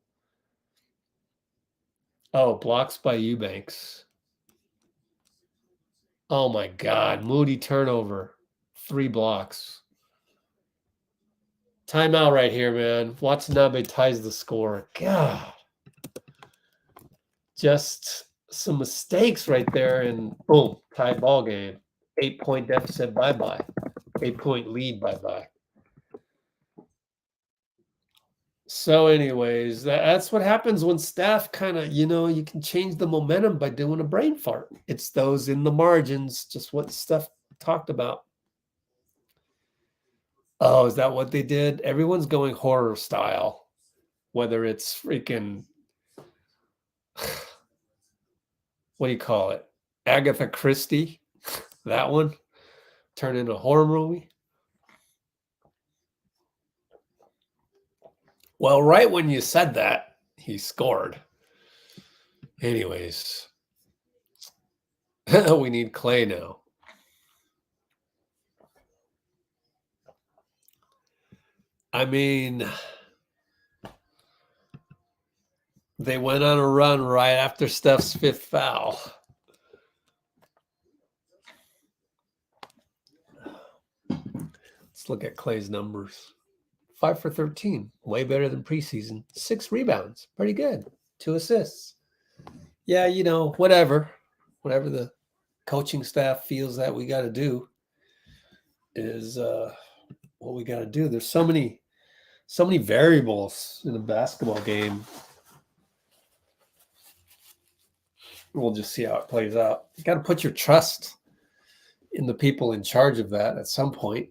Oh, blocks by Eubanks. Oh, my God. Moody turnover. 3 blocks. Timeout right here, man. Watanabe ties the score. God. Just some mistakes right there, and boom, tied ball game. 8-point deficit, bye-bye. 8-point lead, bye-bye. So anyways, that's what happens when Steph kind of, you can change the momentum by doing a brain fart. It's those in the margins, just what Steph talked about. Oh, is that what they did? Everyone's going horror style, whether it's freaking, what do you call it? Agatha Christie, that one, turn into a horror movie. Well, right when you said that, he scored. Anyways, we need Klay now. I mean, they went on a run right after Steph's 5th foul. Let's look at Klay's numbers. 5 for 13, way better than preseason. 6 rebounds, pretty good. 2 assists. Yeah, whatever the coaching staff feels that we got to do is what we got to do. There's so many variables in a basketball game. We'll just see how it plays out. You got to put your trust in the people in charge of that at some point.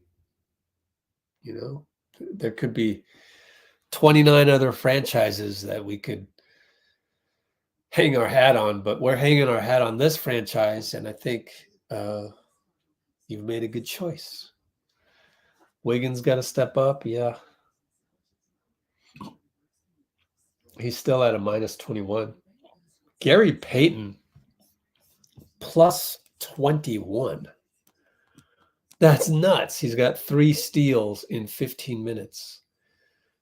There could be 29 other franchises that we could hang our hat on, but we're hanging our hat on this franchise, and I think you've made a good choice. Wiggins got to step up, yeah. He's still at a minus 21. Gary Payton, plus 21. That's nuts. He's got 3 steals in 15 minutes.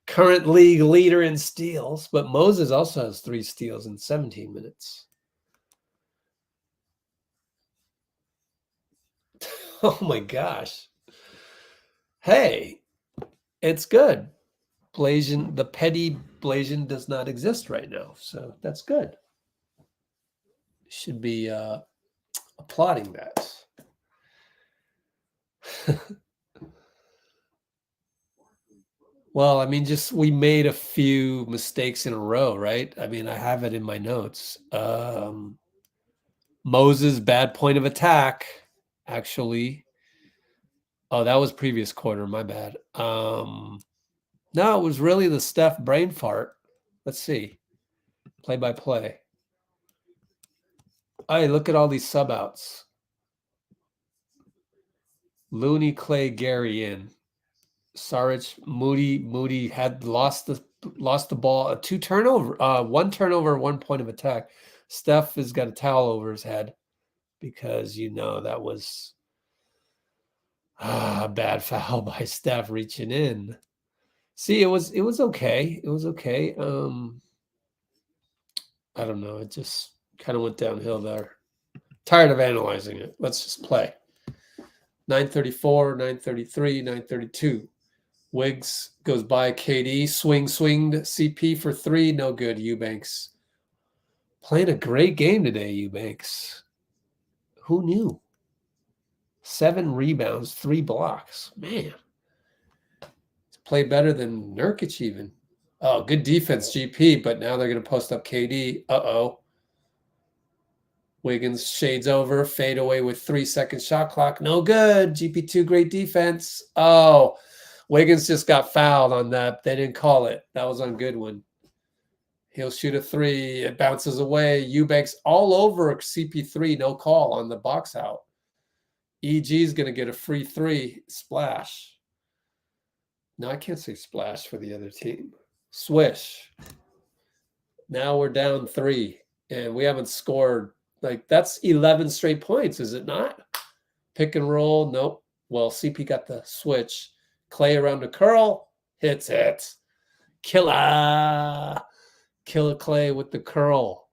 Current league leader in steals, but Moses also has 3 steals in 17 minutes. Oh my gosh. Hey, it's good. The petty Blasian does not exist right now, so that's good. Should be applauding that. Well, I mean, just we made a few mistakes in a row, right? I mean, I have it in my notes. Moses, bad point of attack, actually. Oh, that was previous quarter. My bad. No, it was really the Steph brain fart. Let's see. Play by play. Hey, look at all these sub outs. Looney, Klay, Gary in. Saric, Moody had lost the ball. One turnover, 1 point of attack. Steph has got a towel over his head because that was a bad foul by Steph reaching in. See, it was okay. It was okay. I don't know. It just kind of went downhill there. Tired of analyzing it. Let's just play. 9:34, 9:33, 9:32. Wiggs goes by KD. Swinged. CP for 3. No good. Eubanks. Playing a great game today, Eubanks. Who knew? 7 rebounds, 3 blocks. Man. He's played better than Nurkic even. Oh, good defense, GP, but now they're going to post up KD. Uh-oh. Wiggins shades over, fade away with 3-second shot clock. No good. GP2, great defense. Oh, Wiggins just got fouled on that. They didn't call it. That was on Goodwin. He'll shoot a 3. It bounces away. Eubanks all over CP3. No call on the box out. EG is going to get a free 3. Splash. No, I can't say splash for the other team. Swish. Now we're down 3, and we haven't scored. That's 11 straight points, is it not? Pick and roll. Nope. Well, CP got the switch. Klay around the curl. Hits it. Killer Klay with the curl.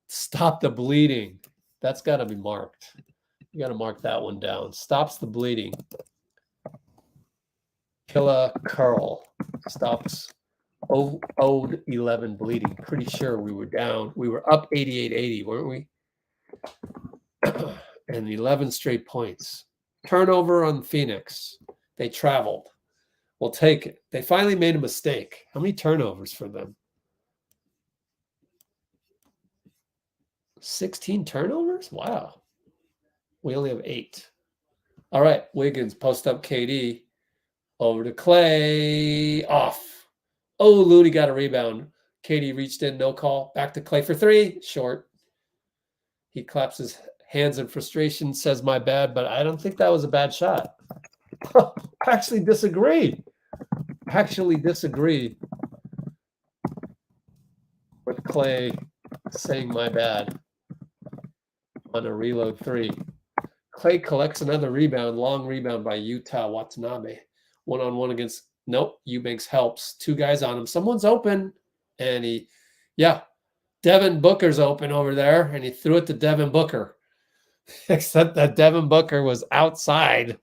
Stop the bleeding. That's got to be marked. You got to mark that one down. Stops the bleeding. Killer curl. Stops 0-11 bleeding. Pretty sure we were down. We were up 88-80, weren't we? And 11 straight points. Turnover on Phoenix. They traveled. We'll take it. They finally made a mistake. How many turnovers for them? 16 turnovers? Wow. We only have 8. All right. Wiggins, post up KD. Over to Klay. Off. Oh, Looney got a rebound. KD reached in, no call. Back to Klay for 3. Short. He claps his hands in frustration, says my bad, but I don't think that was a bad shot. I actually disagree. With Klay saying my bad on a reload 3. Klay collects another rebound, long rebound by Utah Watanabe. 1-on-1 against, nope, Eubanks helps. 2 guys on him. Someone's open, and Devin Booker's open over there, and he threw it to Devin Booker. Except that Devin Booker was outside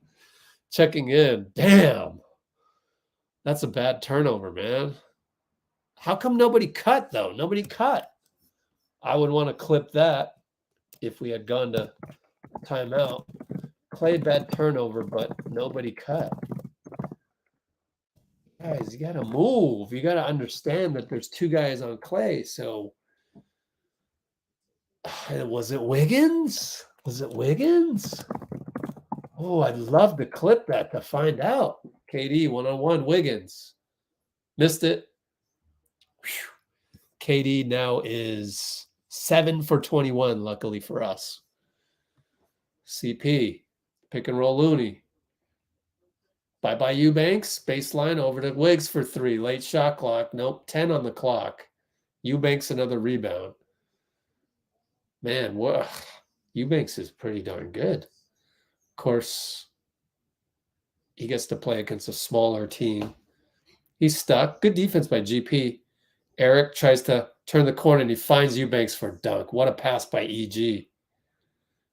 checking in. Damn. That's a bad turnover, man. How come nobody cut, though? Nobody cut. I would want to clip that if we had gone to timeout. Klay, bad turnover, but nobody cut. Guys, you got to move. You got to understand that there's 2 guys on Klay. So, was it Wiggins? Oh, I'd love to clip that to find out. KD, 1-on-1, Wiggins. Missed it. Whew. KD now is 7 for 21, luckily for us. CP, pick and roll Looney. Bye-bye Eubanks, baseline over to Wiggs for 3. Late shot clock. Nope, 10 on the clock. Eubanks another rebound. Man, Eubanks is pretty darn good. Of course, he gets to play against a smaller team. He's stuck. Good defense by GP. Eric tries to turn the corner, and he finds Eubanks for a dunk. What a pass by EG.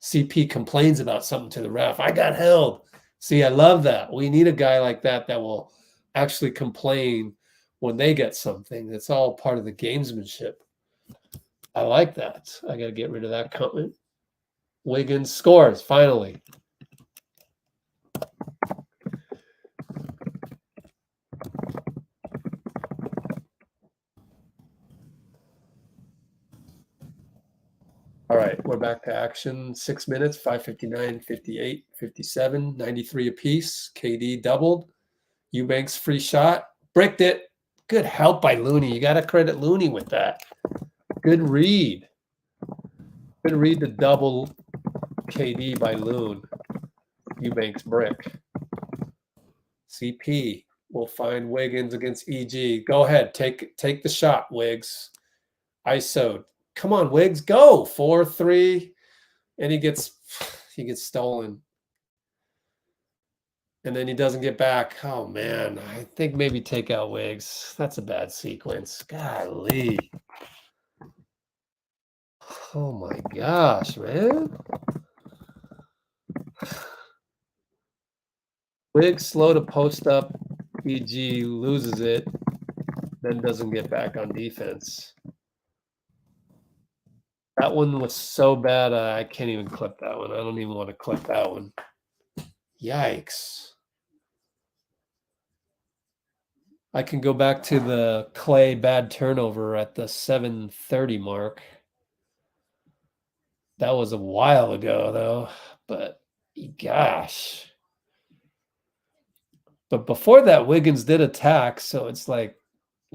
CP complains about something to the ref. I got held. See, I love that. We need a guy like that will actually complain when they get something. That's all part of the gamesmanship. I like that. I got to get rid of that comment. Wiggins scores, finally. All right, we're back to action. 6 minutes, 5:59, 58, 57, 93 apiece. KD doubled. Eubanks free shot. Bricked it. Good help by Looney. You got to credit Looney with that. Good read. Good read to double KD by Loon. Eubanks brick. CP will find Wiggins against EG. Go ahead. Take the shot, Wiggs. ISO. Come on, Wiggs. Go. 4-3. And he gets stolen. And then he doesn't get back. Oh, man. I think maybe take out Wiggs. That's a bad sequence. Golly. Oh, my gosh, man. Wiggs slow to post up. EG loses it. Then doesn't get back on defense. That one was so bad, I can't even clip that one. I don't even want to clip that one. Yikes. I can go back to the Klay bad turnover at the 7:30 mark. That was a while ago, though. But, gosh. But before that, Wiggins did attack. So it's like,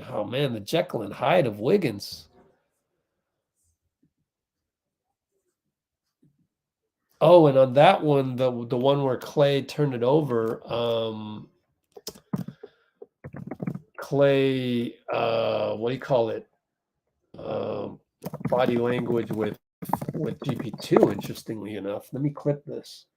oh, man, the Jekyll and Hyde of Wiggins. Oh, and on that one, the one where Klay turned it over, Klay, what do you call it? Body language with GP2, interestingly enough. Let me clip this.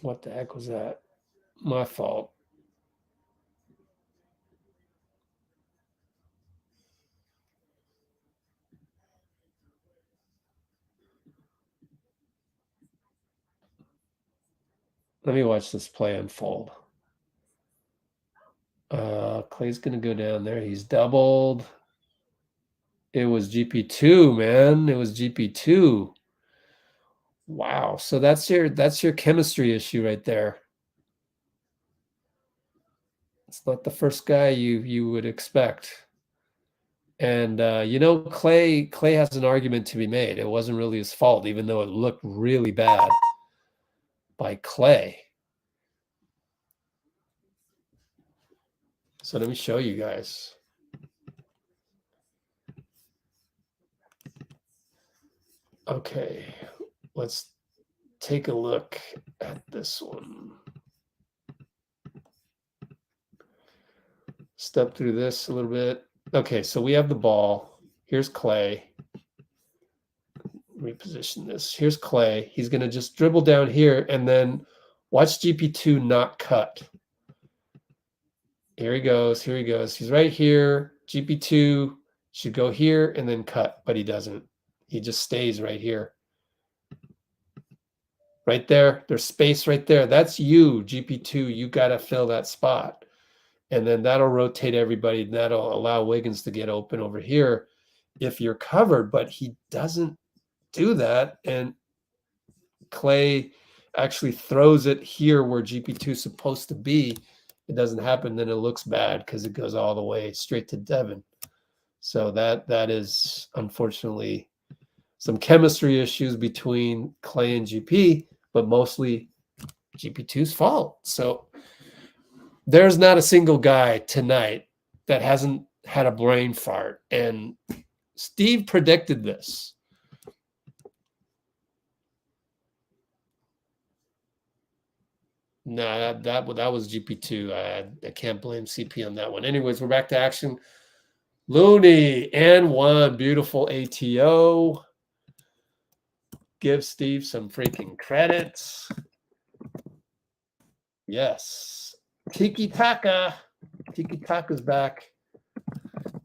What the heck was that? My fault. Let me watch this play unfold. Klay's going to go down there. He's doubled. It was GP2, man. It was GP2. Wow. So that's your chemistry issue right there. It's not the first guy you would expect. And Klay has an argument to be made. It wasn't really his fault, even though it looked really bad by Klay. So let me show you guys. Okay, let's take a look at this one. Step through this a little bit. Okay, so we have the ball. Here's Klay. Reposition this. Here's Klay. He's going to just dribble down here and then watch GP2 not cut. Here he goes. Here he goes. He's right here. GP2 should go here and then cut, but he doesn't. He just stays right here. Right there. There's space right there. That's you, GP2. You got to fill that spot. And then that'll rotate everybody. And that'll allow Wiggins to get open over here if you're covered. But he doesn't do that. And Klay actually throws it here where GP2 is supposed to be. It doesn't happen. Then it looks bad because it goes all the way straight to Devin. So that is unfortunately some chemistry issues between Klay and GP, but mostly GP2's fault. So there's not a single guy tonight that hasn't had a brain fart. And Steve predicted this. No, that was GP2. I can't blame CP on that one. Anyways, we're back to action. Looney and one. Beautiful ATO. Give Steve some freaking credits. Yes. Tiki Taka. Tiki Taka's back.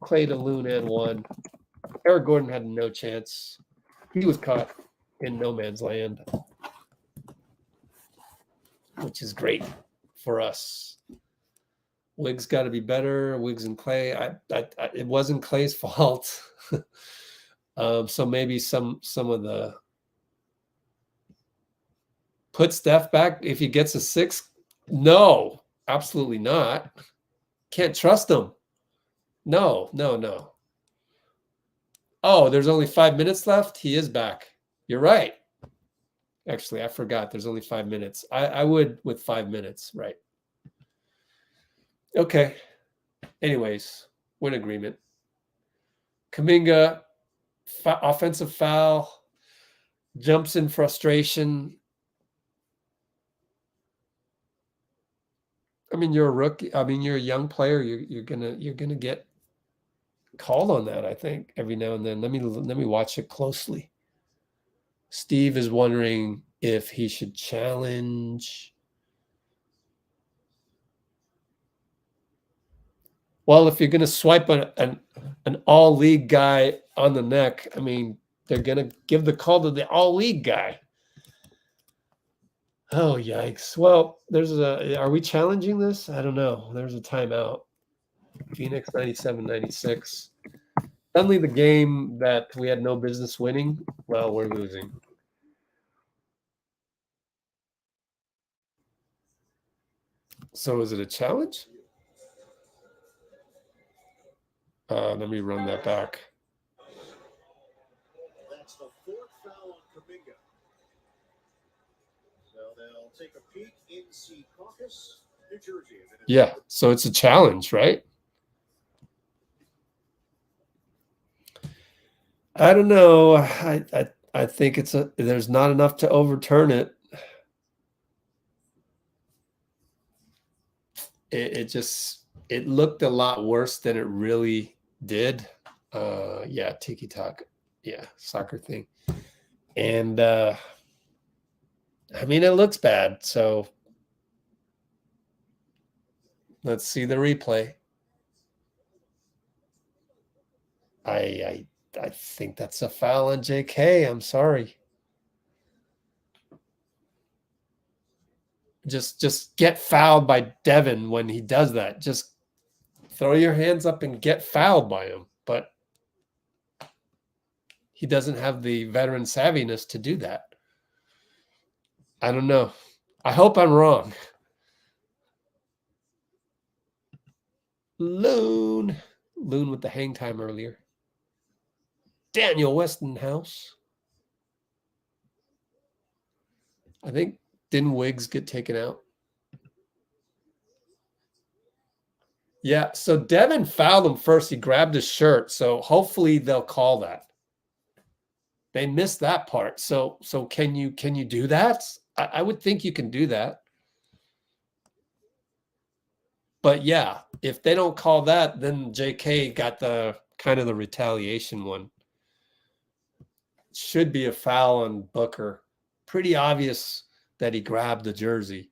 Klay to Loon and one. Eric Gordon had no chance. He was caught. in no man's land, which is great for us. Wiggs got to be better. Wiggs and Klay. It wasn't Klay's fault. So maybe some of the put Steph back if he gets a 6. No, absolutely not. Can't trust him. No. Oh, there's only 5 minutes left. He is back. You're right. Actually, I forgot. There's only 5 minutes. I would with 5 minutes, right? Okay. Anyways, we're in agreement. Kuminga, offensive foul, jumps in frustration. I mean, you're a rookie. I mean, you're a young player. You're gonna get called on that, I think, every now and then. Let me watch it closely. Steve is wondering if he should challenge. Well, if you're going to swipe an all-league guy on the neck, I mean, they're going to give the call to the all-league guy. Oh, yikes. Well, are we challenging this? I don't know. There's a timeout. Phoenix 97-96. Suddenly the game that we had no business winning, well, we're losing. So is it a challenge? Let me run that back. That's the 4th foul on Kuminga. So they'll take a peek in Secaucus, New Jersey. Yeah, so it's a challenge, right? I don't know. I think there's not enough to overturn it. It looked a lot worse than it really did. Yeah, tiki talk. Yeah, soccer thing. And I mean, it looks bad. So let's see the replay. I think that's a foul on JK. I'm sorry. Just get fouled by Devin when he does that. Just throw your hands up and get fouled by him. But he doesn't have the veteran savviness to do that. I don't know. I hope I'm wrong. Loon with the hang time earlier. Daniel Westonhouse. I think, didn't Wiggs get taken out? Yeah, so Devin fouled him first. He grabbed his shirt. So hopefully they'll call that. They missed that part. So can you do that? I would think you can do that. But yeah, if they don't call that, then JK got the kind of the retaliation one. Should be a foul on Booker. Pretty obvious that he grabbed the jersey.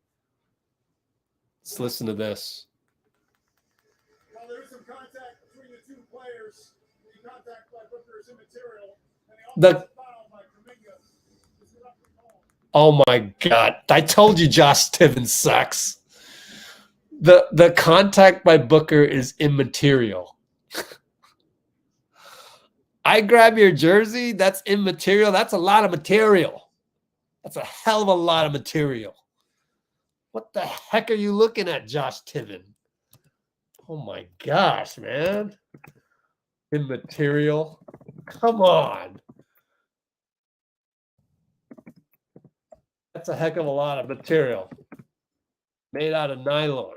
Let's listen to this. Well, there is some contact between the two players. The contact by Booker is immaterial. And the foul by Kuminga is not the call. Oh my God. I told you Josh Tiven sucks. The contact by Booker is immaterial. I grab your jersey, that's immaterial. That's a lot of material. That's a hell of a lot of material. What the heck are you looking at, Josh Tiven? Oh my gosh, man. Immaterial. Come on. That's a heck of a lot of material. Made out of nylon.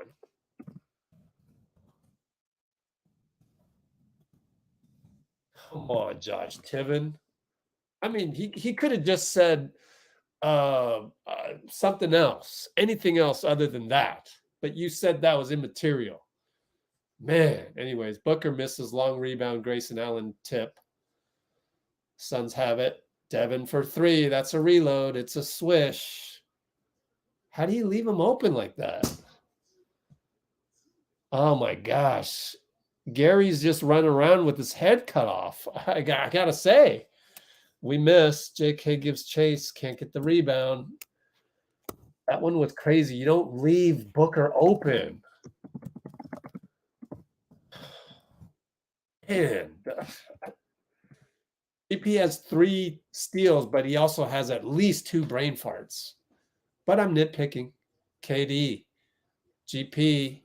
Come on, Josh Tiven. I mean, he could have just said something else, anything else other than that. But you said that was immaterial. Man, anyways, Booker misses long rebound, Grayson Allen tip. Suns have it. Devin for 3. That's a reload. It's a swish. How do you leave him open like that? Oh my gosh. Gary's just running around with his head cut off. I gotta say. We miss. JK gives chase. Can't get the rebound. That one was crazy. You don't leave Booker open. Man. CP has 3 steals, but he also has at least 2 brain farts. But I'm nitpicking. KD. GP.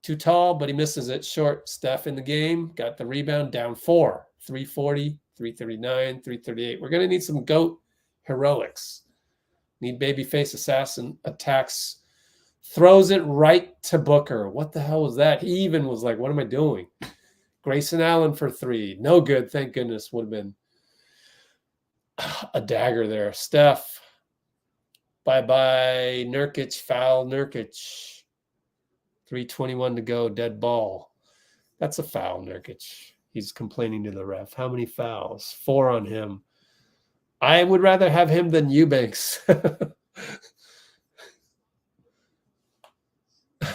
Too tall, but he misses it. Short. Steph in the game. Got the rebound. Down 4. 340, 339, 338. We're going to need some GOAT heroics. Need babyface assassin. Attacks. Throws it right to Booker. What the hell was that? He even was like, what am I doing? Grayson Allen for 3. No good. Thank goodness. Would have been a dagger there. Steph. Bye-bye. Nurkic. Foul. Nurkic. 3:21 to go. Dead ball. That's a foul, Nurkic. He's complaining to the ref. How many fouls? 4 on him. I would rather have him than Eubanks.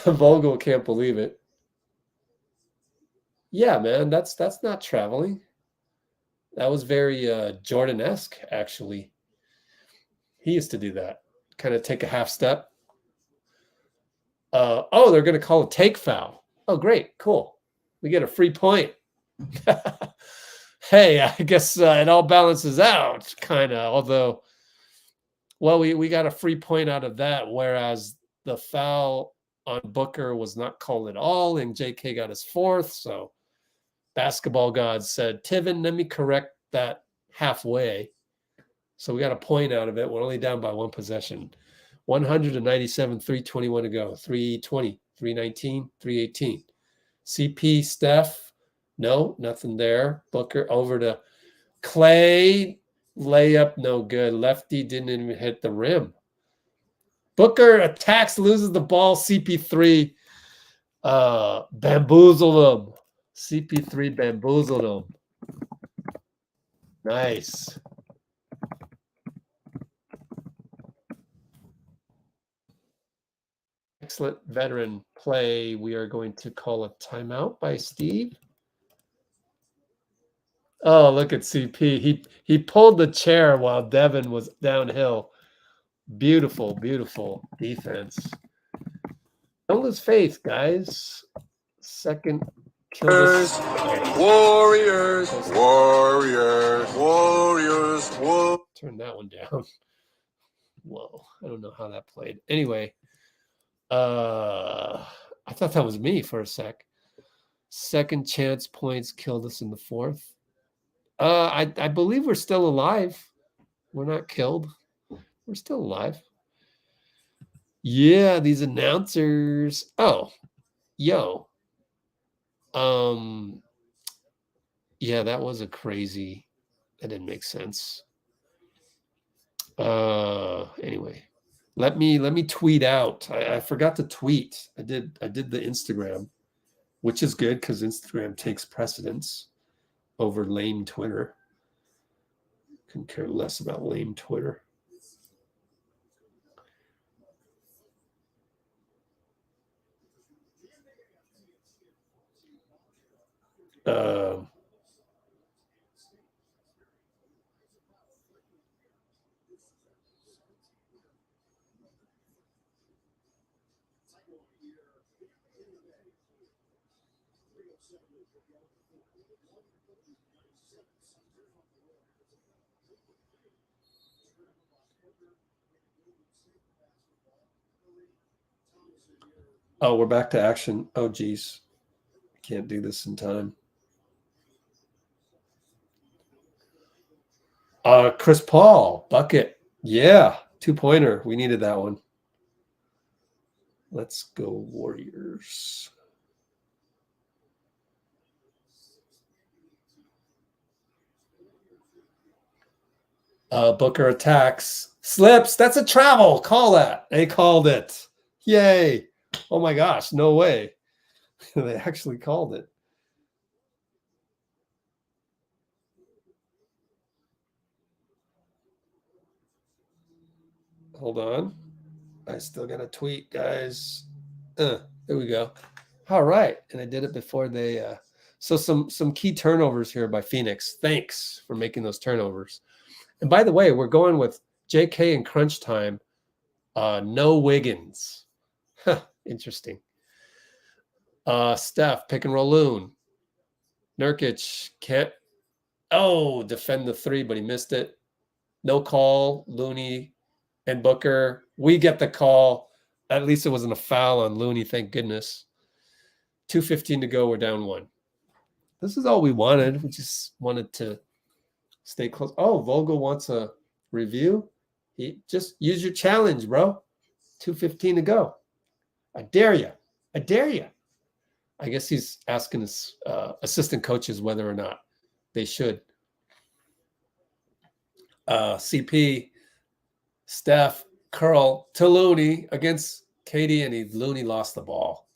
Vogel can't believe it. Yeah, man, that's not traveling. That was very Jordan-esque, actually. He used to do that. Kind of take a half step. Oh, they're going to call a take foul. Oh, great. Cool. We get a free point. Hey, I guess it all balances out, kind of. Although, well, we got a free point out of that, whereas the foul on Booker was not called at all, and JK got his 4th. So basketball gods said, Tiven, let me correct that halfway. So we got a point out of it. We're only down by 1 possession. 197, 3:21 to go. 3:20, 3:19, 3:18. CP, Steph. No, nothing there. Booker over to Klay. Layup, no good. Lefty didn't even hit the rim. Booker attacks, loses the ball. CP3 bamboozled him. CP3 bamboozled him. Nice. Excellent veteran play. We are going to call a timeout by Steve. Oh, look at CP. He pulled the chair while Devin was downhill. Beautiful, beautiful defense. Don't lose faith, guys. Second kill. Warriors, Warriors, Warriors, Warriors. Turn that one down. Whoa, I don't know how that played. Anyway, I thought that was me for a sec. Second chance points killed us in the 4th. I believe we're still alive. We're not killed. We're still alive. Yeah, these announcers. Oh, yo. Yeah, that was a crazy. That didn't make sense. Anyway, let me tweet out. I forgot to tweet. I did the Instagram, which is good because Instagram takes precedence over lame Twitter. Couldn't care less about lame Twitter. Oh, we're back to action. Oh, geez. Can't do this in time. Chris Paul, bucket. Yeah, 2-pointer. We needed that one. Let's go Warriors. Booker attacks. Slips. That's a travel. Call that. They called it. Yay. Oh my gosh. No way. They actually called it. Hold on. I still got a tweet, guys. There we go. All right. And I did it before they so some key turnovers here by Phoenix. Thanks for making those turnovers. And by the way, we're going with JK in crunch time. No Wiggins. Interesting. Steph, pick and roll Loon. Nurkic can't. Oh, defend the three, but he missed it. No call. Looney and Booker. We get the call. At least it wasn't a foul on Looney, thank goodness. 2:15 to go. We're down 1. This is all we wanted. We just wanted to stay close. Oh, Vogel wants a review. He just use your challenge, bro. 2:15 to go. I dare you. I dare you. I guess he's asking his assistant coaches whether or not they should. CP, Steph, curl to Looney against KD, and Looney lost the ball.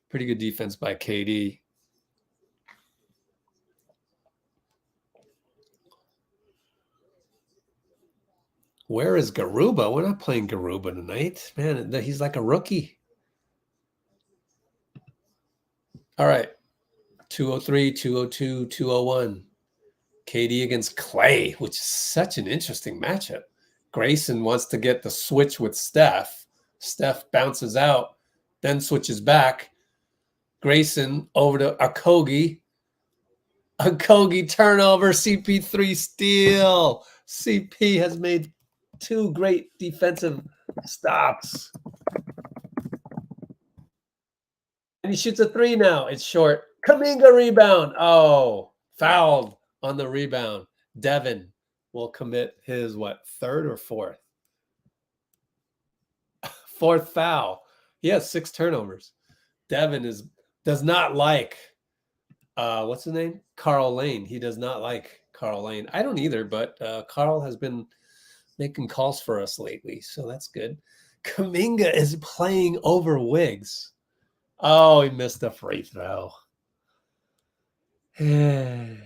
Pretty good defense by KD. Where is Garuba? We're not playing Garuba tonight. Man, he's like a rookie. All right. 203, 202, 201. KD against Klay, which is such an interesting matchup. Grayson wants to get the switch with Steph. Steph bounces out, then switches back. Grayson over to Okogie. Okogie turnover, CP3 steal. CP has made 2 great defensive stops. And he shoots a 3 now. It's short. Kuminga rebound. Oh, fouled on the rebound. Devin will commit his, third or fourth? Fourth foul. He has 6 turnovers. Devin does not like, what's his name? Carl Lane. He does not like Carl Lane. I don't either, but Carl has been making calls for us lately, so that's good. Kuminga is playing over Wiggs. Oh, he missed a free throw. Man.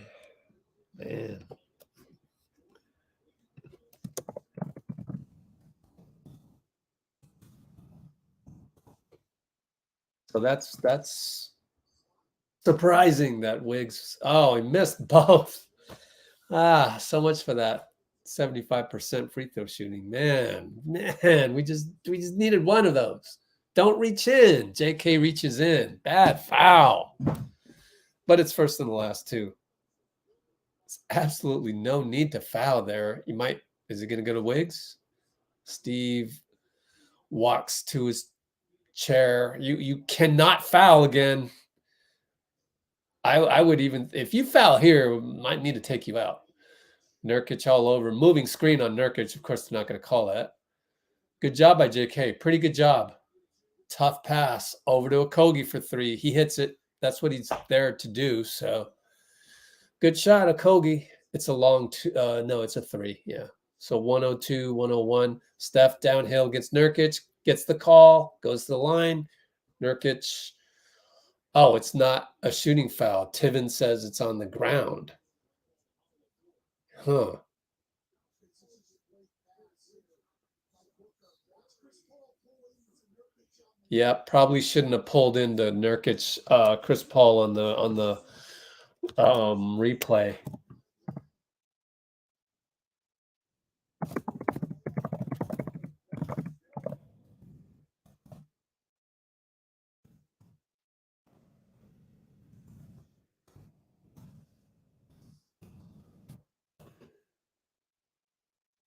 So that's surprising that Wiggs. Oh, he missed both. So much for that 75% free throw shooting. Man, we just needed one of those. Don't reach in. JK reaches in. Bad foul. But it's first and the last 2. It's absolutely no need to foul there. Is it going to go to Wiggs? Steve walks to his chair. You cannot foul again. I would even, if you foul here, might need to take you out. Nurkic all over. Moving screen on Nurkic. Of course, they're not going to call that. Good job by JK. Pretty good job. Tough pass over to Okogie for 3. He hits it. That's what he's there to do. So good shot, Okogie. It's a long 2. No, it's a 3. Yeah. So 102, 101. Steph downhill gets Nurkic, gets the call, goes to the line. Nurkic. Oh, it's not a shooting foul. Tiven says it's on the ground. Huh. Yeah, probably shouldn't have pulled into Nurkic, Chris Paul on the replay.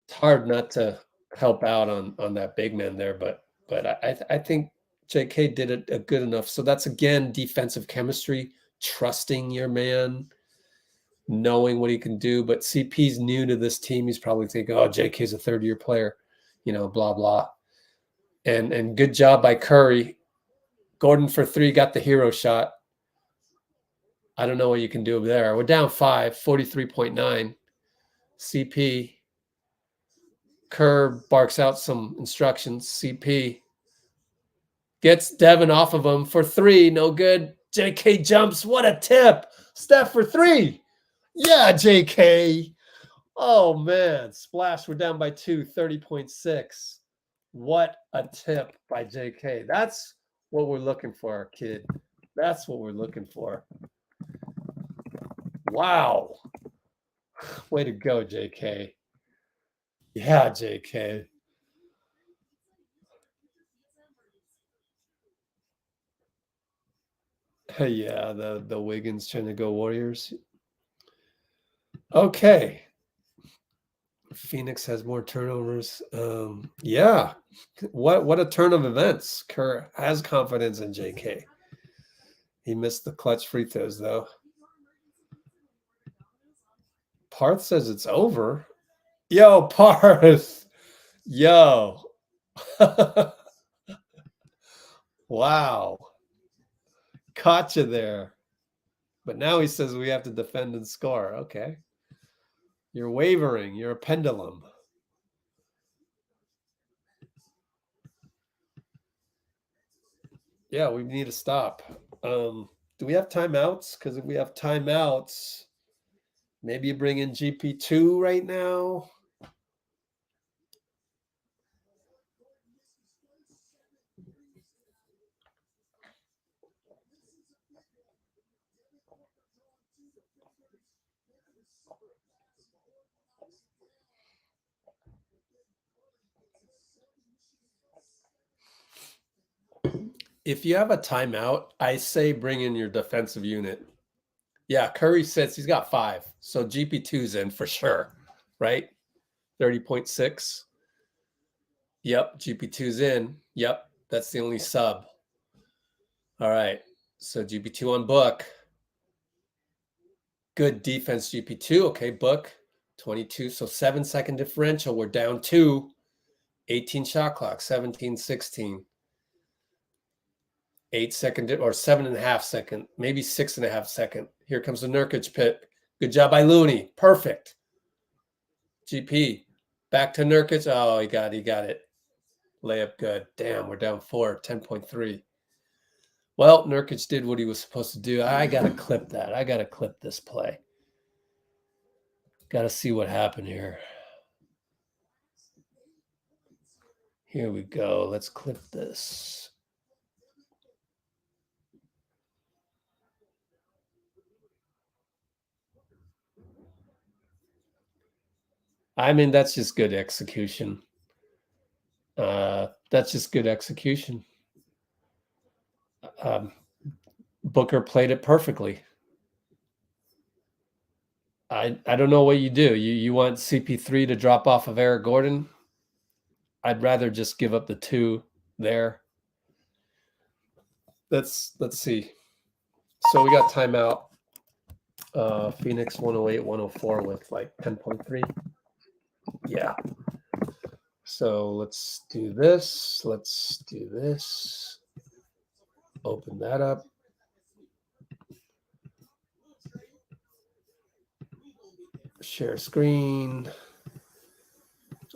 It's hard not to help out on that big man there, but I think JK did a good enough. So that's, again, defensive chemistry, trusting your man, knowing what he can do. But CP's new to this team. He's probably thinking, oh, JK's a third-year player, blah, blah. And good job by Curry. Gordon for 3 got the hero shot. I don't know what you can do there. We're down 5, 43.9. CP. Kerr barks out some instructions. CP gets Devin off of him for 3. No good. JK jumps. What a tip. Steph for 3. Yeah, JK. Oh, man. Splash. We're down by 2, 30.6. What a tip by JK. That's what we're looking for, kid. That's what we're looking for. Wow. Way to go, JK. Yeah, JK. Yeah, the Wiggins trying to go Warriors. Okay. Phoenix has more turnovers. Yeah. What a turn of events. Kerr has confidence in JK. He missed the clutch free throws, though. Parth says it's over. Yo, Parth. Yo. Wow. Caught you there. But now he says we have to defend and score. Okay. You're wavering. You're a pendulum. Yeah, we need to stop. Do we have timeouts? Because if we have timeouts, maybe you bring in GP2 right now. If you have a timeout, I say bring in your defensive unit. Yeah, Curry sits. He's got 5. So GP2's in for sure, right? 30.6. Yep, GP2's in. Yep, that's the only sub. All right, so GP2 on Book. Good defense, GP2. Okay, Book, 22. So 7-second differential. We're down 2. 18 shot clock, 17, 16. 8-second or 7.5 second, maybe 6.5 second. Here comes the Nurkic pick. Good job by Looney. Perfect. GP. Back to Nurkic. Oh, he got it. Layup good. Damn, we're down 4, 10.3. Well, Nurkic did what he was supposed to do. I got to clip that. I got to clip this play. Got to see what happened here. Here we go. Let's clip this. I mean, that's just good execution. That's just good execution. Booker played it perfectly. I don't know what you do. You want CP3 to drop off of Eric Gordon? I'd rather just give up the 2 there. Let's see. So we got timeout. Phoenix 108, 104 with like 10.3. Yeah. So let's do this. Let's do this. Open that up. Share screen.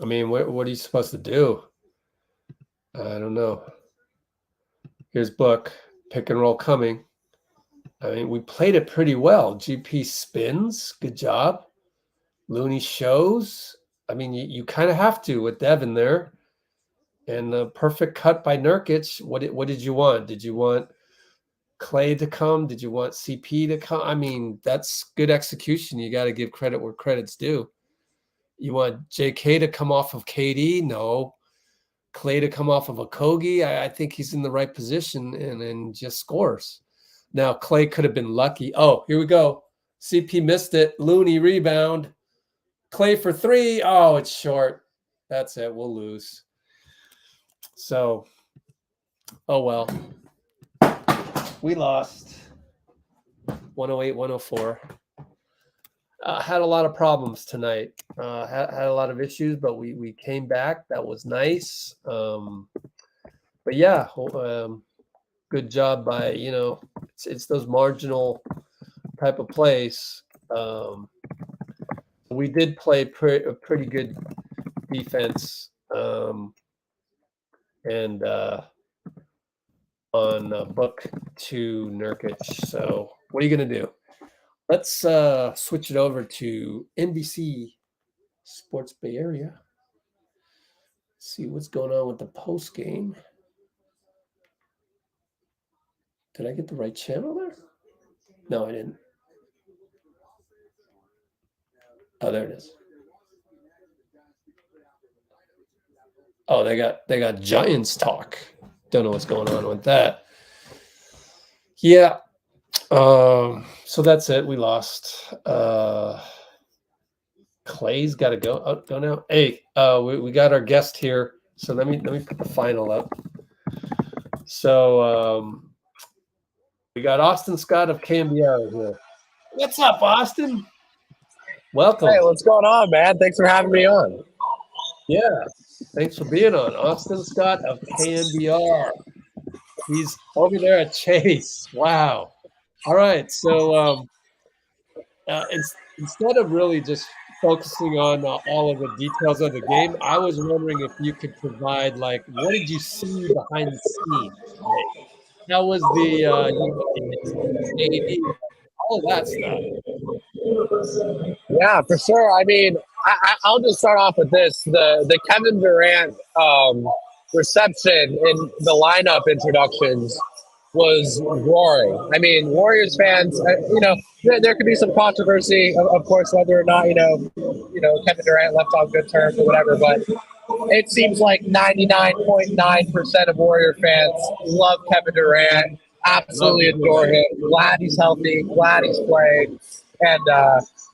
I mean, what are you supposed to do? I don't know. Here's Book. Pick and roll coming. I mean, we played it pretty well. GP spins. Good job. Looney shows. I mean, you kind of have to with Devin there. And the perfect cut by Nurkic. What did you want? Did you want Klay to come? Did you want CP to come? I mean, that's good execution. You got to give credit where credit's due. You want JK to come off of KD? No. Klay to come off of a Kogi? I think he's in the right position and just scores. Now, Klay could have been lucky. Oh, here we go. CP missed it. Looney rebound. Klay for 3. Oh, it's short. That's it. We'll lose. So, oh well. We lost. 108, 104. Had a lot of problems tonight. Had a lot of issues, but we came back. That was nice. But yeah, good job by, it's those marginal type of plays. We did play a pretty good defense and on Book to Nurkic. So what are you going to do? Let's switch it over to NBC Sports Bay Area. See what's going on with the post game. Did I get the right channel there? No, I didn't. Oh, there it is. Oh, they got Giants talk. Don't know what's going on with that. Yeah. So that's it. We lost. Clay's got to go. Oh, go now. Hey, we got our guest here. So let me put the final up. So we got Austin Scott of KNBR here. What's up, Austin? Welcome. Hey, what's going on, man? Thanks for having me on. Yeah, thanks for being on. Austin Scott of KNBR. He's over there at Chase. Wow. All right. So instead of really just focusing on all of the details of the game, I was wondering if you could provide, like, what did you see behind the scenes? Like, how was the all of that stuff? Yeah, for sure. I mean, I'll just start off with this: the Kevin Durant reception in the lineup introductions was roaring. I mean, Warriors fans, there could be some controversy, of course, whether or not Kevin Durant left on good terms or whatever, but it seems like 99.9% of Warrior fans love Kevin Durant, absolutely adore him, glad he's healthy, glad he's playing, and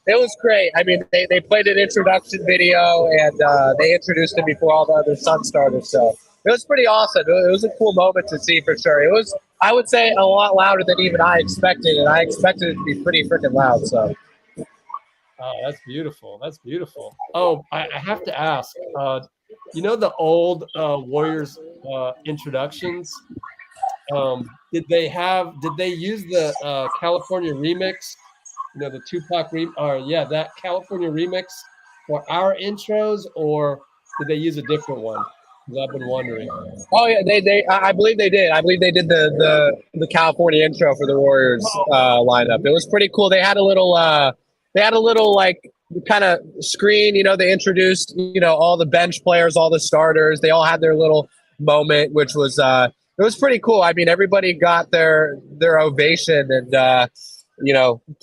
it was great. I mean, they played an introduction video, and they introduced him before all the other Sun starters, so it was pretty awesome. It was a cool moment to see for sure. It was, I would say, a lot louder than even I expected, and I expected it to be pretty freaking loud, so. Oh, that's beautiful. That's beautiful. Oh, I have to ask, the old Warriors introductions, did they use the California remix, the Tupac that California remix for our intros, or did they use a different one? Because I've been wondering. Oh yeah, I believe they did. I believe they did the California intro for the Warriors lineup. It was pretty cool. They had a little like kind of screen. They introduced all the bench players, all the starters. They all had their little moment, which was it was pretty cool. I mean, everybody got their ovation, and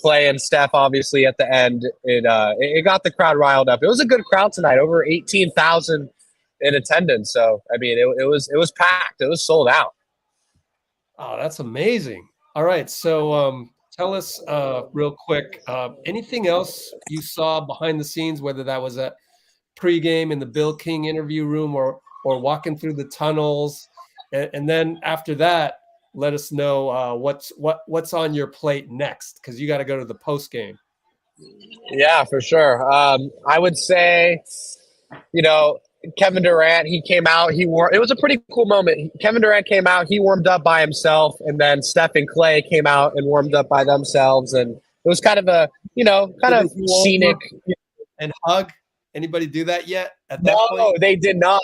Klay and Steph obviously at the end. It got the crowd riled up. It was a good crowd tonight, over 18,000 in attendance. So I mean, it was packed. It was sold out. Oh, that's amazing. All right, so tell us real quick, anything else you saw behind the scenes, whether that was at pregame in the Bill King interview room or walking through the tunnels, and then after that, let us know what's on your plate next, because you got to go to the postgame. Yeah, for sure. I would say, Kevin Durant, he came out, it was a pretty cool moment. Kevin Durant came out, he warmed up by himself, and then Steph and Klay came out and warmed up by themselves, and it was kind of a, scenic. And hug? Anybody do that yet at that point? No, they did not.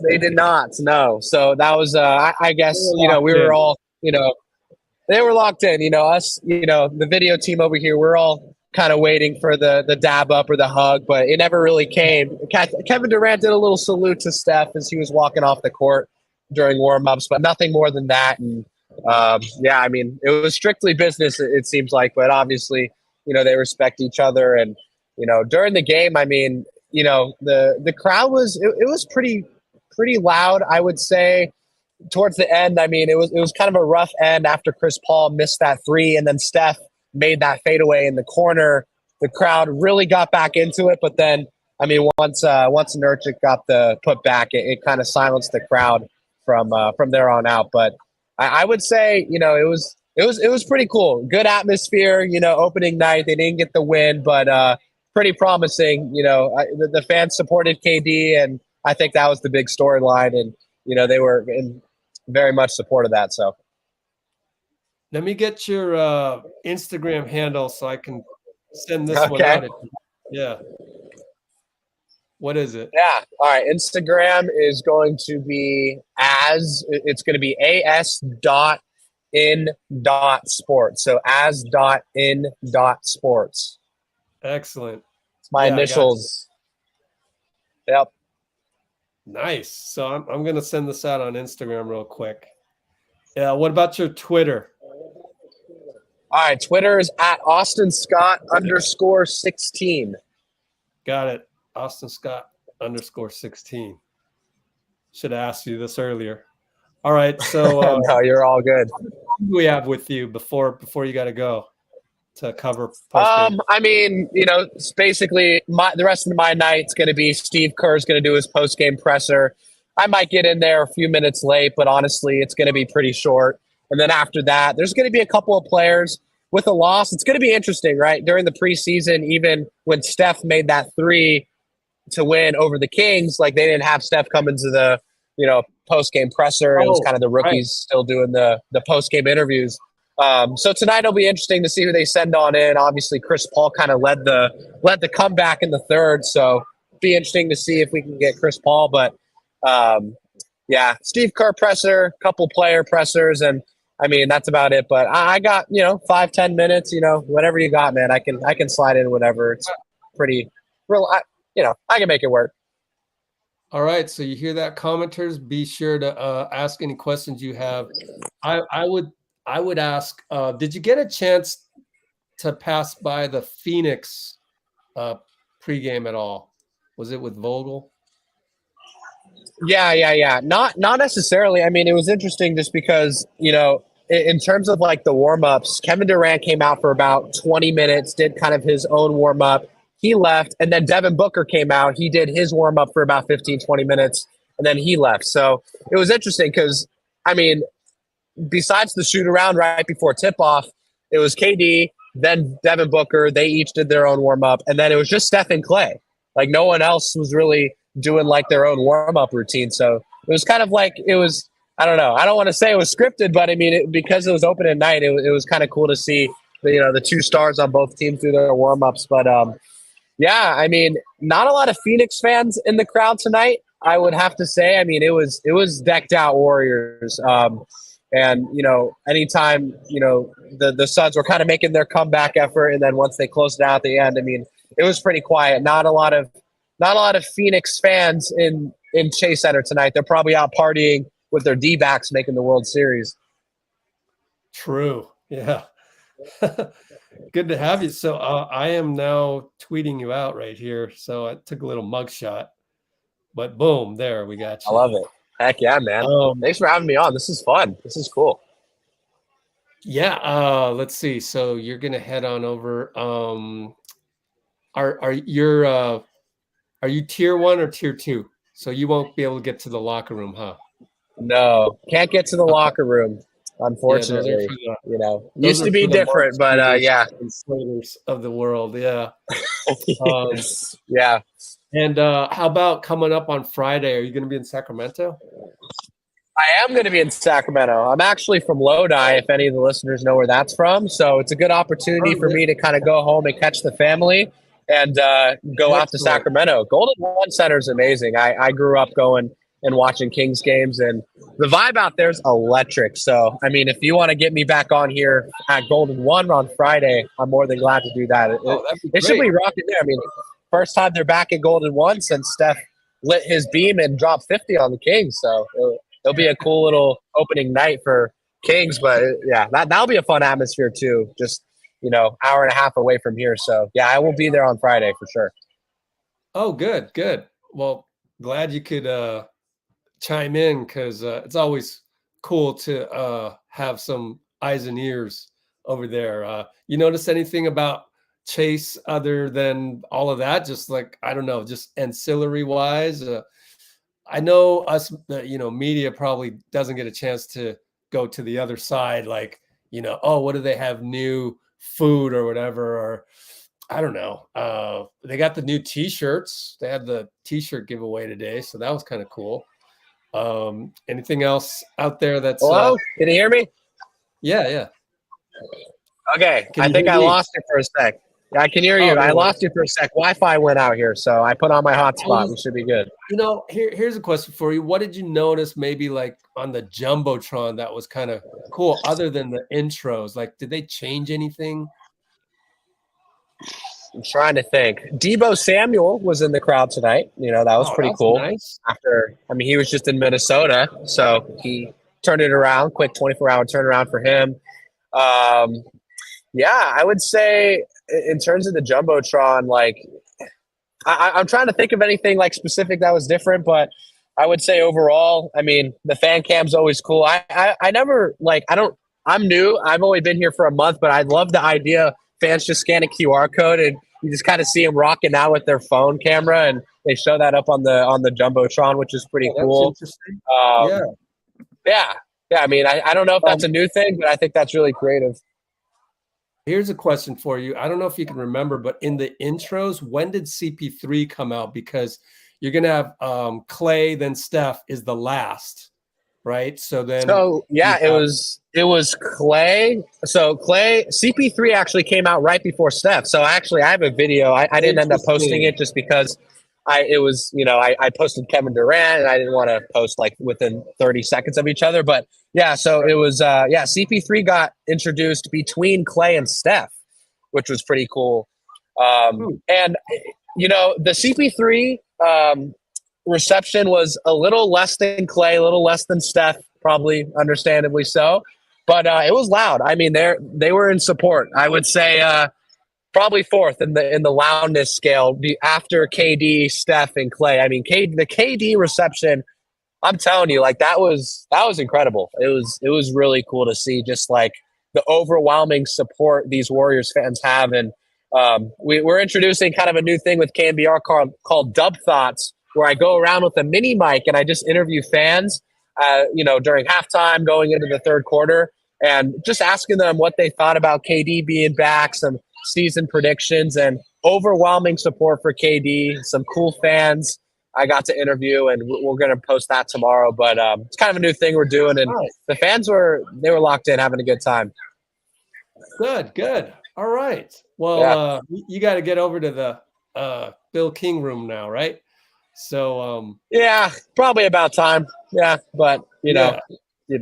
They did not, no. So that was, I guess, we were all, they were locked in, us, the video team over here, we're all kind of waiting for the dab up or the hug, but it never really came. Kevin Durant did a little salute to Steph as he was walking off the court during warm-ups, but nothing more than that. And I mean, it was strictly business, it seems like, but obviously, they respect each other. And, during the game, I mean, the crowd was pretty loud, I would say. Towards the end, I mean, it was kind of a rough end after Chris Paul missed that three, and then Steph made that fadeaway in the corner. The crowd really got back into it, but then, I mean, once Nurkic got the put back, it kind of silenced the crowd from there on out. But I would say, it was pretty cool. Good atmosphere. Opening night, they didn't get the win, but pretty promising. The fans supported KD, and I think that was the big storyline. And they were in very much support of that. So. Let me get your Instagram handle so I can send this one Okay. out. Yeah. What is it? Yeah. All right. Instagram is going to be it's going to be as.in.sports. So as.in.sports. Excellent. It's my initials. Yep. Nice. So I'm going to send this out on Instagram real quick. Yeah. What about your Twitter? All right, Twitter is at Austin Scott _16. Got it. Austin Scott _16. Should have asked you this earlier. All right, so No, you're all good. who do we have with you before you got to go to cover post game? I mean, it's basically the rest of my night's going to be Steve Kerr's going to do his post game presser. I might get in there a few minutes late, but honestly, it's going to be pretty short. And then after that, there's going to be a couple of players with a loss. It's going to be interesting, right? During the preseason, even when Steph made that 3 to win over the Kings, like they didn't have Steph come into the, post game presser. It was kind of the rookies still doing the post game interviews. So tonight it'll be interesting to see who they send on in. Obviously, Chris Paul kind of led the comeback in the third, so be interesting to see if we can get Chris Paul. But Steve Kerr presser, couple player pressers, and I mean that's about it. But I got 5-10 minutes, whatever you got, man. I can slide in whatever. It's pretty real. I can make it work. All right, so you hear that, commenters? Be sure to ask any questions you have. I would ask, did you get a chance to pass by the Phoenix pregame at all? Was it with Vogel? Yeah. Not necessarily. I mean, it was interesting just because, in terms of like the warm-ups, Kevin Durant came out for about 20 minutes, did kind of his own warm-up. He left, and then Devin Booker came out. He did his warm-up for about 15, 20 minutes, and then he left. So it was interesting because, I mean, besides the shoot-around right before tip-off, it was KD, then Devin Booker. They each did their own warm-up, and then it was just Steph and Klay. Like, no one else was really doing, like, their own warm-up routine. So it was kind of like it was – I don't know. I don't want to say it was scripted, but, I mean, because it was open at night, it was kind of cool to see, the two stars on both teams do their warm-ups. But, yeah, I mean, not a lot of Phoenix fans in the crowd tonight, I would have to say. I mean, it was decked out Warriors. And, anytime, the Suns were kind of making their comeback effort, and then once they closed it out at the end, I mean, it was pretty quiet. Not a lot of Phoenix fans in Chase Center tonight. They're probably out partying with their D-backs making the World Series. True. Yeah. Good to have you. So I am now tweeting you out right here. So I took a little mugshot, but boom, there we got you. I love it. Heck yeah, man. Thanks for having me on. This is fun. This is cool. Yeah. Let's see. So you're going to head on over. Are you tier 1 or tier 2? So you won't be able to get to the locker room, huh? No, can't get to the locker room. Unfortunately, used to be different, but yeah. Slaters of the world, yeah. Yeah. And how about coming up on Friday? Are you going to be in Sacramento? I am going to be in Sacramento. I'm actually from Lodi, if any of the listeners know where that's from. So it's a good opportunity for me to kind of go home and catch the family and go out to Sacramento. Golden One Center is amazing. I grew up going and watching Kings games, and the vibe out there is electric. So, I mean, if you want to get me back on here at Golden One on Friday, I'm more than glad to do that. It should be rocking there. I mean, first time they're back at Golden One since Steph lit his beam and dropped 50 on the Kings. So it'll be a cool little opening night for Kings. But, yeah, that'll be a fun atmosphere too, just, hour and a half away from here. So, yeah, I will be there on Friday for sure. Oh, good. Well, glad you could chime in because it's always cool to have some eyes and ears over there. You notice anything about Chase other than all of that? Just like, I don't know, just ancillary wise. I know us, media probably doesn't get a chance to go to the other side. Like, what do they have new food or whatever? Or I don't know. They got the new T-shirts. They had the T-shirt giveaway today, so that was kind of cool. Anything else out there that's hello? Can you hear me? Yeah. Okay. I think I lost you for a sec. I can hear you. I lost you for a sec. Wi-Fi went out here, so I put on my hotspot. We should be good. Here's a question for you. What did you notice maybe like on the Jumbotron that was kind of cool other than the intros? Like, did they change anything? I'm trying to think. Deebo Samuel was in the crowd tonight. That was pretty cool. Nice. He was just in Minnesota, so he turned it around. Quick 24-hour turnaround for him. Yeah, I would say in terms of the Jumbotron, like I'm trying to think of anything like specific that was different, but I would say overall, I mean, the fan cam's always cool. I never I'm new. I've only been here for a month, but I love the idea fans just scan a QR code and you just kind of see them rocking out with their phone camera, and they show that up on the jumbotron, which is pretty cool. Interesting. Yeah. I mean, I don't know if that's a new thing, but I think that's really creative. Here's a question for you. I don't know if you can remember, but in the intros, when did CP3 come out? Because you're going to have Klay, then Steph is the last, right? So then. So, yeah, it was Klay. So Klay, CP3 actually came out right before Steph. So actually, I have a video. I didn't end up posting it just because I posted Kevin Durant and I didn't want to post like within 30 seconds of each other. But yeah, so it was, CP3 got introduced between Klay and Steph, which was pretty cool. And, the CP3 reception was a little less than Klay, a little less than Steph, probably understandably so. But it was loud. I mean, they were in support. I would say probably fourth in the loudness scale after KD, Steph, and Klay. I mean, the KD reception, I'm telling you, like that was incredible. It was really cool to see just like the overwhelming support these Warriors fans have. And we're introducing kind of a new thing with KNBR called Dub Thoughts, where I go around with a mini mic and I just interview fans, during halftime, going into the third quarter, and just asking them what they thought about KD being back, some season predictions, and overwhelming support for KD, some cool fans I got to interview, and we're going to post that tomorrow. But it's kind of a new thing we're doing, and the fans were locked in, having a good time. Good. All right. Well, you got to get over to the Bill King room now, right? So yeah, probably about time. Yeah, but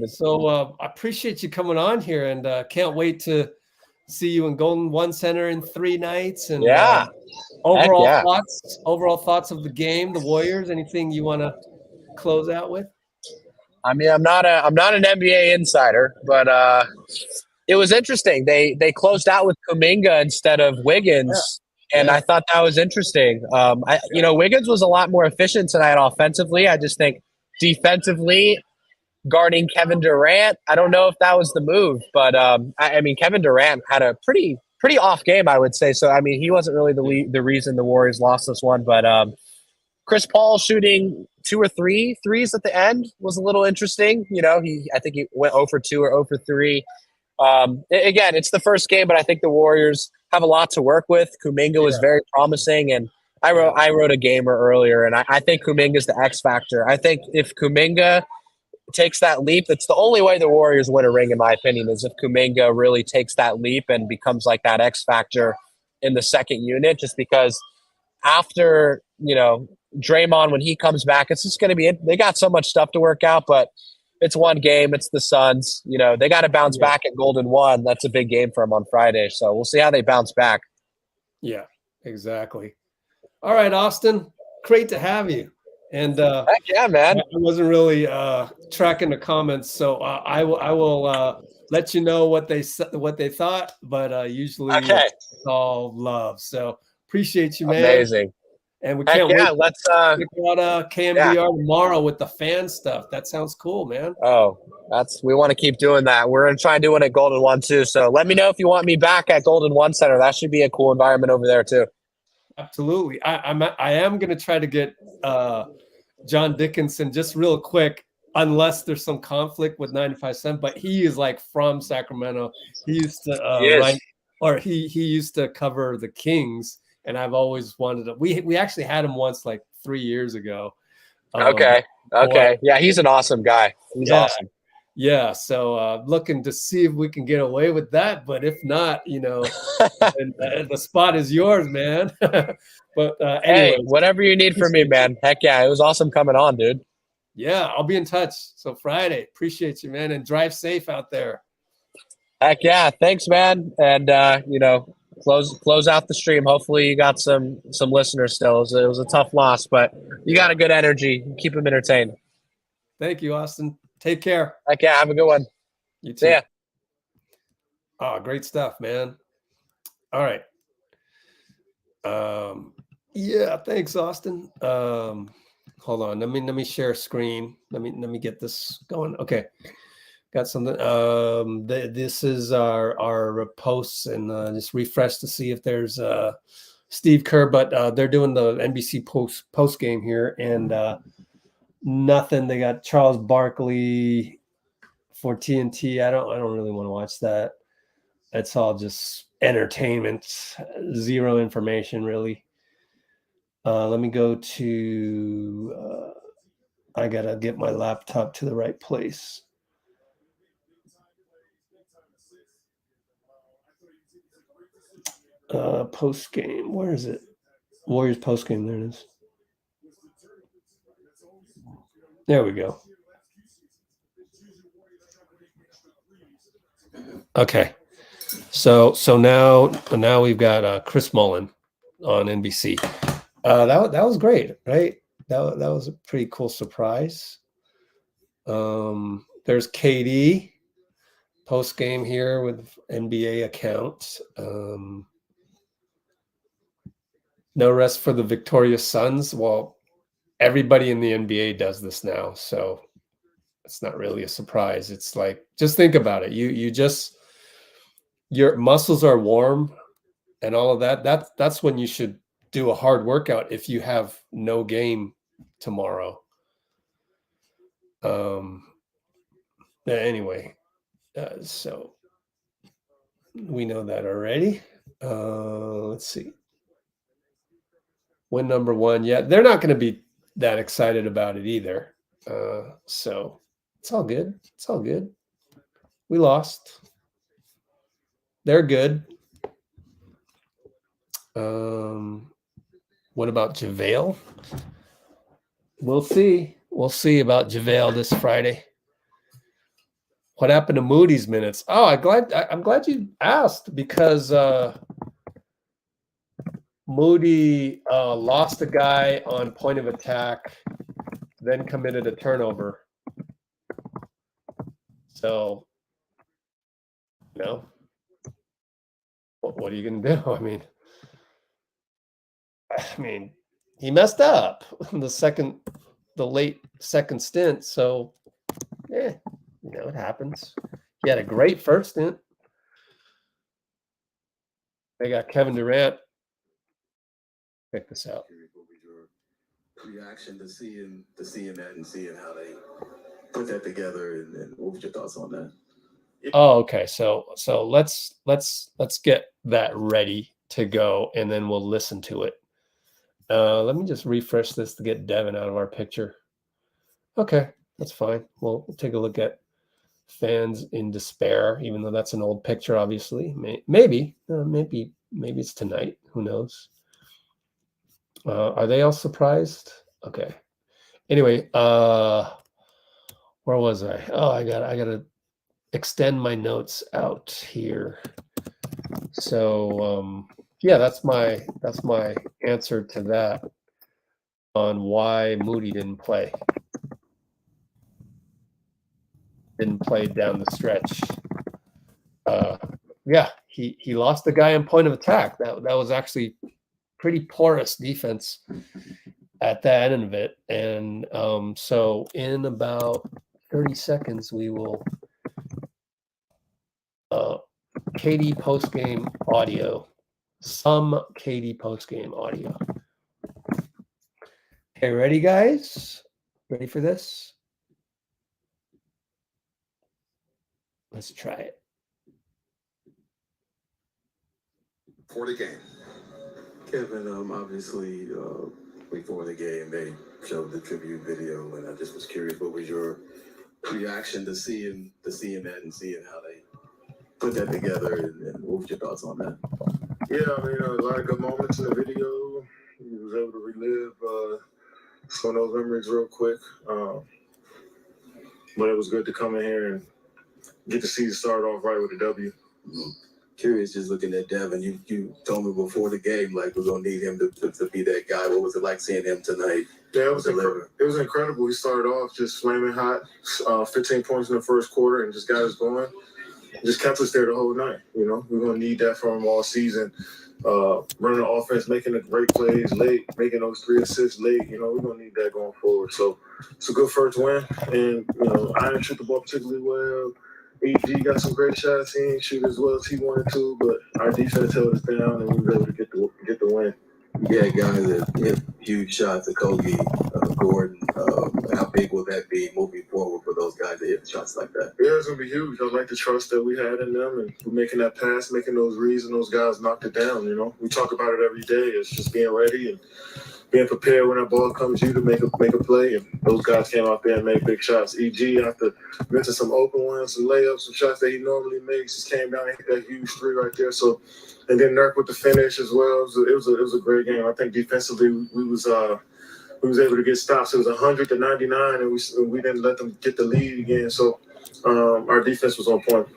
So I appreciate you coming on here, and can't wait to see you in Golden One Center in 3 nights. And overall thoughts of the game, the Warriors. Anything you want to close out with? I mean, I'm not an NBA insider, but it was interesting. They closed out with Kuminga instead of Wiggins. And I thought that was interesting. Wiggins was a lot more efficient tonight offensively. I just think defensively, guarding Kevin Durant, I don't know if that was the move. But, Kevin Durant had a pretty off game, I would say. So, I mean, he wasn't really the reason the Warriors lost this one. But Chris Paul shooting 2 or 3 threes at the end was a little interesting. I think he went 0 for 2 or 0 for 3. Again, it's the first game, but I think the Warriors have a lot to work with. Kuminga was very promising, and I wrote a gamer earlier, and I think Kuminga's the X factor. I think if Kuminga takes that leap, it's the only way the Warriors win a ring, in my opinion, is if Kuminga really takes that leap and becomes like that X factor in the second unit. Just because after Draymond, when he comes back, it's just going to be they got so much stuff to work out, but it's one game. It's the Suns. They got to bounce back at Golden One. That's a big game for them on Friday. So we'll see how they bounce back. Yeah, exactly. All right, Austin. Great to have you. And heck yeah, man. I wasn't really tracking the comments, so I will let you know what they thought. But usually it's all love. So appreciate you, man. Amazing. And we can't wait. Let's check out KNBR tomorrow with the fan stuff. That sounds cool, man. Oh, we want to keep doing that. We're gonna try and do it at Golden One too. So let me know if you want me back at Golden One Center. That should be a cool environment over there too. Absolutely. I am gonna try to get John Dickinson just real quick, unless there's some conflict with 95 Cent. But he is like from Sacramento. He used to write, or he used to cover the Kings. And I've always wanted to. We actually had him once, like 3 years ago. Okay. Yeah, he's an awesome guy. He's awesome. Yeah. So looking to see if we can get away with that. But if not, the spot is yours, man. But hey, whatever you need from me, man. Heck yeah, it was awesome coming on, dude. Yeah, I'll be in touch. So Friday, appreciate you, man, and drive safe out there. Heck yeah, thanks, man, and close out the stream. Hopefully, you got some listeners still. It was a tough loss, but you got a good energy. Keep them entertained. Thank you, Austin. Take care. Heck yeah, have a good one. You too. See ya. Oh, great stuff, man. All right. Yeah, thanks, Austin. Hold on. Let me share screen. Let me get this going. Okay. Got something. This is our posts, and just refresh to see if there's Steve Kerr, but they're doing the NBC post game here, and nothing. They got Charles Barkley for TNT. I don't really want to watch that. It's all just entertainment, zero information really. Let me go to. I gotta get my laptop to the right place. Post game. Where is it? Warriors post game. There it is. There we go. Okay. So now we've got Chris Mullin on NBC. That was great, right? That was a pretty cool surprise. There's KD post game here with NBA account. No rest for the victorious Suns. Well, everybody in the NBA does this now, so it's not really a surprise. It's like, just think about it. Your muscles are warm and all of that. That's when you should do a hard workout if you have no game tomorrow. Anyway, so we know that already. Let's see. Win number 1. Yeah, they're not going to be that excited about it either. So it's all good. It's all good. We lost. They're good. What about JaVale? We'll see. We'll see about JaVale this Friday. What happened to Moody's minutes? Oh, I'm glad you asked, because Moody lost a guy on point of attack, then committed a turnover. So, what are you going to do? I mean, he messed up the late second stint. So, it happens. He had a great first stint. They got Kevin Durant. Check this out. What was your reaction to seeing that and seeing how they put that together, and what was your thoughts on that? Oh, okay. So let's get that ready to go, and then we'll listen to it. Let me just refresh this to get Devin out of our picture. Okay, that's fine. We'll take a look at fans in despair, even though that's an old picture, obviously. Maybe it's tonight. Who knows? Are they all surprised? Okay. Anyway, where was I? Oh, I gotta extend my notes out here. So yeah, that's my answer to that on why Moody didn't play down the stretch. Yeah, he lost the guy on point of attack. That was actually pretty porous defense at the end of it. And so in about 30 seconds, we will KD postgame audio. Some KD postgame audio. Okay, ready, guys? Ready for this? Let's try it. For the game. Kevin, obviously, before the game, they showed the tribute video, and I just was curious, what was your reaction to seeing that and seeing how they put that together, and what was your thoughts on that? Yeah, I mean, a lot of good moments in the video. He was able to relive some of those memories real quick. But it was good to come in here and get to see you start off right with a W. Mm-hmm. Curious, just looking at Devin, you told me before the game, like, we're going to need him to be that guy. What was it like seeing him tonight? Yeah, it was incredible. He started off just flaming hot, 15 points in the first quarter, and just got us going. Just kept us there the whole night. We're going to need that from him all season. running the offense, making the great plays late, making those 3 assists late. You know, we're going to need that going forward. So it's a good first win. And, you know, I didn't shoot the ball particularly well. EG got some great shots. He didn't shoot as well as he wanted to, but our defense held us down, and we were able to get the win. Yeah, guys that hit huge shots at Kobe, Gordon. How big will that be moving forward for those guys that hit shots like that? Yeah, it's going to be huge. I like the trust that we had in them, and we're making that pass, making those reads, and those guys knocked it down, you know. We talk about it every day. It's just being ready and being prepared when that ball comes you to make a play, and those guys came out there and made big shots. EG, after missing some open ones, some layups, some shots that he normally makes, just came down and hit that huge 3 right there. So, and then Nurk with the finish as well. It was a great game. I think defensively we was able to get stops. It was 100 to 99, and we didn't let them get the lead again. So our defense was on point.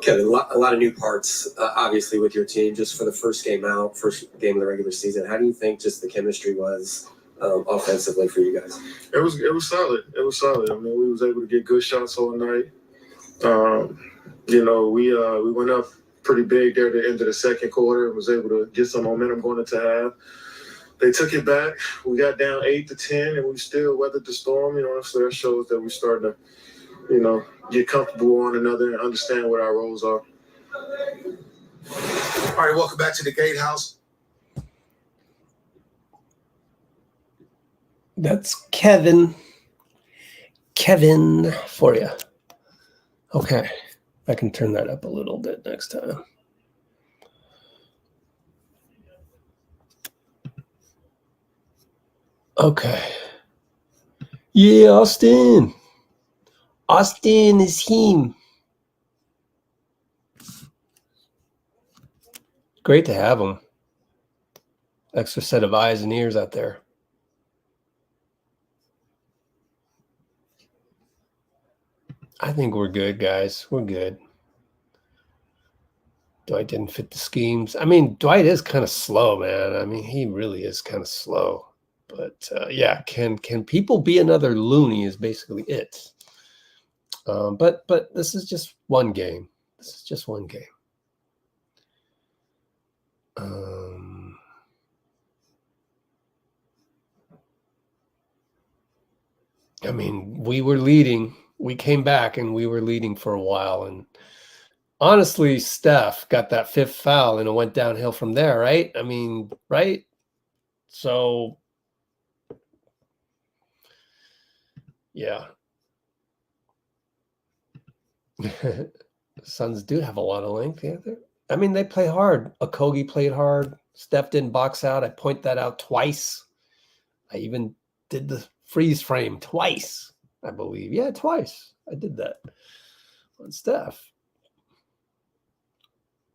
Kevin, a lot of new parts, obviously, with your team just for the first game out, first game of the regular season. How do you think just the chemistry was offensively for you guys? It was solid. It was solid. I mean, we was able to get good shots all night. You know, we went up pretty big there at the end of the second quarter and was able to get some momentum going into half. They took it back. We got down 8-10, and we still weathered the storm. You know, so that shows that we're starting to, you know, get comfortable with one another and understand what our roles are. All right, welcome back to the Gatehouse. That's Kevin for you. Okay, I can turn that up a little bit next time. Okay. Yeah, Austin. Austin is him. Great to have him. Extra set of eyes and ears out there. I think we're good, guys. We're good. Dwight didn't fit the schemes. I mean, Dwight is kind of slow, man. I mean, he really is kind of slow. But, yeah, can people be another Looney is basically it. But this is just one game. This is just one game. I mean, we were leading. We came back and we were leading for a while. And honestly, Steph got that 5th foul and it went downhill from there, right? I mean, right? So, yeah. Suns do have a lot of length. Yeah, I mean, they play hard. Okogie played hard. Steph didn't box out. I point that out twice. I even did the freeze frame twice, I believe. Yeah, twice. I did that on Steph.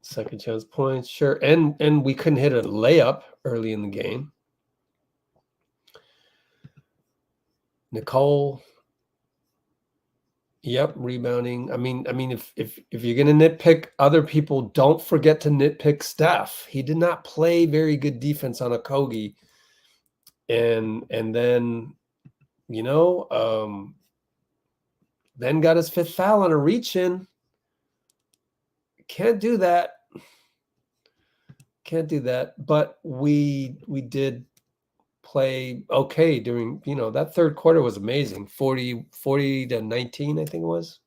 Second chance points, sure. And we couldn't hit a layup early in the game. Nicole. Yep, rebounding. I mean, if you're gonna nitpick other people, don't forget to nitpick Steph. He did not play very good defense on Okogie, and then, you know, then got his 5th foul on a reach in. Can't do that. Can't do that. But we did play okay during, you know, that third quarter was amazing. 40 to 19, I think it was.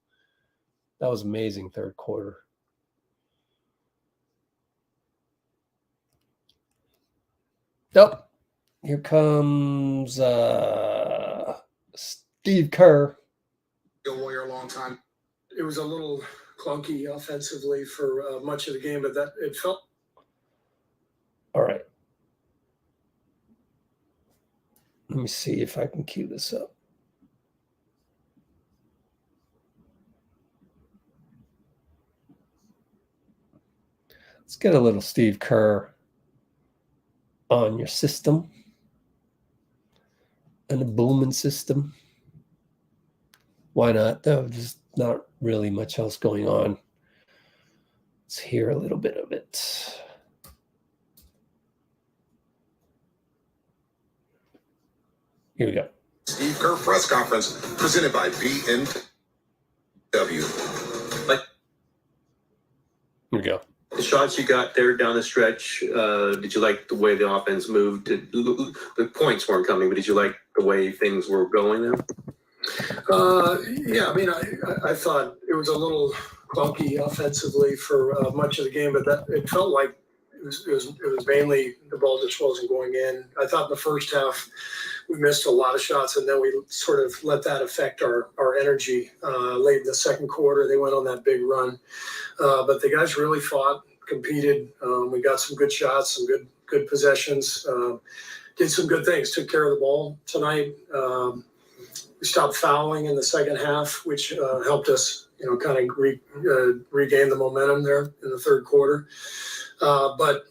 That was amazing third quarter. Nope. Here comes Steve Kerr. Warrior a long time. It was a little clunky offensively for much of the game, but that it felt. All right. Let me see if I can cue this up. Let's get a little Steve Kerr on your system and a booming system. Why not? Though, just not really much else going on. Let's hear a little bit of it. Here we go. Steve Kerr press conference presented by BMW. Here we go. The shots you got there down the stretch, did you like the way the offense moved? The points weren't coming, but did you like the way things were going there? Yeah, I mean, I thought it was a little clunky offensively for much of the game, but it felt like it was mainly the ball just wasn't going in. I thought in the first half we missed a lot of shots, and then we sort of let that affect our energy. Late in the second quarter, they went on that big run, but the guys really fought, competed. We got some good shots, some good possessions. Did some good things. Took care of the ball tonight. We stopped fouling in the second half, which helped us, kind of regain the momentum there in the third quarter. But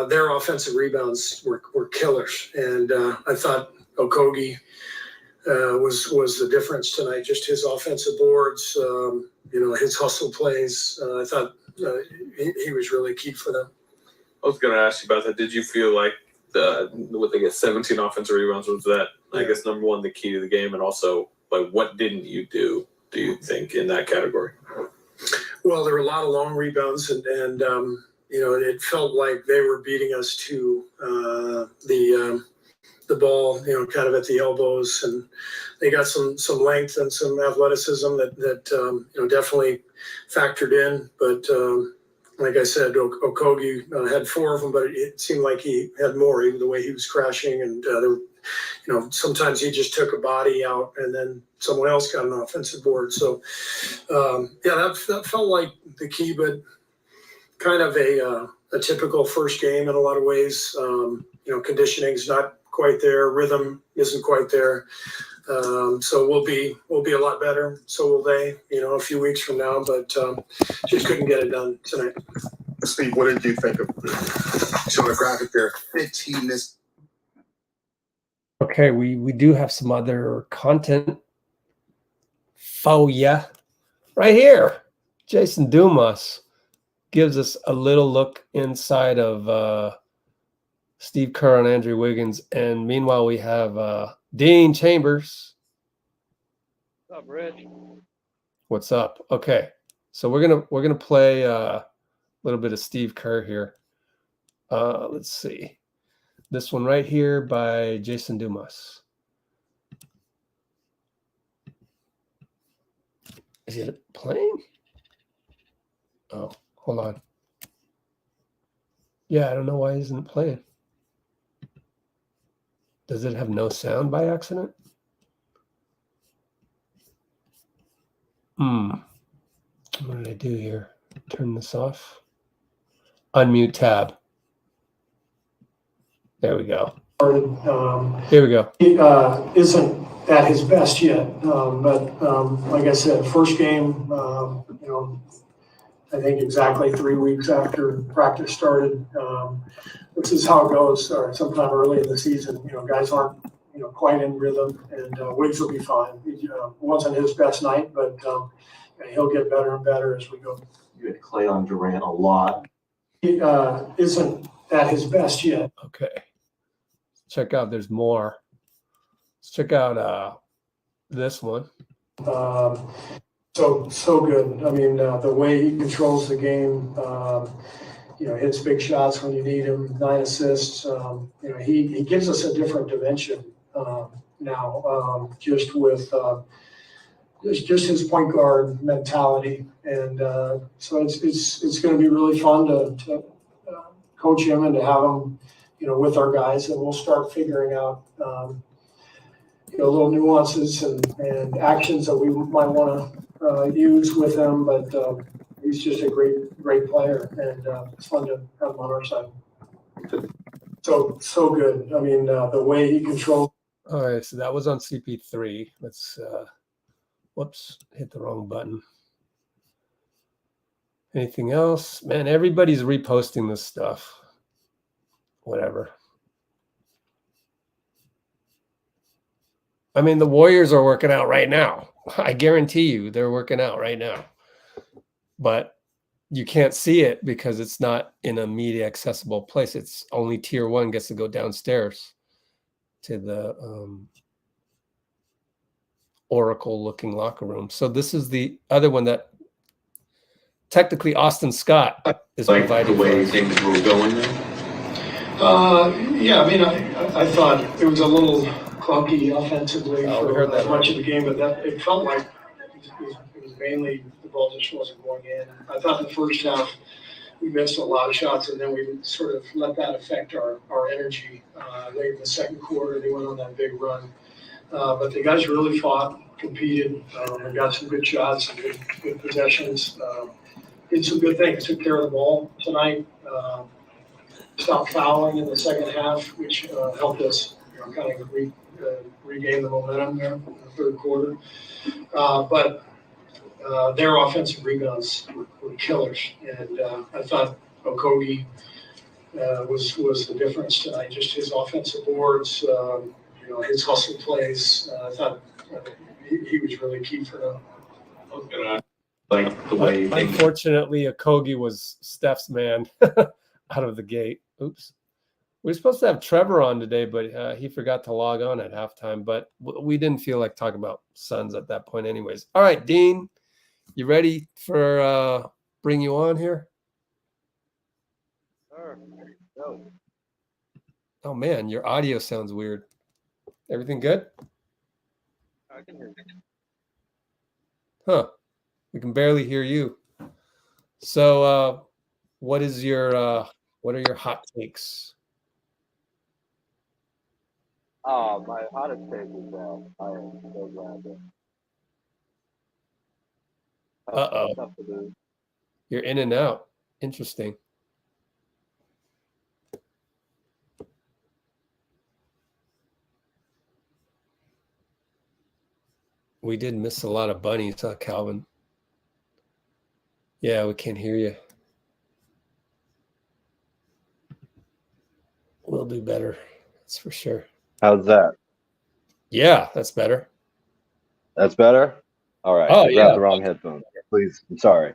their offensive rebounds were killers, and I thought Okogie was the difference tonight. Just his offensive boards, his hustle plays. I thought he was really key for them. I was going to ask you about that. Did you feel like with 17 offensive rebounds, was that, I guess, number one, the key to the game, and also like what didn't you do you think in that category? Well, there were a lot of long rebounds, and it felt like they were beating us to the ball, kind of at the elbows, and they got some length and some athleticism that definitely factored in. But like I said, Okogie had 4 of them, but it seemed like he had more, even the way he was crashing. And sometimes he just took a body out, and then someone else got an offensive board. So that felt like the key, but kind of a typical first game in a lot of ways. Conditioning's not quite there, rhythm isn't quite there. So we'll be a lot better. So will they, a few weeks from now, but just couldn't get it done tonight. Steve, what did you think of Showing a graphic there, 15 this. Okay, we do have some other content for you right here. Jason Dumas gives us a little look inside of Steve Kerr and Andrew Wiggins, and meanwhile we have Dean Chambers. What's up, Rich? What's up? Okay, so we're gonna play a little bit of Steve Kerr here. Let's see, this one right here by Jason Dumas. Is it playing? Oh, hold on. Yeah, I don't know why isn't it playing. Does it have no sound by accident? What did I do here? Turn this off. Unmute tab. There we go. Here we go. He isn't at his best yet, but like I said, first game, I think exactly 3 weeks after practice started. This is how it goes. Sometime early in the season, guys aren't, quite in rhythm, and Wiggs will be fine. It wasn't his best night, but he'll get better and better as we go. You had Klay on Durant a lot. He isn't at his best yet. Okay. Check out, there's more. Let's check out this one. So good. I mean, the way he controls the game, hits big shots when you need him, 9 assists. He gives us a different dimension now, just with just his point guard mentality. And so it's going to be really fun to coach him and to have him, with our guys, and we'll start figuring out, little nuances and actions that we might want to use with him. But he's just a great player, and it's fun to have him on our side. So good. I mean, the way he controls. All right, so that was on CP3. Let's, whoops, hit the wrong button. Anything else? Man, everybody's reposting this stuff. Whatever. I mean, the Warriors are working out right now. I guarantee you they're working out right now. But you can't see it because it's not in a media accessible place. It's only tier 1 gets to go downstairs to the Oracle looking locker room. So this is the other one that technically Austin Scott is providing the way for things were going there? Yeah, I mean, I thought it was a little clunky offensively for much of the game, but it felt like it was mainly the ball just wasn't going in. I thought the first half we missed a lot of shots, and then we sort of let that affect our energy. Late in the second quarter, they went on that big run. But the guys really fought, competed, and got some good shots and good possessions. Did some good things, took care of the ball tonight. Stopped fouling in the second half, which helped us kind of regain the momentum there in the third quarter. But their offensive rebounds were killers, and I thought Okogie was the difference tonight. Just his offensive boards, his hustle plays. I thought he was really key for them. Like the way Unfortunately, Okogie was Steph's man out of the gate. Oops. We were supposed to have Trevor on today, but he forgot to log on at halftime. But we didn't feel like talking about Suns at that point anyways. All right, Dean, you ready for bring you on here? Sure. Go. Oh, man, your audio sounds weird. Everything good? I can hear you. Huh. We can barely hear you. So what are your hot takes? Oh, my hottest take is I am so glad that. Uh-oh. Tough to do. You're in and out. Interesting. We did miss a lot of bunnies, huh, Calvin? Yeah, we can't hear you. We'll do better. That's for sure. How's that? Yeah, that's better. That's better? All right. Oh, I grabbed the wrong headphones. Please, I'm sorry.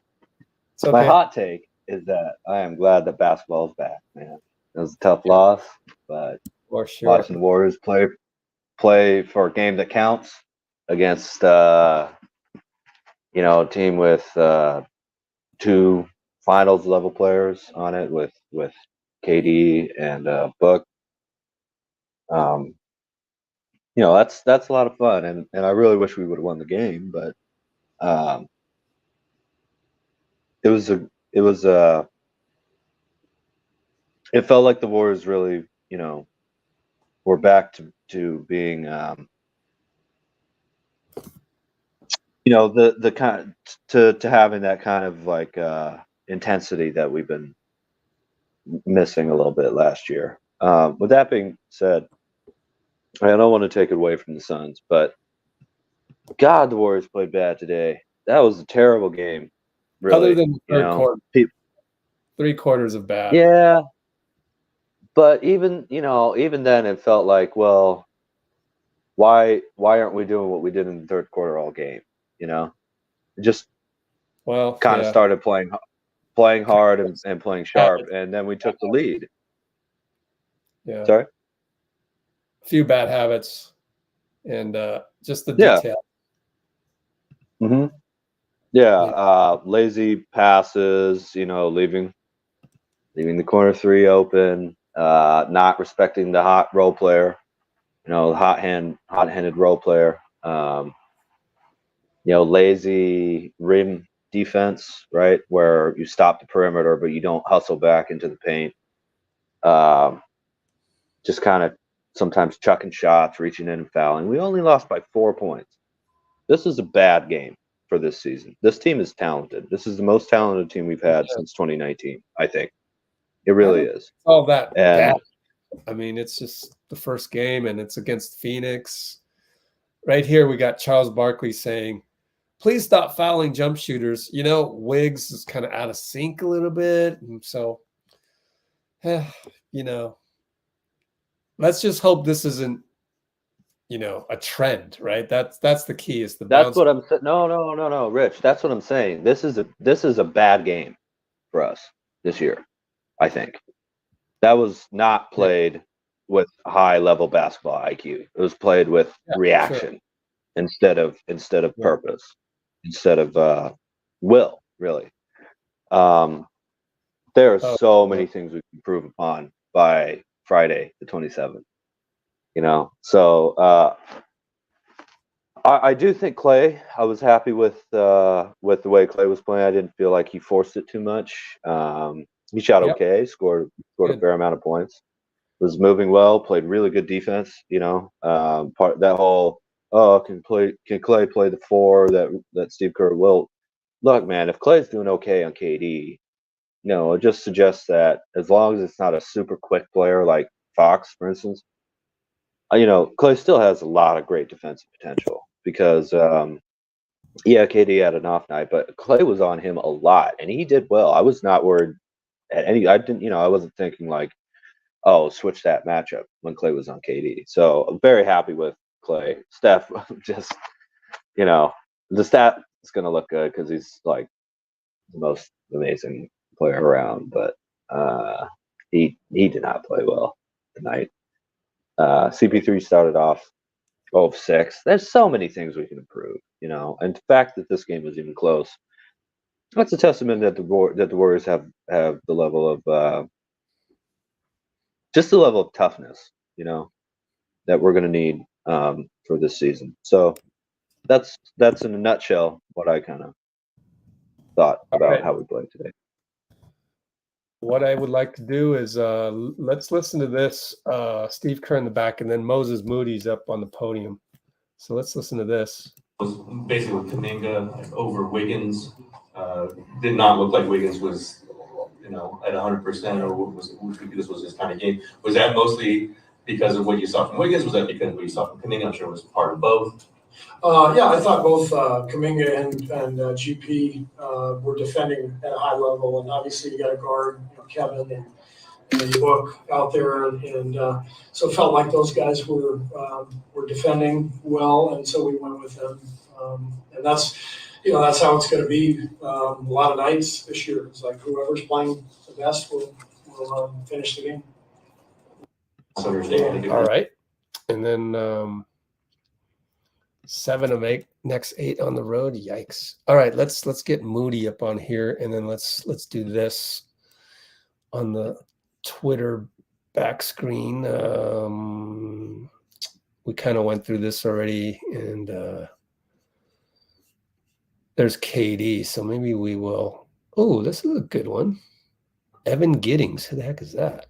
Okay. My hot take is that I am glad that basketball is back, man. It was a tough loss, but for sure. Watching the Warriors play for a game that counts against a team with two finals level players on it with KD and Book. That's a lot of fun, and I really wish we would have won the game, but it felt like the Warriors really, were back to being, the kind to having that kind of like intensity that we've been missing a little bit last year. With that being said, I don't want to take it away from the Suns, but God, the Warriors played bad today. That was a terrible game. Really. Other than the third quarter, 3 quarters of bad. Yeah, but even then, it felt like, well, why aren't we doing what we did in the third quarter all game? Just kind of started playing hard and playing sharp, and then we took the lead. Yeah. Sorry. A few bad habits, and just the detail. Mm-hmm. Yeah. Lazy passes. Leaving the corner three open. Not respecting the hot role player. Hot-handed role player. Lazy rim defense, right? Where you stop the perimeter, but you don't hustle back into the paint. Just kind of sometimes chucking shots, reaching in and fouling. We only lost by 4 points. This is a bad game for this season. This team is talented. This is the most talented team we've had since 2019, I think. It really is. All that bad. I mean, it's just the first game, and it's against Phoenix. Right here, we got Charles Barkley saying, please stop fouling jump shooters. Wiggs is kind of out of sync a little bit. And so, let's just hope this isn't, a trend, right? That's the key. Is that's what I'm saying. No, Rich. That's what I'm saying. This is a bad game for us this year. I think that was not played with high level basketball IQ. It was played with reaction instead of purpose, instead of will, really. There are so many things we can improve upon by Friday, the 27th. So I do think Klay. I was happy with the way Klay was playing. I didn't feel like he forced it too much. He shot okay, scored a fair amount of points. Was moving well, played really good defense. Part that whole can Klay play the 4 that Steve Kerr will. Look, man, if Klay's doing okay on KD, it just suggests that as long as it's not a super quick player like Fox, for instance, Klay still has a lot of great defensive potential because, KD had an off night, but Klay was on him a lot and he did well. I was not worried I wasn't thinking like, oh, switch that matchup when Klay was on KD. So I'm very happy with Klay. Steph, just, the stat is going to look good because he's like the most amazing player around, but he did not play well tonight. CP3 started off 0-6. There's so many things we can improve, and the fact that this game was even close, that's a testament that the Warriors have the level of just the level of toughness, that we're going to need for this season. So that's in a nutshell what I kind of thought about how we played today. What I would like to do is let's listen to this. Steve Kerr in the back, and then Moses Moody's up on the podium. So let's listen to this. Was basically with Kuminga over Wiggins. Did not look like Wiggins was, at 100% or this was his kind of game. Was that mostly because of what you saw from Wiggins? Was that because of what you saw from Kuminga? I'm sure it was part of both. I thought both Kuminga and GP were defending at a high level, and obviously you got to guard Kevin and Book out there, and so it felt like those guys were defending well, and so we went with them, and that's how it's going to be a lot of nights this year. It's like whoever's playing the best will finish the game. All right, and then 7 of 8, next 8 on the road. Yikes! All right, let's get Moody up on here, and then let's do this on the Twitter back screen. We kind of went through this already, and there's KD, so maybe we will. Oh, this is a good one. Evan Giddings, who the heck is that?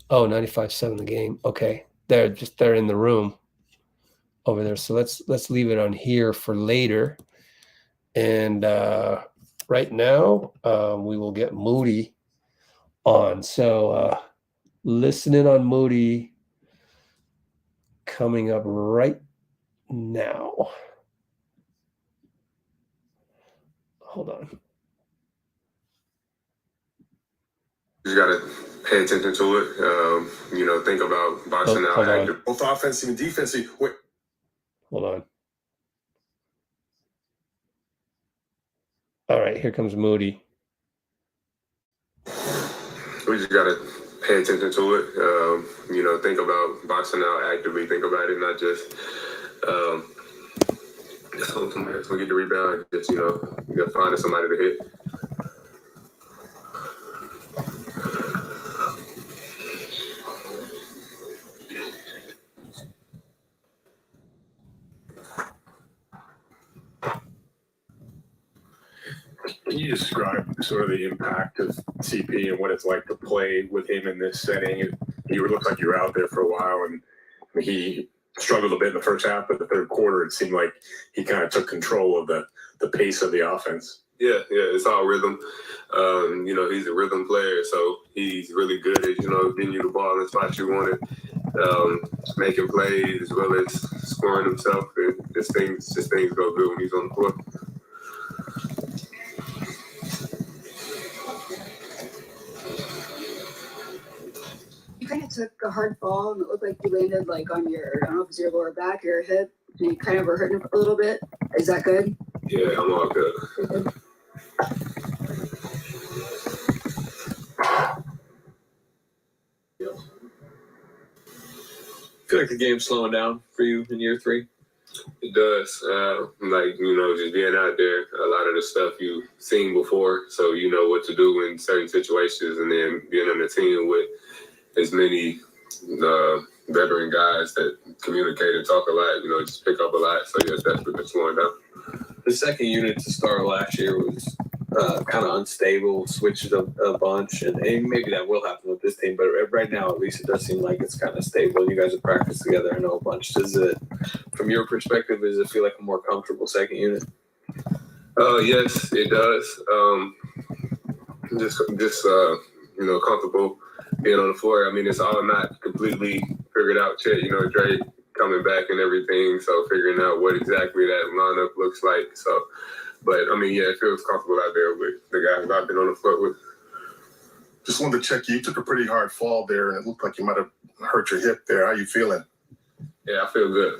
Oh, 95.7 the game. Okay, they're in the room over there. So let's leave it on here for later. And right now, we will get Moody on. So listening on Moody coming up right now. Hold on. You got to pay attention to it. Think about boxing out active, both offensive and defensive. Hold on. All right, here comes Moody. We just got to pay attention to it. Think about boxing out actively. Think about it, not just hope somebody else will get the rebound. Just, you got to find somebody to hit. Can you describe sort of the impact of CP and what it's like to play with him in this setting? You looked like you were out there for a while, and he struggled a bit in the first half, but the third quarter, it seemed like he kind of took control of the pace of the offense. Yeah, it's all rhythm. He's a rhythm player, so he's really good at, getting you the ball in the spot you want it, making plays as well as scoring himself. And just things go good when he's on the court. You kind of took a hard ball and it looked like you landed like on your, I don't know if it's your lower back or your hip, and you kind of were hurting a little bit. Is that good? Yeah, I'm all good. Feel like the game's slowing down for you in year 3? It does. Like, you know, just being out there, a lot of the stuff you've seen before, so you know what to do in certain situations, and then being on a team with as many veteran guys that communicate and talk a lot, you know, just pick up a lot. So, yes, that's what it's slowing down. The second unit to start last year was kind of unstable, switched a bunch, and maybe that will happen with this team, but right now, at least, it does seem like it's kind of stable. You guys have practiced together, I know, a bunch. Does it, from your perspective, does it feel like a more comfortable second unit? Yes, it does. Just you know, comfortable being on the floor. I mean, it's all not completely figured out yet. You know, Dray coming back and everything, so figuring out what exactly that lineup looks like. So, but I mean, yeah, it feels comfortable out there with the guys I've been on the floor with. Just wanted to check you. You took a pretty hard fall there, and it looked like you might have hurt your hip there. How you feeling? Yeah, I feel good.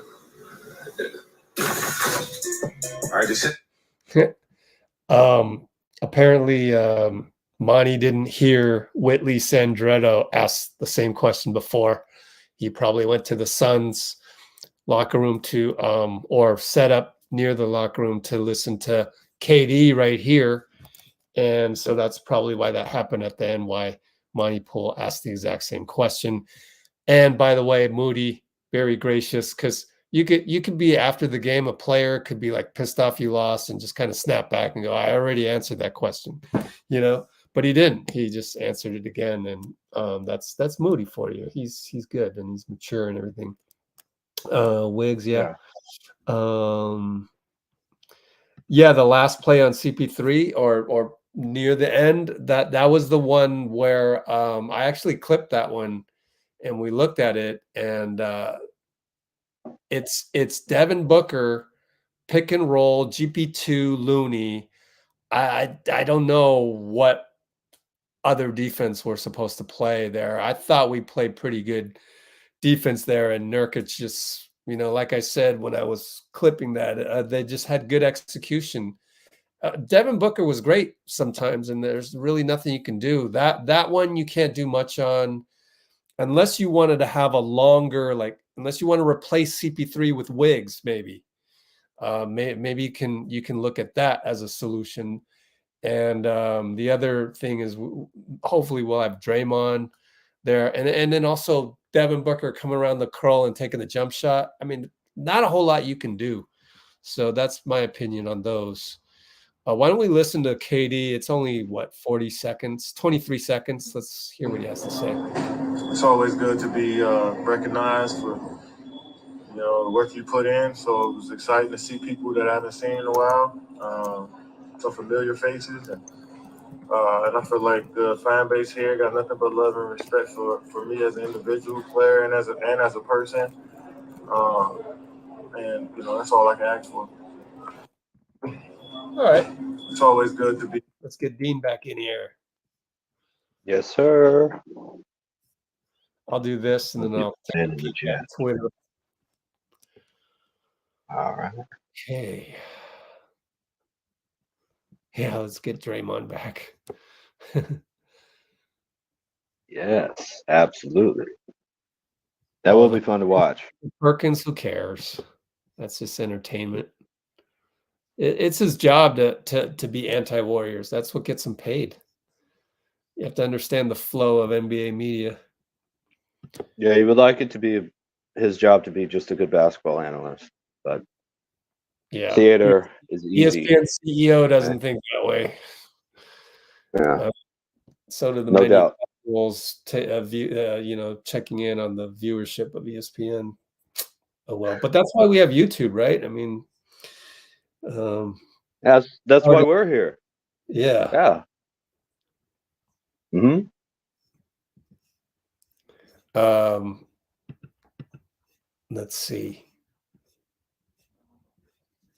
All right, just hit. Apparently, Monty didn't hear Whitley Sandretto ask the same question before. He probably went to the Suns locker room to, or set up near the locker room to listen to KD right here. And so that's probably why that happened at the end, why Monty Poole asked the exact same question. And by the way, Moody, very gracious, because you could be after the game, a player could be like pissed off you lost and just kind of snap back and go, I already answered that question, you know, but he didn't. He just answered it again. And that's Moody for you. He's good and he's mature and everything. Wiggs, yeah. Yeah, the last play on CP3 or near the end, that was the one where I actually clipped that one and we looked at it, and it's Devin Booker pick and roll GP2 Looney. I don't know what other defense we're supposed to play there. I thought we played pretty good defense there, and Nurkic just, you know, like I said when I was clipping that, they just had good execution. Devin Booker was great sometimes, and there's really nothing you can do. That one you can't do much on, unless you wanted to have a longer, like, unless you want to replace CP3 with Wiggs, maybe. Maybe you can look at that as a solution. And the other thing is, hopefully we'll have Draymond there, and then also Devin Booker coming around the curl and taking the jump shot. I mean, not a whole lot you can do. So that's my opinion on those. Why don't we listen to KD? It's only, what, 40 seconds, 23 seconds. Let's hear what he has to say. it's always good to be recognized for, you know, the work you put in. So it was exciting to see people that I haven't seen in a while, some familiar faces, and I feel like the fan base here got nothing but love and respect for me as an individual player and as a person. And you know, that's all I can ask for. All right. It's always good to be. Let's get Dean back in here. Yes, sir. I'll do this, and then I'll in the chat. Twitter. All right. Okay. Yeah, let's get Draymond back. Yes, absolutely. That will be fun to watch. Perkins, who cares? That's just entertainment. It's his job to be anti-Warriors. That's what gets him paid. You have to understand the flow of NBA media. Yeah, he would like it to be his job to be just a good basketball analyst, but yeah, theater is easy. ESPN CEO doesn't think that way. Yeah, so do the no many doubt. rules, you know, checking in on the viewership of ESPN. Oh well, but that's why we have YouTube, right? I mean, that's why we're here. Yeah. Yeah. Mm-hmm. Let's see.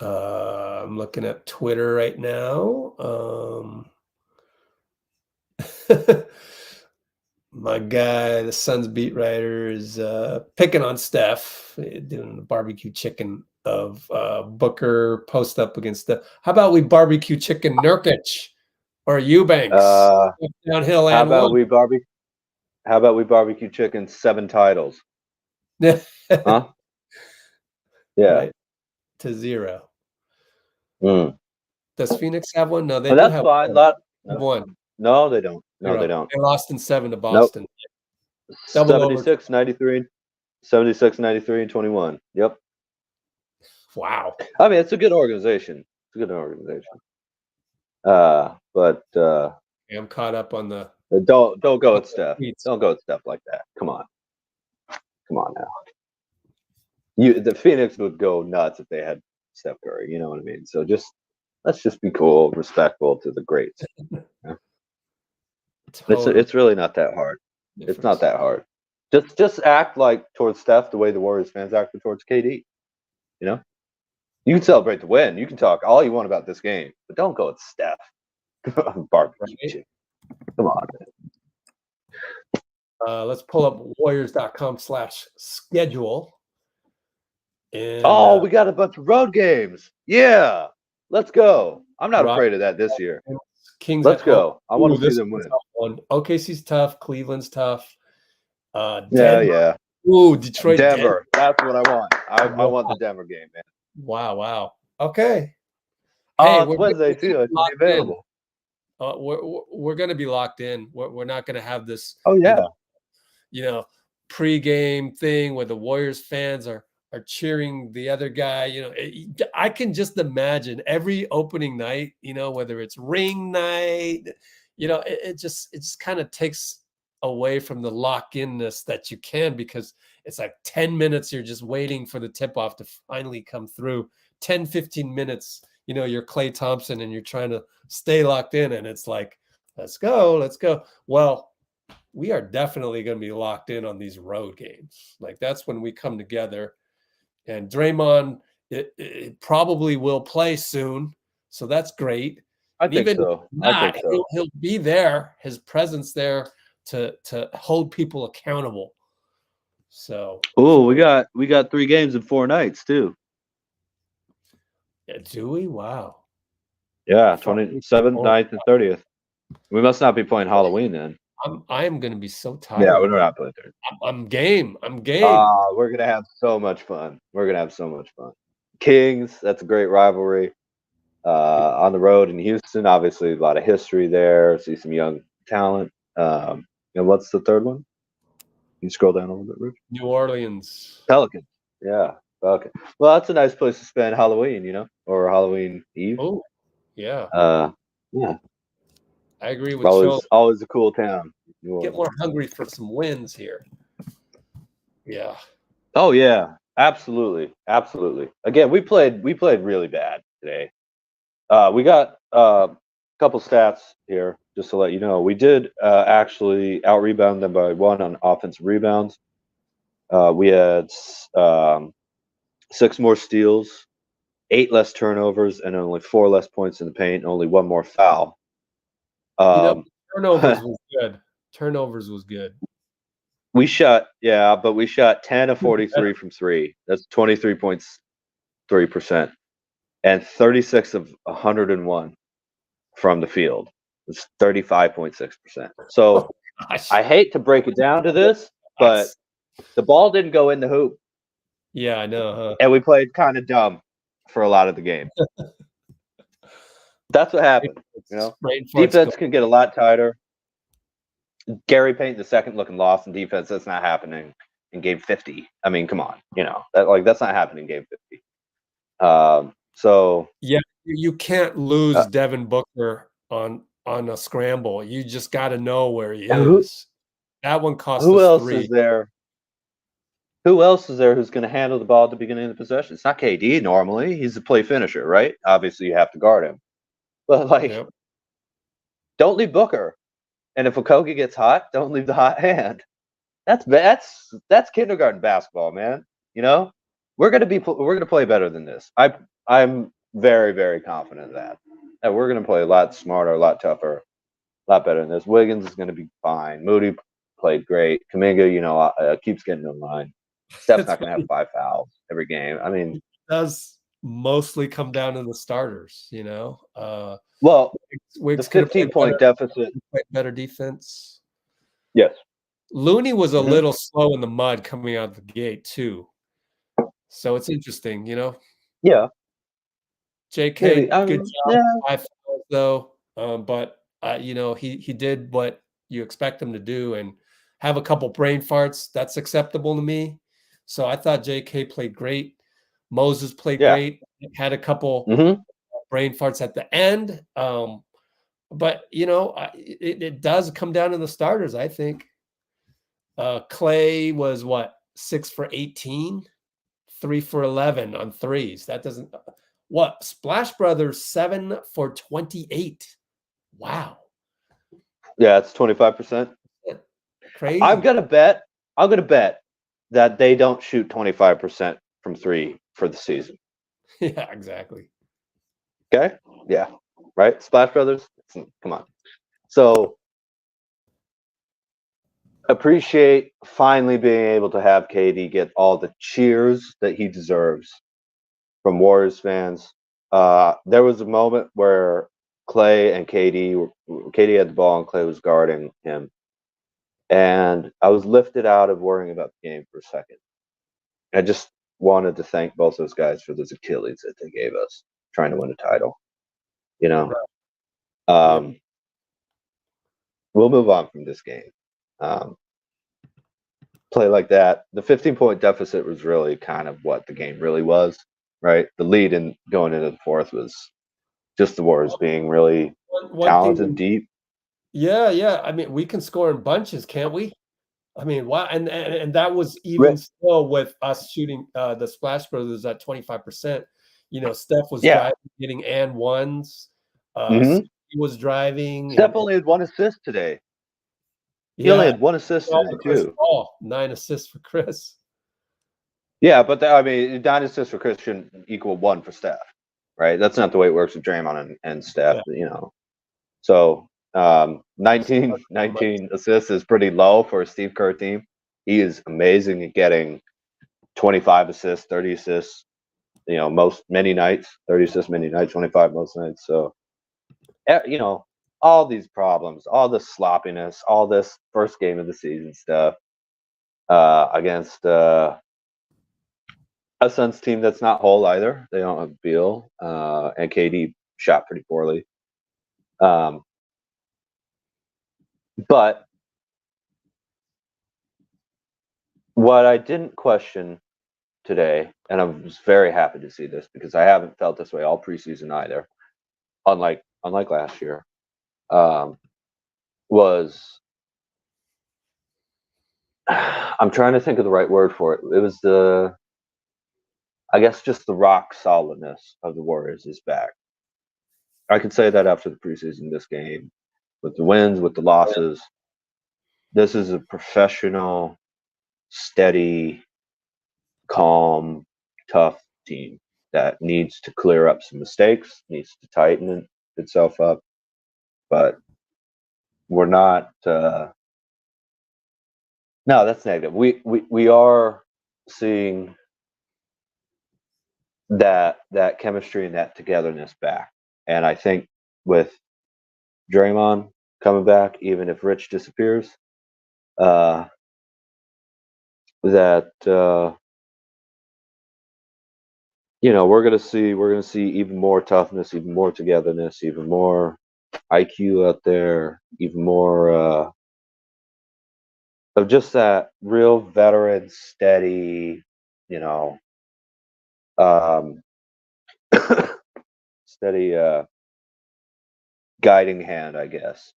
I'm looking at Twitter right now. My guy, the Suns beat writer, is picking on Steph, doing the barbecue chicken of Booker post up against Steph. How about we barbecue chicken Nurkic or Eubanks downhill? How about we barbecue chicken 7 titles? Huh? Yeah. Right. 0. Mm. Does Phoenix have one? No, they But do that's have fine. one. No, they don't. No, 0. they don't. They lost in 7 to Nope. Boston. Double over. 76, 93, 76, 93, and 21. Yep. Wow. I mean, it's a good organization. It's a good organization. But I'm caught up on the. don't go with Steph. Don't go with Steph like that. Come on now. The Phoenix would go nuts if they had Steph Curry. You know what I mean? So let's just be cool, respectful to the greats. Yeah? It's really not that hard. It's not that hard. Just act like towards Steph the way the Warriors fans acted towards KD. You know, you can celebrate the win. You can talk all you want about this game, but don't go with Steph. Barbecue chicken. Come on, man. Let's pull up warriors.com/schedule. And, we got a bunch of road games. Yeah, let's go. I'm not afraid of that this year. Kings. Let's go. I want to see them win. OKC's tough. Cleveland's tough. Yeah. Ooh, Detroit. Denver. That's what I want. I want the Denver game, man. Wow. Okay. Hey, it's Wednesday too. It's available. We're going to be locked in. We're not going to have this. Oh yeah. Pregame thing where the Warriors fans are cheering the other guy. I can just imagine every opening night. Whether it's ring night. It just kind of takes away from the lock-inness that you can, because it's like 10 minutes you're just waiting for the tip-off to finally come through. 10-15 minutes, you're Klay Thompson and you're trying to stay locked in, and it's like, let's go. Well, we are definitely going to be locked in on these road games. Like, that's when we come together. And Draymond it probably will play soon, so that's great. I think so. He'll be there, his presence there to hold people accountable. So we got 3 games in 4 nights too. Yeah, do we? Wow. Yeah, 27th, 9th, and 30th. We must not be playing Halloween then. I am going to be so tired. Yeah, we're not playing there. I'm game. We're gonna have so much fun. Kings, that's a great rivalry. On the road in Houston, obviously a lot of history there. See some young talent. And what's the third one? Can you scroll down a little bit, Rich? New Orleans. Pelicans. Yeah, Pelicans. Well, that's a nice place to spend Halloween, or Halloween Eve. Oh, yeah. Yeah. I agree with always a cool town. Get more hungry for some wins here. Yeah. Oh yeah, absolutely. Again, we played really bad today. We got a couple stats here just to let you know. We did actually out-rebound them by 1 on offensive rebounds. We had 6 more steals, 8 less turnovers, and only 4 less points in the paint, only 1 more foul. Turnovers was good. We shot 10 of 43 from 3. That's 23.3%. And 36 of 101 from the field. It's 35.6%. So I hate to break it down to this, but the ball didn't go in the hoop. Yeah, I know. Huh? And we played kind of dumb for a lot of the game. That's what happened. Defense can get a lot tighter. Gary Payton II looking lost in defense. That's not happening in game 50. I mean, come on. That's not happening in game 50. So yeah, you can't lose Devin Booker on a scramble. You just got to know where he is. That one cost us 3. Who else is there who's going to handle the ball at the beginning of the possession? It's not KD normally. He's a play finisher, right? Obviously, you have to guard him. But don't leave Booker. And if Okogie gets hot, don't leave the hot hand. That's kindergarten basketball, man. We're gonna play better than this. I'm very, very confident of that. And we're gonna play a lot smarter, a lot tougher, a lot better than this. Wiggins is gonna be fine. Moody played great. Kuminga, keeps getting in line. Steph's not gonna have 5 fouls every game. I mean, it does mostly come down to the starters. Well, Wiggs the 15-point deficit. Better defense. Yes. Looney was a little slow in the mud coming out of the gate too. So it's interesting, Yeah. JK, Maybe, good job. yeah. 5 fouls though. But you know, he did what you expect him to do and have a couple brain farts. That's acceptable to me. So I thought JK played great. Moses played Yeah. great. Had a couple Mhm. brain farts at the end. But you know, it does come down to the starters, I think. Klay was what, 6 for 18, 3 for 11 on threes. That doesn't what Splash Brothers 7 for 28. Wow. Yeah, it's 25%. Crazy. I'm gonna bet that they don't shoot 25% from 3 for the season. Yeah, exactly. Okay? Yeah. Right? Splash Brothers? Come on. So appreciate finally being able to have KD get all the cheers that he deserves from Warriors fans. There was a moment where KD had the ball and Klay was guarding him. And I was lifted out of worrying about the game for a second. I just wanted to thank both those guys for those Achilles that they gave us trying to win a title. You know? We'll move on from this game. Play like that. The 15-point deficit was really kind of what the game really was, right? The lead in going into the fourth was just the Warriors being really talented, deep. Yeah. I mean, we can score in bunches, can't we? I mean, wow. And that was even still with us shooting the Splash Brothers at 25%. You know, Steph was driving, getting and ones. He was driving. Steph only had 1 assist today. He only had 1 assist today, too. 9 assists for Chris. Yeah, but I mean, 9 assists for Chris shouldn't equal 1 for Steph, right? That's not the way it works with Draymond and Steph, you know. So 19 assists is pretty low for a Steve Kerr team. He is amazing at getting 25 assists, 30 assists, you know, many nights, 30 assists many nights, 25 most nights. So, you know, all these problems, all this sloppiness, all this first game of the season stuff against a Suns team that's not whole either. They don't have Beal, and KD shot pretty poorly. But what I didn't question today, and I was very happy to see this because I haven't felt this way all preseason either, unlike last year, was I'm trying to think of the right word for it. It was I guess just the rock solidness of the Warriors is back. I could say that after the preseason, this game, with the wins, with the losses, this is a professional, steady, calm, tough team that needs to clear up some mistakes, needs to tighten itself up. But we're not. No, that's negative. We are seeing that chemistry and that togetherness back, and I think with Draymond coming back, even if Rich disappears, that you know, we're gonna see even more toughness, even more togetherness, even more IQ out there, even more of just that real veteran, steady, you know, steady guiding hand, I guess,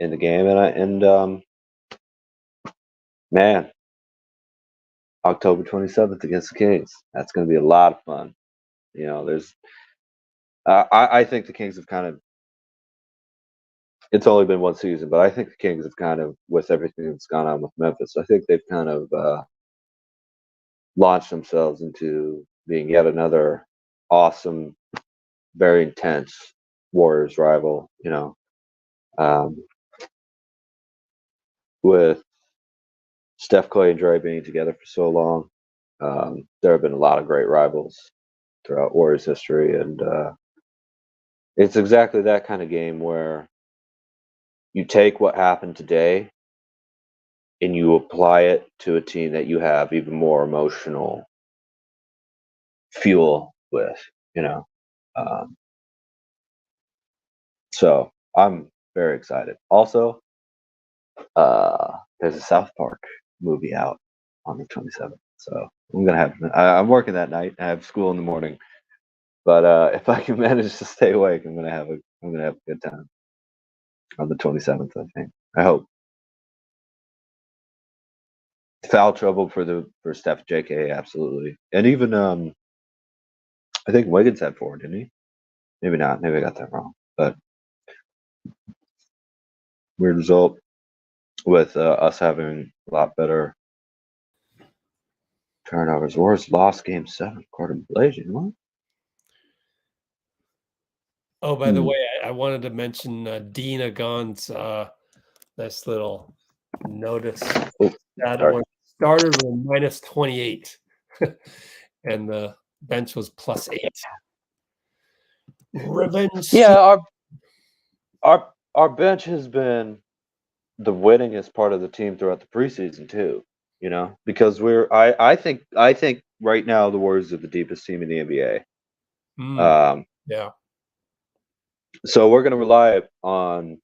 in the game. And man, October 27th against the Kings. That's going to be a lot of fun. You know, there's I think the Kings have kind of, it's only been one season, but I think the Kings have kind of, with everything that's gone on with Memphis, I think they've kind of launched themselves into being yet another awesome, very intense Warriors rival, you know. With Steph, Klay, and Dray being together for so long, there have been a lot of great rivals throughout Warriors history, and it's exactly that kind of game where you take what happened today and you apply it to a team that you have even more emotional fuel with, So I'm very excited. Also, there's a South Park movie out on the 27th, so I'm working that night. I have school in the morning, but if I can manage to stay awake, I'm gonna have a good time on the 27th. I think. I hope. Foul trouble for Steph, JK, absolutely, and even I think Wiggins had 4, didn't he? Maybe not. Maybe I got that wrong. But weird result with us having a lot better turnovers. Warriors lost game 7, quarter blazing. What? Oh, by the way, I wanted to mention Dina Gahn's nice little notice that when starters were minus 28 and the bench was plus 8. Revenge. Yeah, our bench has been the winningest part of the team throughout the preseason too. Because I think right now the Warriors are the deepest team in the NBA. Yeah. So we're going to rely on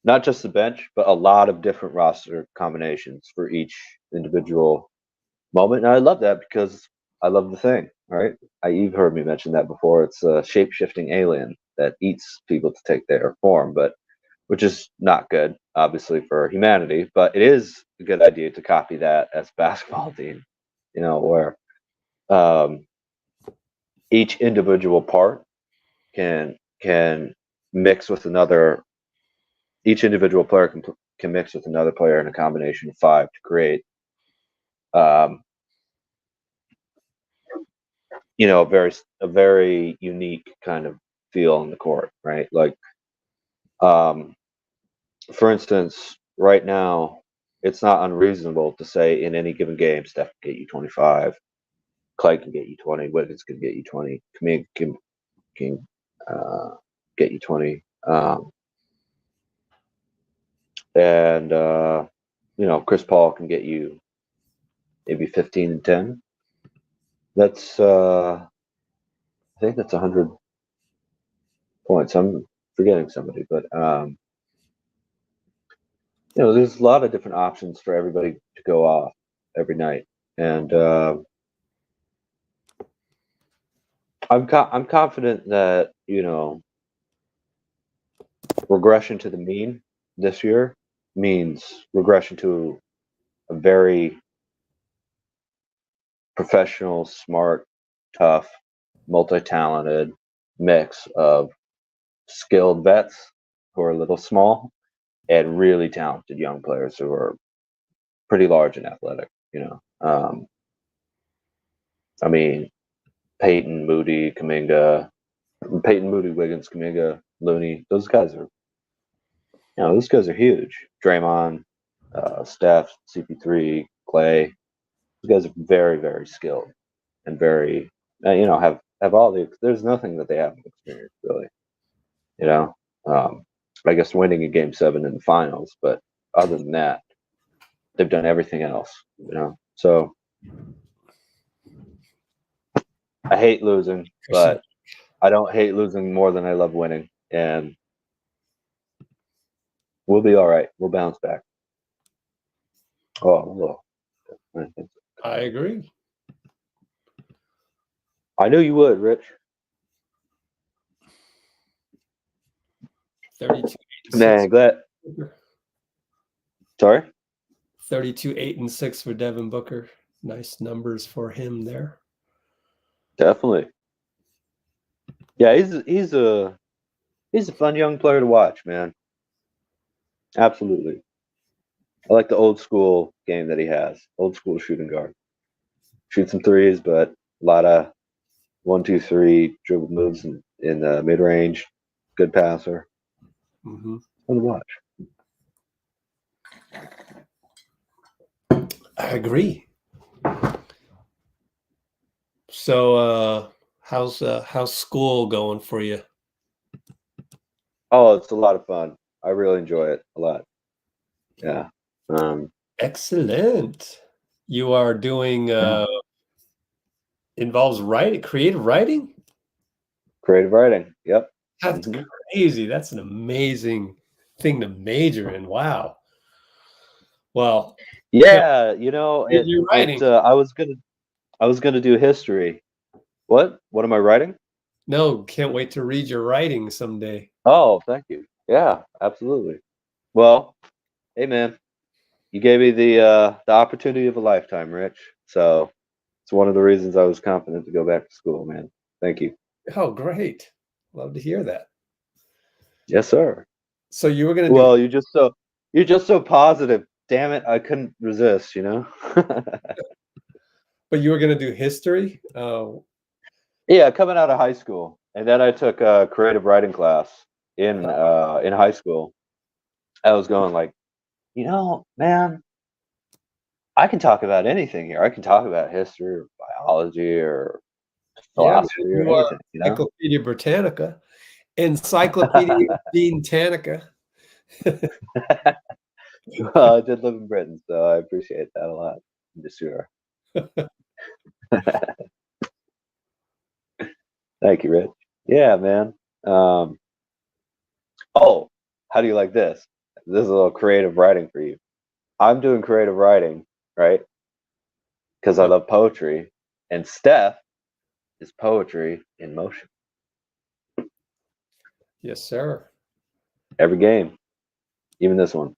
not just the bench, but a lot of different roster combinations for each individual moment. And I love that because I love the thing, right? You've heard me mention that before. It's a shape-shifting alien that eats people to take their form, which is not good, obviously, for humanity. But it is a good idea to copy that as a basketball team, where each individual part can mix with another. Each individual player can mix with another player in a combination of 5 to create, a very unique kind of feel on the court, right? Like, for instance, right now, it's not unreasonable to say in any given game, Steph can get you 25, Klay can get you 20, Wiggs can get you 20, Kuminga can get you 20, and Chris Paul can get you maybe 15 and 10. That's I think that's 100 points. I'm forgetting somebody, but there's a lot of different options for everybody to go off every night, and I'm confident that regression to the mean this year means regression to a very professional, smart, tough, multi-talented mix of skilled vets who are a little small and really talented young players who are pretty large and athletic. I mean, Peyton, Moody, Kuminga, Wiggins, Kuminga, Looney. Those guys are huge. Draymond, Steph, CP3, Klay. Those guys are very, very skilled and very, have all the. There's nothing that they haven't experienced, really. I guess winning a game 7 in the finals, but other than that, they've done everything else. So I hate losing, but I don't hate losing more than I love winning, and we'll be all right. We'll bounce back. Oh, I agree. I knew you would, Rich. 32. Man, glad. Sorry. 32, 8 and 6 for Devin Booker. Nice numbers for him there. Definitely. Yeah, he's a fun young player to watch, man. Absolutely. I like the old school game that he has. Old school shooting guard. Shoot some threes, but a lot of 1, 2, 3 dribble moves in the mid range. Good passer. Mm-hmm. Fun to watch. I agree. So, how's school going for you? Oh, it's a lot of fun. I really enjoy it a lot. Yeah. Excellent. You are doing involves writing, creative writing. Creative writing. Yep. That's crazy. That's an amazing thing to major in. Wow. Well, yeah, you know, you're writing. I was gonna do history. What am I writing? No, can't wait to read your writing someday. Oh, thank you. Yeah, absolutely. Well, hey man, you gave me the opportunity of a lifetime, Rich. So it's one of the reasons I was confident to go back to school, man. Thank you. Oh, great. Love to hear that. Yes, sir. So you were gonna Well, you're just so positive. Damn it, I couldn't resist, you know? But you were gonna do history? Oh. Yeah, coming out of high school. And then I took a creative writing class in high school. I was going like, you know, man, I can talk about anything here. I can talk about history or biology or philosophy or anything, you know? Encyclopedia Britannica. Encyclopedia Britannica. Well, I did live in Britain, so I appreciate that a lot. I'm just sure. Thank you, Rich. Yeah, man. Oh, how do you like this? This is a little creative writing for you. I'm doing creative writing, right? Because I love poetry, and Steph is poetry in motion. Yes, sir. Every game, even this one.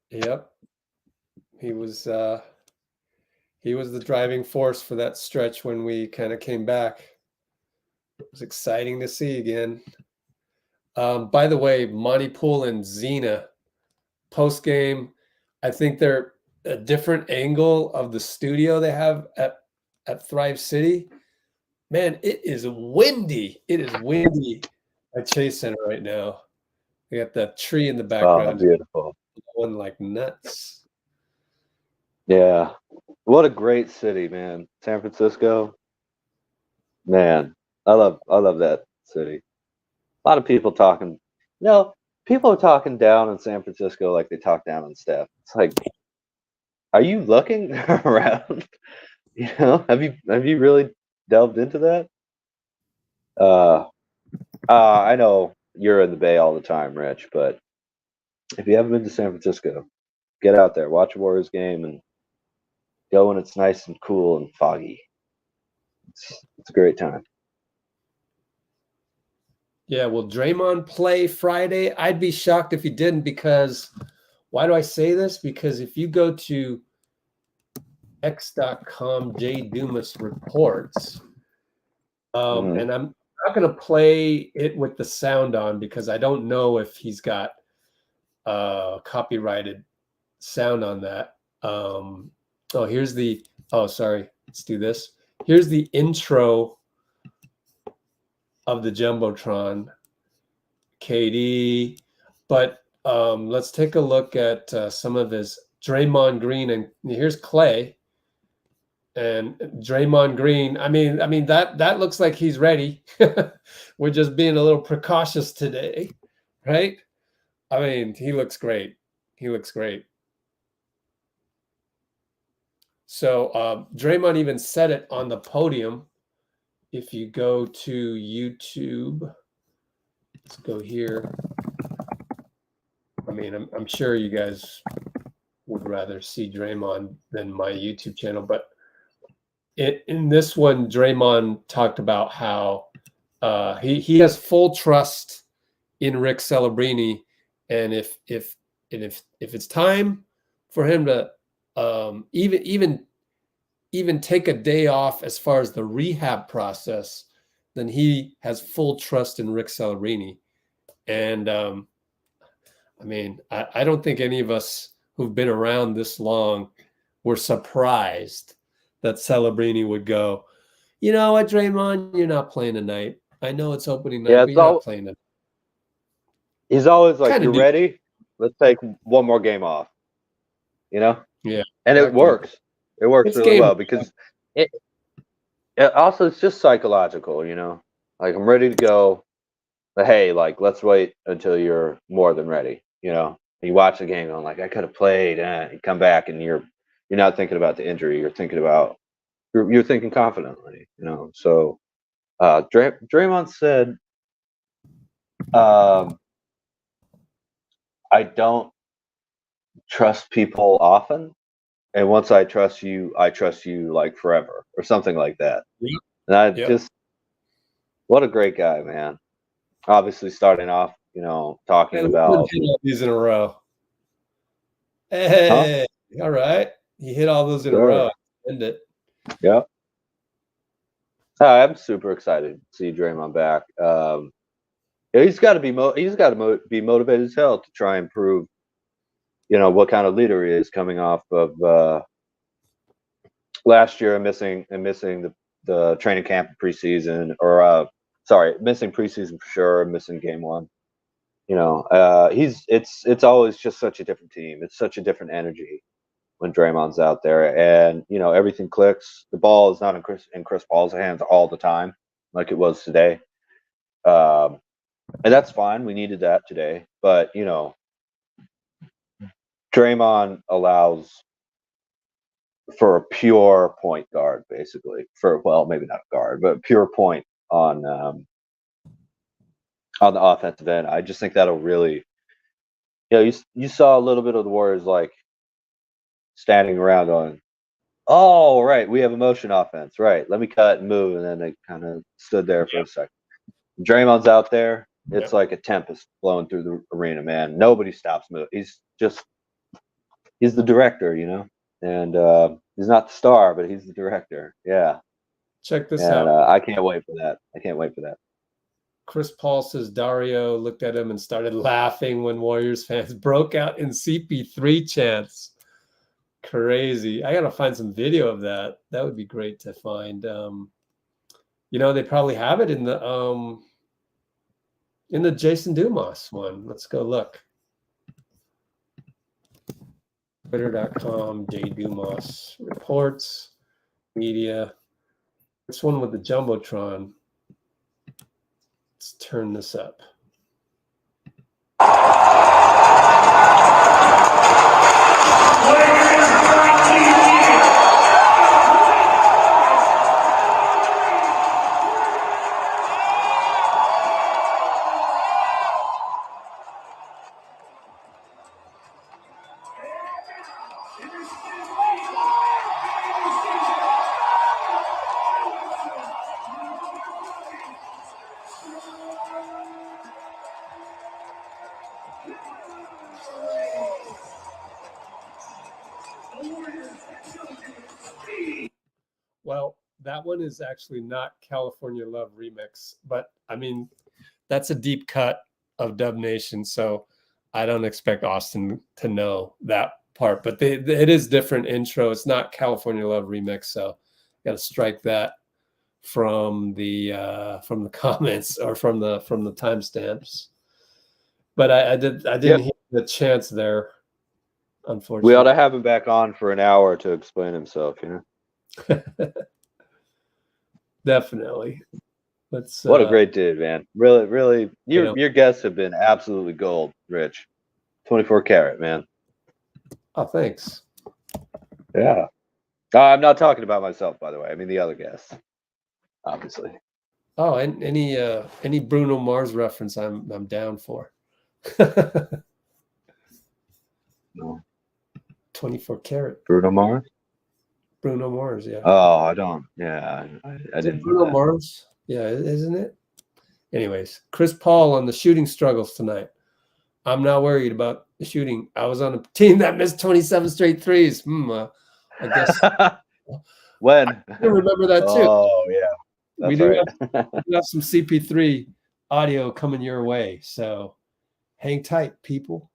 Yep. He was the driving force for that stretch when we kind of came back. It was exciting to see again. By the way, Monty Poole and Xena post game, I think they're a different angle of the studio they have at Thrive City. Man, it is windy. It is windy at Chase Center right now. We got that tree in the background. Oh, beautiful. Going like nuts. Yeah. What a great city, man. San Francisco. Man, I love that city. A lot of people talking. No, people are talking down in San Francisco like they talk down on Steph. It's like, are you looking around? You know, have you really delved into that? I know you're in the Bay all the time, Rich, but if you haven't been to San Francisco, get out there, watch a Warriors game, and go when it's nice and cool and foggy. It's a great time. Yeah, will Draymond play Friday? I'd be shocked if he didn't, because why do I say this? Because if you go to x.com, Jay Dumas reports, and I'm not going to play it with the sound on because I don't know if he's got copyrighted sound on that. Sorry, let's do this. Here's the intro of the Jumbotron, KD, but let's take a look at some of his Draymond Green, and here's Klay and Draymond Green. I mean that looks like he's ready. We're just being a little precautious today, right? I mean, he looks great. He looks great. So Draymond even said it on the podium. If you go to YouTube, let's go here. I mean, I'm sure you guys would rather see Draymond than my YouTube channel, but in this one, Draymond talked about how he has full trust in Rick Celebrini, and if it's time for him to even take a day off as far as the rehab process, then he has full trust in Rick Celebrini. And I mean, I don't think any of us who've been around this long were surprised that Celebrini would go, you know what, Draymond, you're not playing tonight. I know it's opening night, but you're not playing tonight. He's always like, "You Kinda ready? Let's take one more game off." You know? Yeah. And it works. It works It's really game well because it also, it's just psychological, you know? Like, I'm ready to go, but hey, like, let's wait until you're more than ready, you know? You watch the game going like, I could have played, you come back and you're not thinking about the injury, you're you're thinking confidently, you know. So Draymond said, I don't trust people often, and once I trust you like forever, or something like that. Yep. And I Yep. just, what a great guy, man. Obviously, starting off, you know, talking And about hit all these in a row. Hey, all right. He hit all those in a Sure. row. End it. Yeah. I'm super excited to see Draymond back. Yeah, he's got to be be motivated as hell to try and prove, you know, what kind of leader he is coming off of last year and missing the training camp preseason, or missing preseason for sure, missing game 1. You know, it's always just such a different team. It's such a different energy when Draymond's out there, and you know, everything clicks. The ball is not in Chris Paul's hands all the time like it was today. And that's fine. We needed that today. But, you know, Draymond allows for a pure point guard, basically. Maybe not a guard, but pure point on the offensive end. I just think that'll really, you know, you saw a little bit of the Warriors like standing around going, oh, right, we have a motion offense. Right, let me cut and move. And then they kind of stood there for a second. Draymond's out there. It's like a tempest blowing through the arena, man. Nobody stops moving. He's the director, you know, and he's not the star, but he's the director. Yeah. Check this And out. I can't wait for that. Chris Paul says Dario looked at him and started laughing when Warriors fans broke out in CP3 chants. Crazy. I got to find some video of that. That would be great to find. You know, they probably have it in the Jason Dumas one. Let's go look. Twitter.com, J Dumas reports, media. This one with the Jumbotron. Let's turn this up. Well, that one is actually not California Love remix, but I mean, that's a deep cut of Dub Nation, so I don't expect Austin to know that part. But it is different intro. It's not California Love remix, so got to strike that from the comments or from the timestamps. But I didn't hear the chance there, unfortunately. We ought to have him back on for an hour to explain himself, you know. Definitely. What a great dude, man. Really, your guests have been absolutely gold, Rich. 24 karat, man. Oh, thanks. Yeah. I'm not talking about myself, by the way. I mean the other guests, obviously. Oh, and any Bruno Mars reference I'm down for. No. 24 karat. Bruno Mars? Bruno Mars, yeah. Oh, I don't. Yeah, I didn't. Bruno Mars? Yeah, isn't it? Anyways, Chris Paul on the shooting struggles tonight. I'm not worried about the shooting. I was on a team that missed 27 straight threes. I guess. When? I remember that too. Oh, yeah. That's we do right. have some CP3 audio coming your way. So hang tight, people.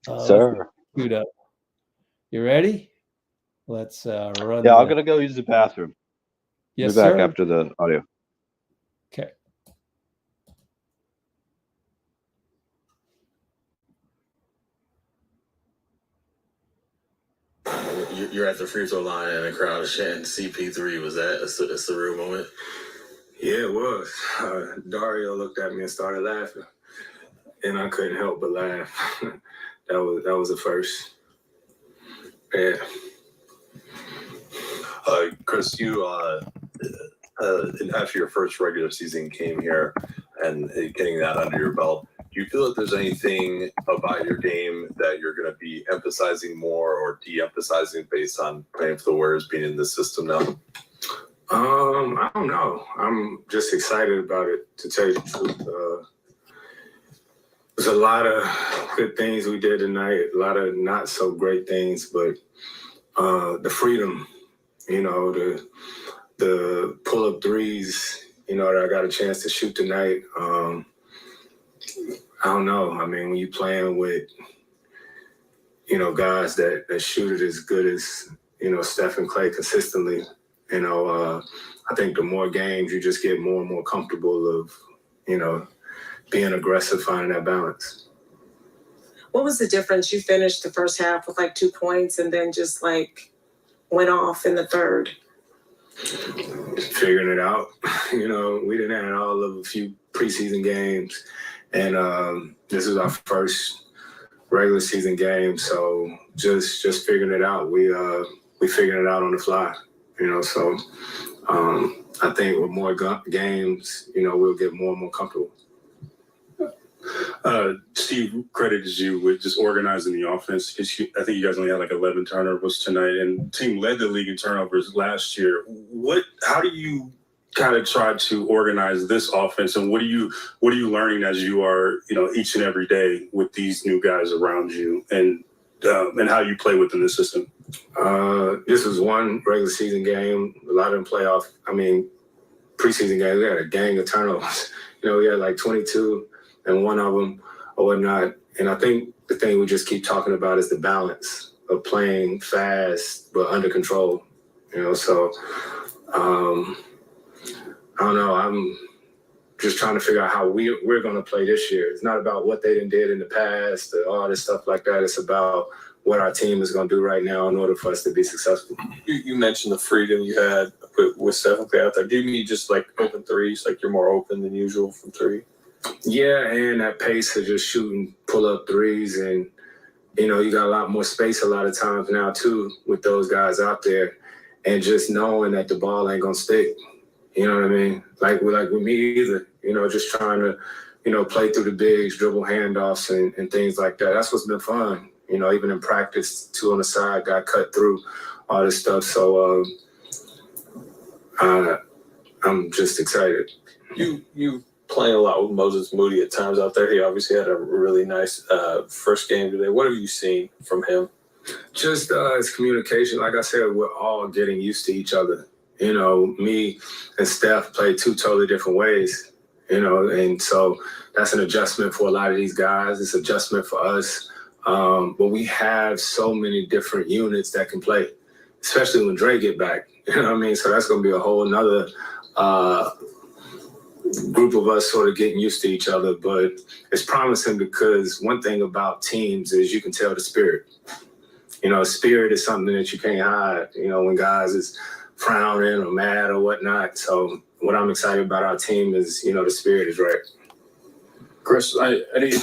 Sir. Shoot up. You ready? Let's run. Yeah, I'm going to go use the bathroom. Yes, Be back sir. after the audio. Okay. You're at the free throw line and the crowd is chanting CP3. Was that a surreal moment? Yeah, it was. Dario looked at me and started laughing, and I couldn't help but laugh. that was the first. Yeah. Chris, you after your first regular season came here and getting that under your belt, do you feel that there's anything about your game that you're going to be emphasizing more or de-emphasizing based on playing for the Warriors, being in this system now? I don't know. I'm just excited about it, to tell you the truth. There's a lot of good things we did tonight, a lot of not so great things, but the freedom, you know, the pull-up threes, you know, that I got a chance to shoot tonight. I don't know. I mean, when you're playing with, you know, guys that shoot it as good as, you know, Steph and Klay consistently, you know, I think the more games you just get more and more comfortable of, you know, being aggressive, finding that balance. What was the difference? You finished the first half with like 2 points and then just like went off in the third. Figuring it out. You know, we didn't have all of a few preseason games, and this is our first regular season game, so just figuring it out. We figuring it out on the fly, you know. So I think with more games, you know, we'll get more and more comfortable. Steve credited you with just organizing the offense. I think you guys only had like 11 turnovers tonight, and the team led the league in turnovers last year. How do you kind of try to organize this offense, and what are you learning as you are, you know, each and every day with these new guys around you, and how you play within the system? This was one regular season game. A lot of them playoff. I mean, preseason games, we had a gang of turnovers. You know, we had like 22. And one of them or whatnot. And I think the thing we just keep talking about is the balance of playing fast but under control. You know, so I don't know. I'm just trying to figure out how we're going to play this year. It's not about what they did in the past or all this stuff like that. It's about what our team is going to do right now in order for us to be successful. You mentioned the freedom you had with Steph out there. Do you mean just like open threes, like you're more open than usual from three? Yeah, and that pace of just shooting pull-up threes, and, you know, you got a lot more space a lot of times now, too, with those guys out there, and just knowing that the ball ain't going to stick. You know what I mean? Like with me either, you know, just trying to, you know, play through the bigs, dribble handoffs and things like that. That's what's been fun. You know, even in practice, 2 on the side, got cut through, all this stuff. So I'm just excited. You playing a lot with Moses Moody at times out there. He obviously had a really nice first game today. What have you seen from him? Just his communication. Like I said, we're all getting used to each other. You know, me and Steph play 2 totally different ways, you know, and so that's an adjustment for a lot of these guys. It's an adjustment for us. But we have so many different units that can play, especially when Dray get back. You know what I mean? So that's going to be a whole nother group of us sort of getting used to each other, but it's promising because one thing about teams is you can tell the spirit. You know, spirit is something that you can't hide, you know, when guys is frowning or mad or whatnot. So what I'm excited about our team is, you know, the spirit is right. Chris, I need...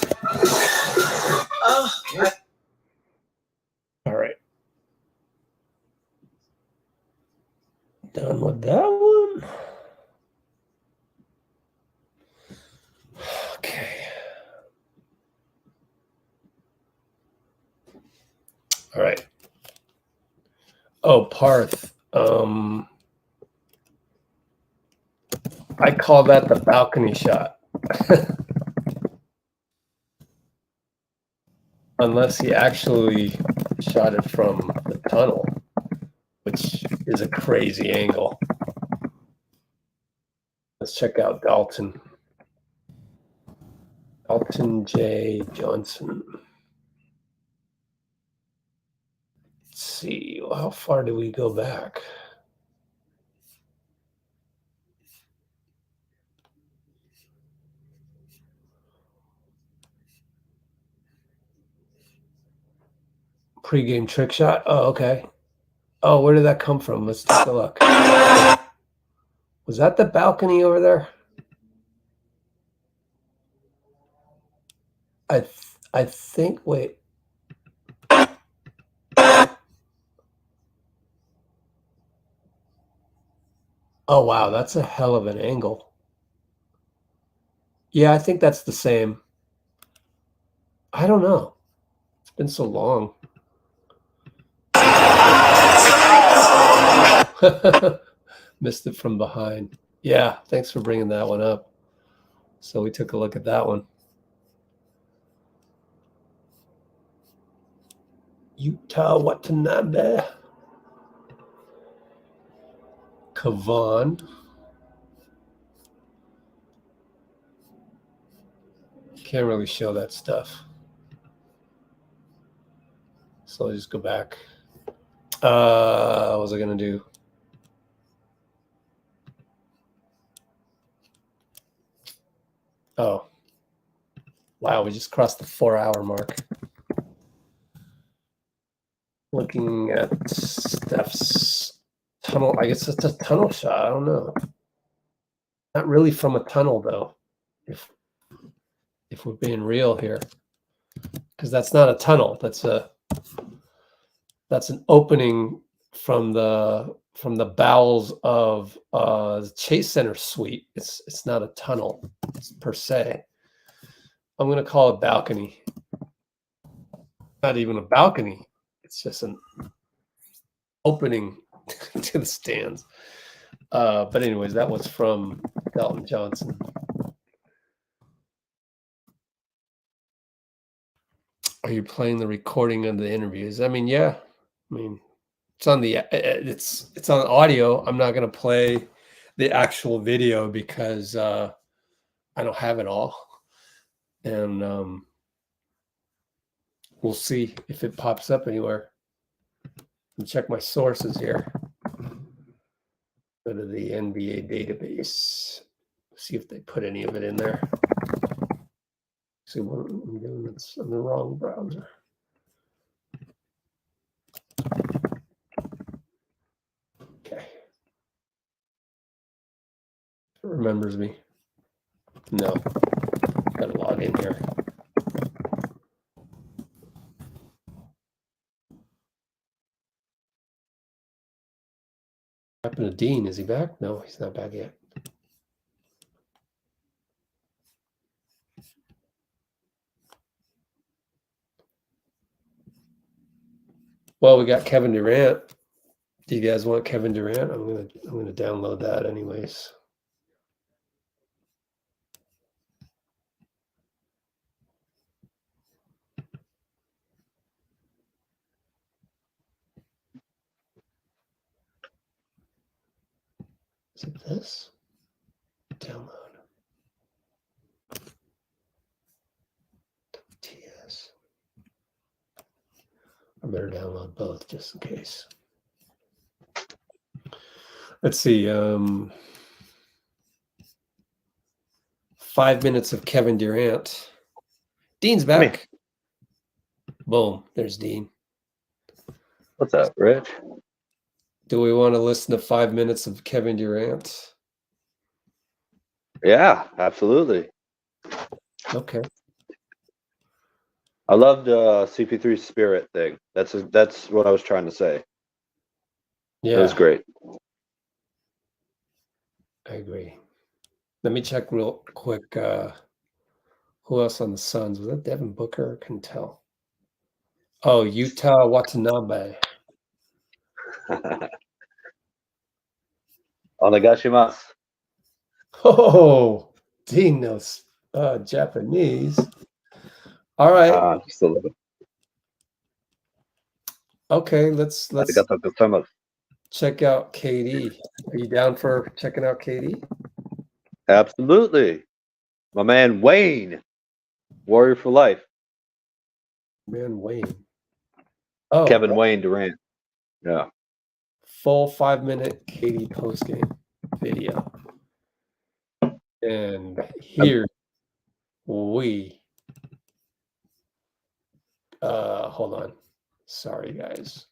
All right. Done with that one. Okay. All right. Oh, Parth. I call that the balcony shot. Unless he actually shot it from the tunnel, which is a crazy angle. Let's check out Dalton. Dalton J. Johnson. Let's see, how far do we go back? Pre-game trick shot? Oh, okay. Oh, where did that come from? Let's take a look. Was that the balcony over there? I think, wait. Oh, wow. That's a hell of an angle. Yeah, I think that's the same. I don't know. It's been so long. Missed it from behind. Yeah, thanks for bringing that one up. So we took a look at that one. Utah Watanabe. Kavan. Can't really show that stuff. So I'll just go back. What was I going to do? Oh. Wow, we just crossed the 4-hour mark. Looking at Steph's tunnel. I guess it's a tunnel shot. I don't know. Not really from a tunnel, though, if we're being real here. Because that's not a tunnel. That's an opening from the bowels of the Chase Center suite. It's not a tunnel per se. I'm going to call it balcony. Not even a balcony. It's just an opening to the stands. But anyways, that was from Dalton Johnson. Are you playing the recording of the interviews? I mean, yeah. I mean, it's on it's on audio. I'm not going to play the actual video because I don't have it all. And we'll see if it pops up anywhere. I'll check my sources here. Go to the NBA database. See if they put any of it in there. See what I'm doing. It's in the wrong browser. Okay. It remembers me. No. Gotta log in here. What happened to Dean? Is he back? No, he's not back yet. Well, we got Kevin Durant. Do you guys want Kevin Durant? I'm gonna download that anyways. Is it this? Download. TS. I better download both just in case. Let's see. 5 minutes of Kevin Durant. Dean's back. Boom. There's Dean. What's up, Rich? Do we want to listen to 5 minutes of Kevin Durant? Yeah, absolutely. Okay. I loved CP3's spirit thing. That's what I was trying to say. Yeah. It was great. I agree. Let me check real quick. Who else on the Suns? Was that Devin Booker? I couldn't tell. Oh, Utah Watanabe. Onegashimasu. Oh, Dean knows Japanese. All right. Just a little. Okay, let's check out KD. Are you down for checking out KD? Absolutely. My man Wayne, Warrior for life. Man Wayne. Oh, Kevin Wayne Durant. Yeah. Full 5 minute KD postgame video. And here we hold on. Sorry guys.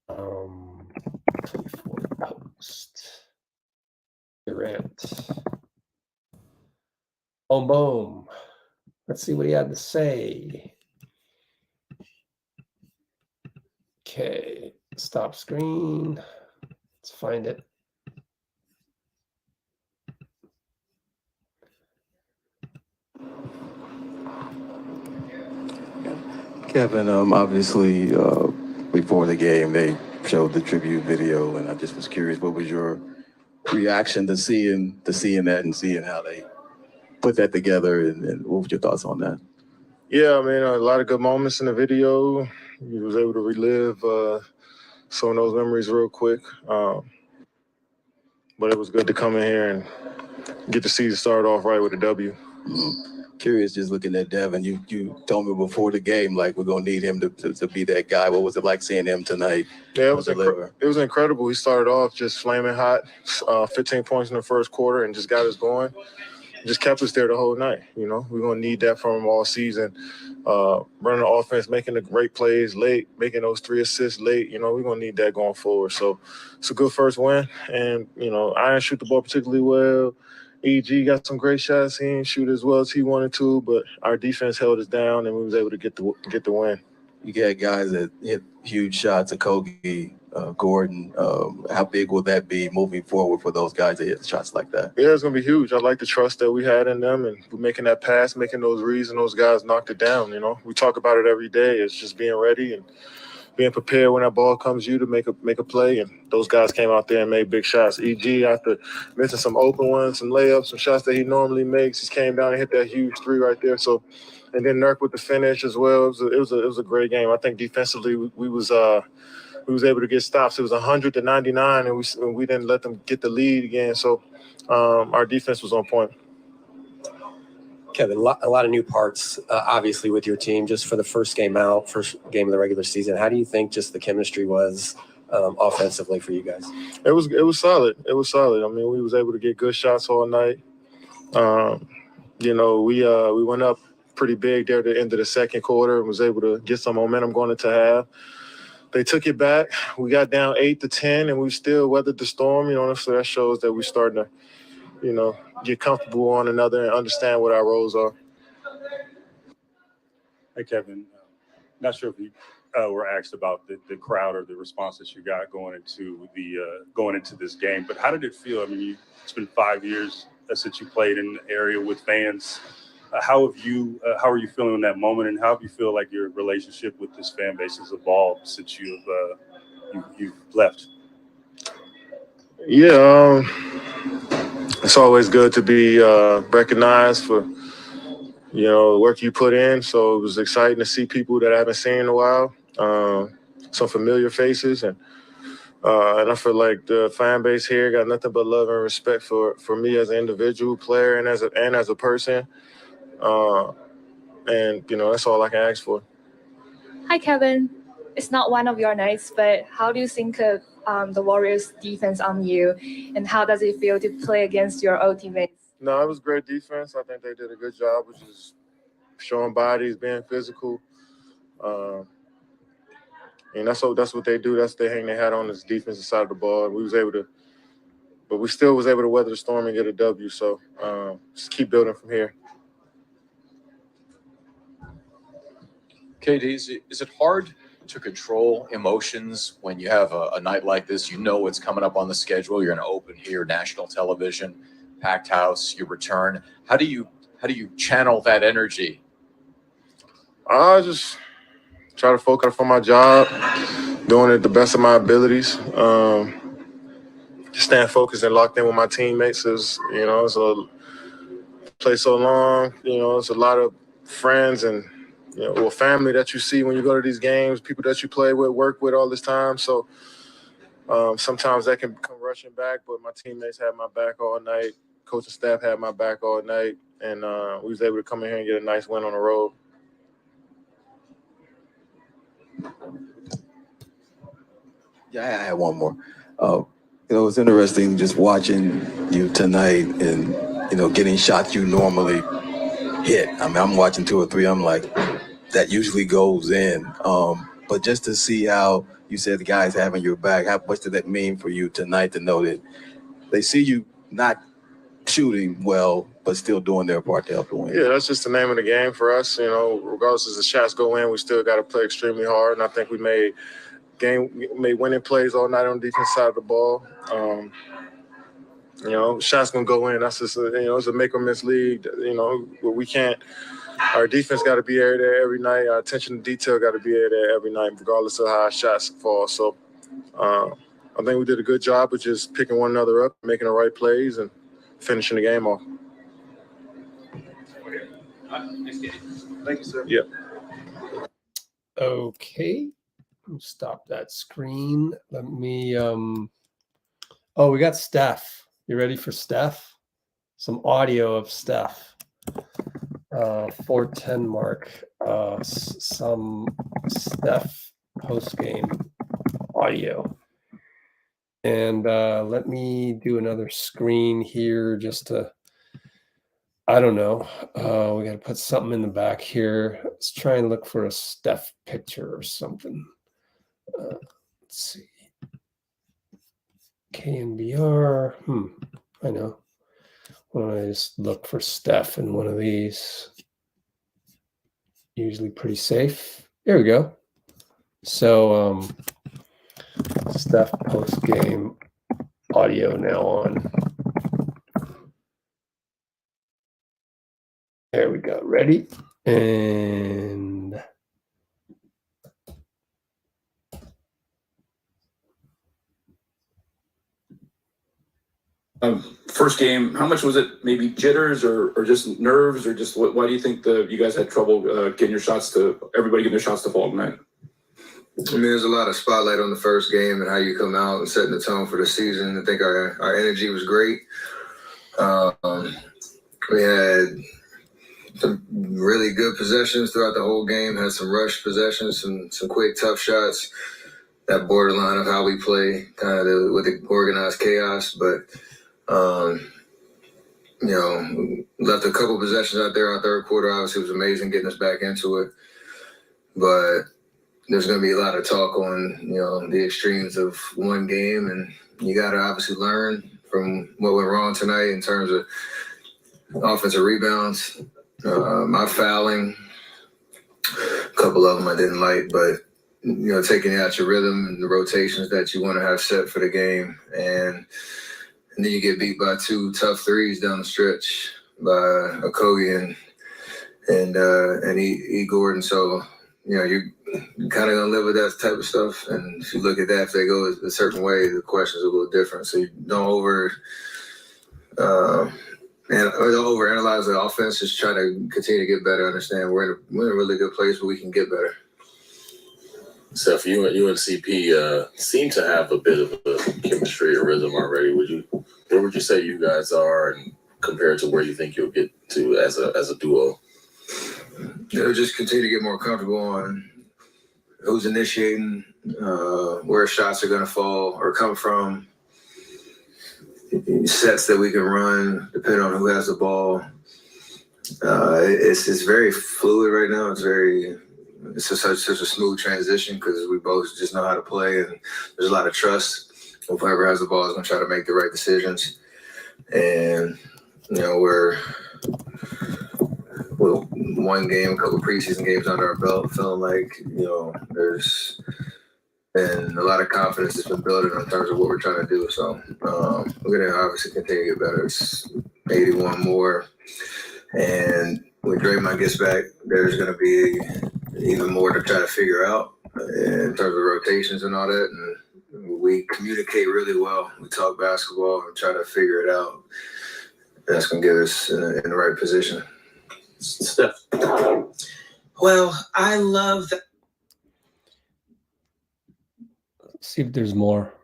24 post. Durant. Boom boom. Let's see what he had to say. Okay, stop screen. Let's Let's find it. Kevin, obviously, before the game, they showed the tribute video, and I just was curious, what was your reaction to seeing that and seeing how they put that together, and what was your thoughts on that? Yeah, I mean, a lot of good moments in the video. He was able to relive some of those memories real quick. But it was good to come in here and get the season started off right with a W. Curious, just looking at Devin, you told me before the game, like, we're going to need him to be that guy. What was it like seeing him tonight? Yeah, it was incredible. He started off just flaming hot, 15 points in the first quarter, and just got us going. Just kept us there the whole night. You know, we're going to need that from him all season. Running the offense, making the great plays late, making those 3 assists late. You know, we're going to need that going forward. So it's a good first win. And, you know, I didn't shoot the ball particularly well. EG got some great shots. He didn't shoot as well as he wanted to, but our defense held us down, and we was able to get the win. You got guys that hit huge shots, Kogi, Gordon. How big will that be moving forward for those guys that hit shots like that? Yeah, it's going to be huge. I like the trust that we had in them, and we're making that pass, making those reads, and those guys knocked it down, you know. We talk about it every day. It's just being ready and being prepared when that ball comes you to make a play, and those guys came out there and made big shots. EG, after missing some open ones, some layups, some shots that he normally makes, he came down and hit that huge 3 right there. So, and then Nurk with the finish as well. It was a great game. I think defensively we was able to get stops. It was 100-99, and we didn't let them get the lead again. So our defense was on point. Kevin, a lot of new parts, obviously, with your team just for the first game of the regular season. How do you think just the chemistry was offensively for you guys? It was solid. It was solid. I mean, we was able to get good shots all night. You know, we went up pretty big there at the end of the second quarter and was able to get some momentum going into half. They took it back. We got down 8-10, and we still weathered the storm. You know, so that shows that we're starting to, you know, get comfortable with one another and understand what our roles are. Hey, Kevin. Not sure if you were asked about the crowd or the response that you got going into this game, but how did it feel? I mean, it's been 5 years since you played in the area with fans. How are you feeling in that moment, and how have you feel like your relationship with this fan base has evolved since you've left? Yeah, it's always good to be recognized for, you know, the work you put in. So it was exciting to see people that I haven't seen in a while, some familiar faces, and I feel like the fan base here got nothing but love and respect for me as an individual player and as a person. And, you know, that's all I can ask for. Hi, Kevin. It's not one of your nights, but how do you think of the Warriors' defense on you, and how does it feel to play against your old teammates? No, it was great defense. I think they did a good job, which is showing bodies, being physical. And that's what they do. That's they hang their hat on, this defensive side of the ball. And we still was able to weather the storm and get a W. So just keep building from here. KD, is it hard to control emotions when you have a night like this? You know what's coming up on the schedule. You're going to open here, national television, packed house, you return. How do you channel that energy? I just try to focus on my job, doing it the best of my abilities. Just staying focused and locked in with my teammates. Is, you know, it's play so long. You know, it's a lot of friends and, you know, or family that you see when you go to these games, people that you play with, work with all this time. So sometimes that can come rushing back, but my teammates had my back all night. Coach and staff had my back all night, and we was able to come in here and get a nice win on the road. Yeah, I had one more. You know, it's interesting just watching you tonight and, you know, getting shots you normally hit. I mean, I'm watching 2 or 3. I'm like, that usually goes in. But just to see how you said the guys having your back, how much did that mean for you tonight to know that they see you not shooting well, but still doing their part to help the win? Yeah, that's just the name of the game for us. You know, regardless as the shots go in, we still got to play extremely hard. And I think we made made winning plays all night on the defense side of the ball. Shots gonna go in. That's just it's a make or miss league. We can't. Our defense got to be there every night. Our attention to detail got to be there every night, regardless of how our shots fall. So I think we did a good job of just picking one another up, making the right plays, and finishing the game off. Thank you, sir. Yeah. Okay. Stop that screen. Let me we got Steph. You ready for Steph? Some audio of Steph. 4:10 mark. Some Steph post-game audio. And let me do another screen here just to, I don't know. We got to put something in the back here. Let's try and look for a Steph picture or something. Let's see. KNBR. I know. Why don't I just look for Steph in one of these? Usually pretty safe. Here we go. So Steph post game audio now on. There we go. Ready? And first game, how much was it? Maybe jitters or just nerves or just why do you think you guys had trouble getting your shots everybody getting their shots to fall tonight? I mean, there's a lot of spotlight on the first game and how you come out and setting the tone for the season. I think our energy was great. We had some really good possessions throughout the whole game, had some rush possessions, some quick, tough shots. That borderline of how we play, kind of with the organized chaos. But, left a couple possessions out there. Our third quarter obviously was amazing, getting us back into it. But there's going to be a lot of talk on, the extremes of one game. And you got to obviously learn from what went wrong tonight in terms of offensive rebounds. My fouling, a couple of them I didn't like, but, taking out your rhythm and the rotations that you want to have set for the game. And then you get beat by two tough threes down the stretch by Okogie and E. Gordon. So, you're kind of going to live with that type of stuff. And if you look at that, if they go a certain way, the question's a little different. So you don't overanalyze the offense. Just try to continue to get better. Understand we're in a really good place, but we can get better. Steph, you and CP seem to have a bit of a chemistry or rhythm already. Where would you say you guys are, and compared to where you think you'll get to as a duo? Just continue to get more comfortable on who's initiating, where shots are going to fall or come from, sets that we can run, depending on who has the ball. It's very fluid right now. It's such a smooth transition because we both just know how to play, and there's a lot of trust. Whoever has the ball is going to try to make the right decisions. And, we're one game, a couple of preseason games under our belt, feeling like, there's been a lot of confidence that's been building in terms of what we're trying to do. So we're going to obviously continue to get better. It's 81 more. And when Draymond gets back, there's going to be even more to try to figure out in terms of rotations and all that. And we communicate really well. We talk basketball and try to figure it out. That's going to get us in the right position. Steph. Well, I love that. See if there's more.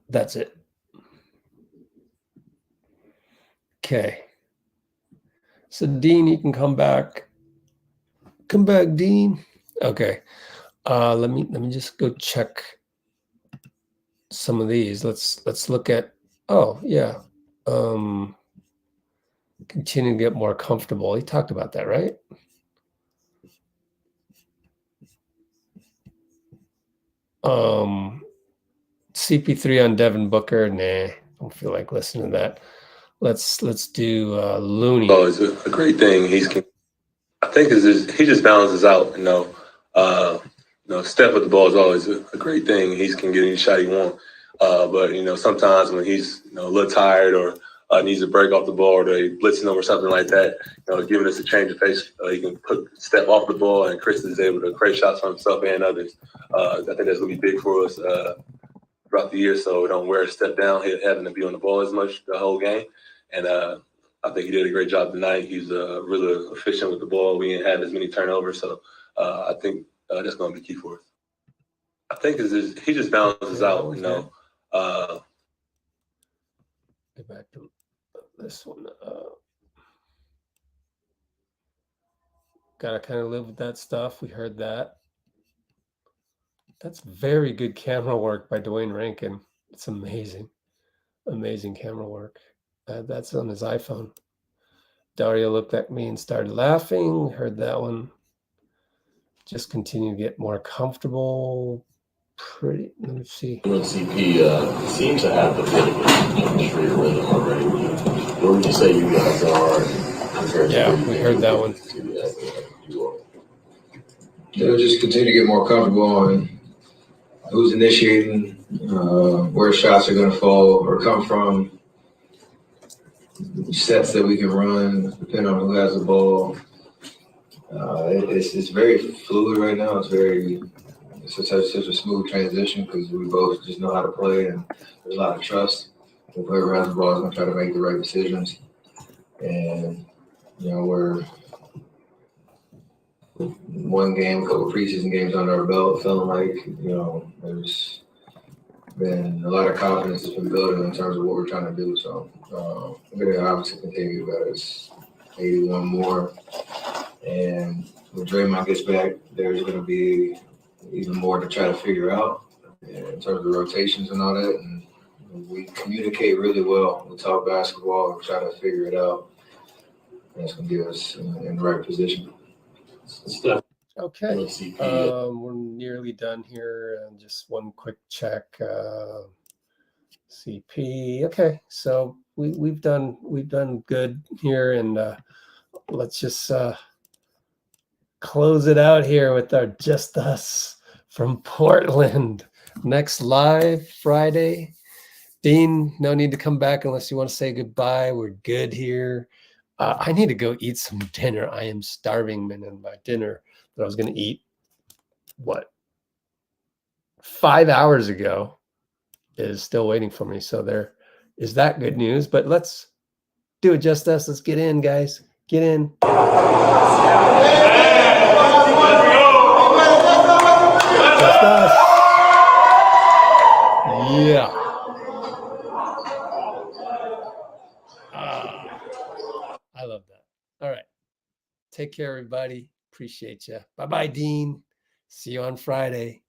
That's it. Okay. So Dean, you can come back. Come back, Dean. Okay. Let me just go check some of these. Let's look at. Oh yeah. Continue to get more comfortable. He talked about that, right? CP3 on Devin Booker. Nah, don't feel like listening to that. Let's do Looney. Oh, it's a great thing. I think he just balances out. Steph with the ball is always a great thing. He can get any shot he wants. But sometimes when he's a little tired or needs a break off the ball or they blitzing him or something like that, giving us a change of pace, he can put Steph off the ball, and Chris is able to create shots for himself and others. I think that's gonna be big for us throughout the year, so we don't wear Steph down, having to be on the ball as much the whole game. And I think he did a great job tonight. He's really efficient with the ball. We didn't have as many turnovers, so I think that's going to be key for us. I think he just balances out. Get back to this one. Gotta kind of live with that stuff. We heard that. That's very good camera work by Dwayne Rankin. It's amazing, amazing camera work. That's on his iPhone. Dario looked at me and started laughing. Heard that one. Just continue to get more comfortable. Let me see. You and CP seem to have a bit of a chemistry rhythm already. Where would you say you guys are? Yeah, we heard that one. Just continue to get more comfortable on who's initiating, where shots are going to fall or come from, sets that we can run, depending on who has the ball. It's very fluid right now. It's such a smooth transition because we both just know how to play, and there's a lot of trust. Whoever has the ball is going to try to make the right decisions. And, we're one game, a couple preseason games under our belt, feeling like, there's been a lot of confidence that's been building in terms of what we're trying to do. So we're going to obviously continue to better. It's 81 more. And when Draymond gets back, there's going to be even more to try to figure out in terms of rotations and all that. And we communicate really well. We talk basketball and try to figure it out. And it's going to get us in the right position. Okay. We're nearly done here. And just one quick check. CP. Okay. So we've done good here, and let's just close it out here with our Just Us from Portland. Next live Friday. Dean, no need to come back unless you want to say goodbye. We're good here. I need to go eat some dinner. I am starving, man, and my dinner that I was going to eat, 5 hours ago is still waiting for me. So there is that good news. But let's do it, Just Us. Let's get in, guys. Get in. Just Us. Yeah. I love that. All right. Take care, everybody. Appreciate you. Bye-bye, Dean. See you on Friday.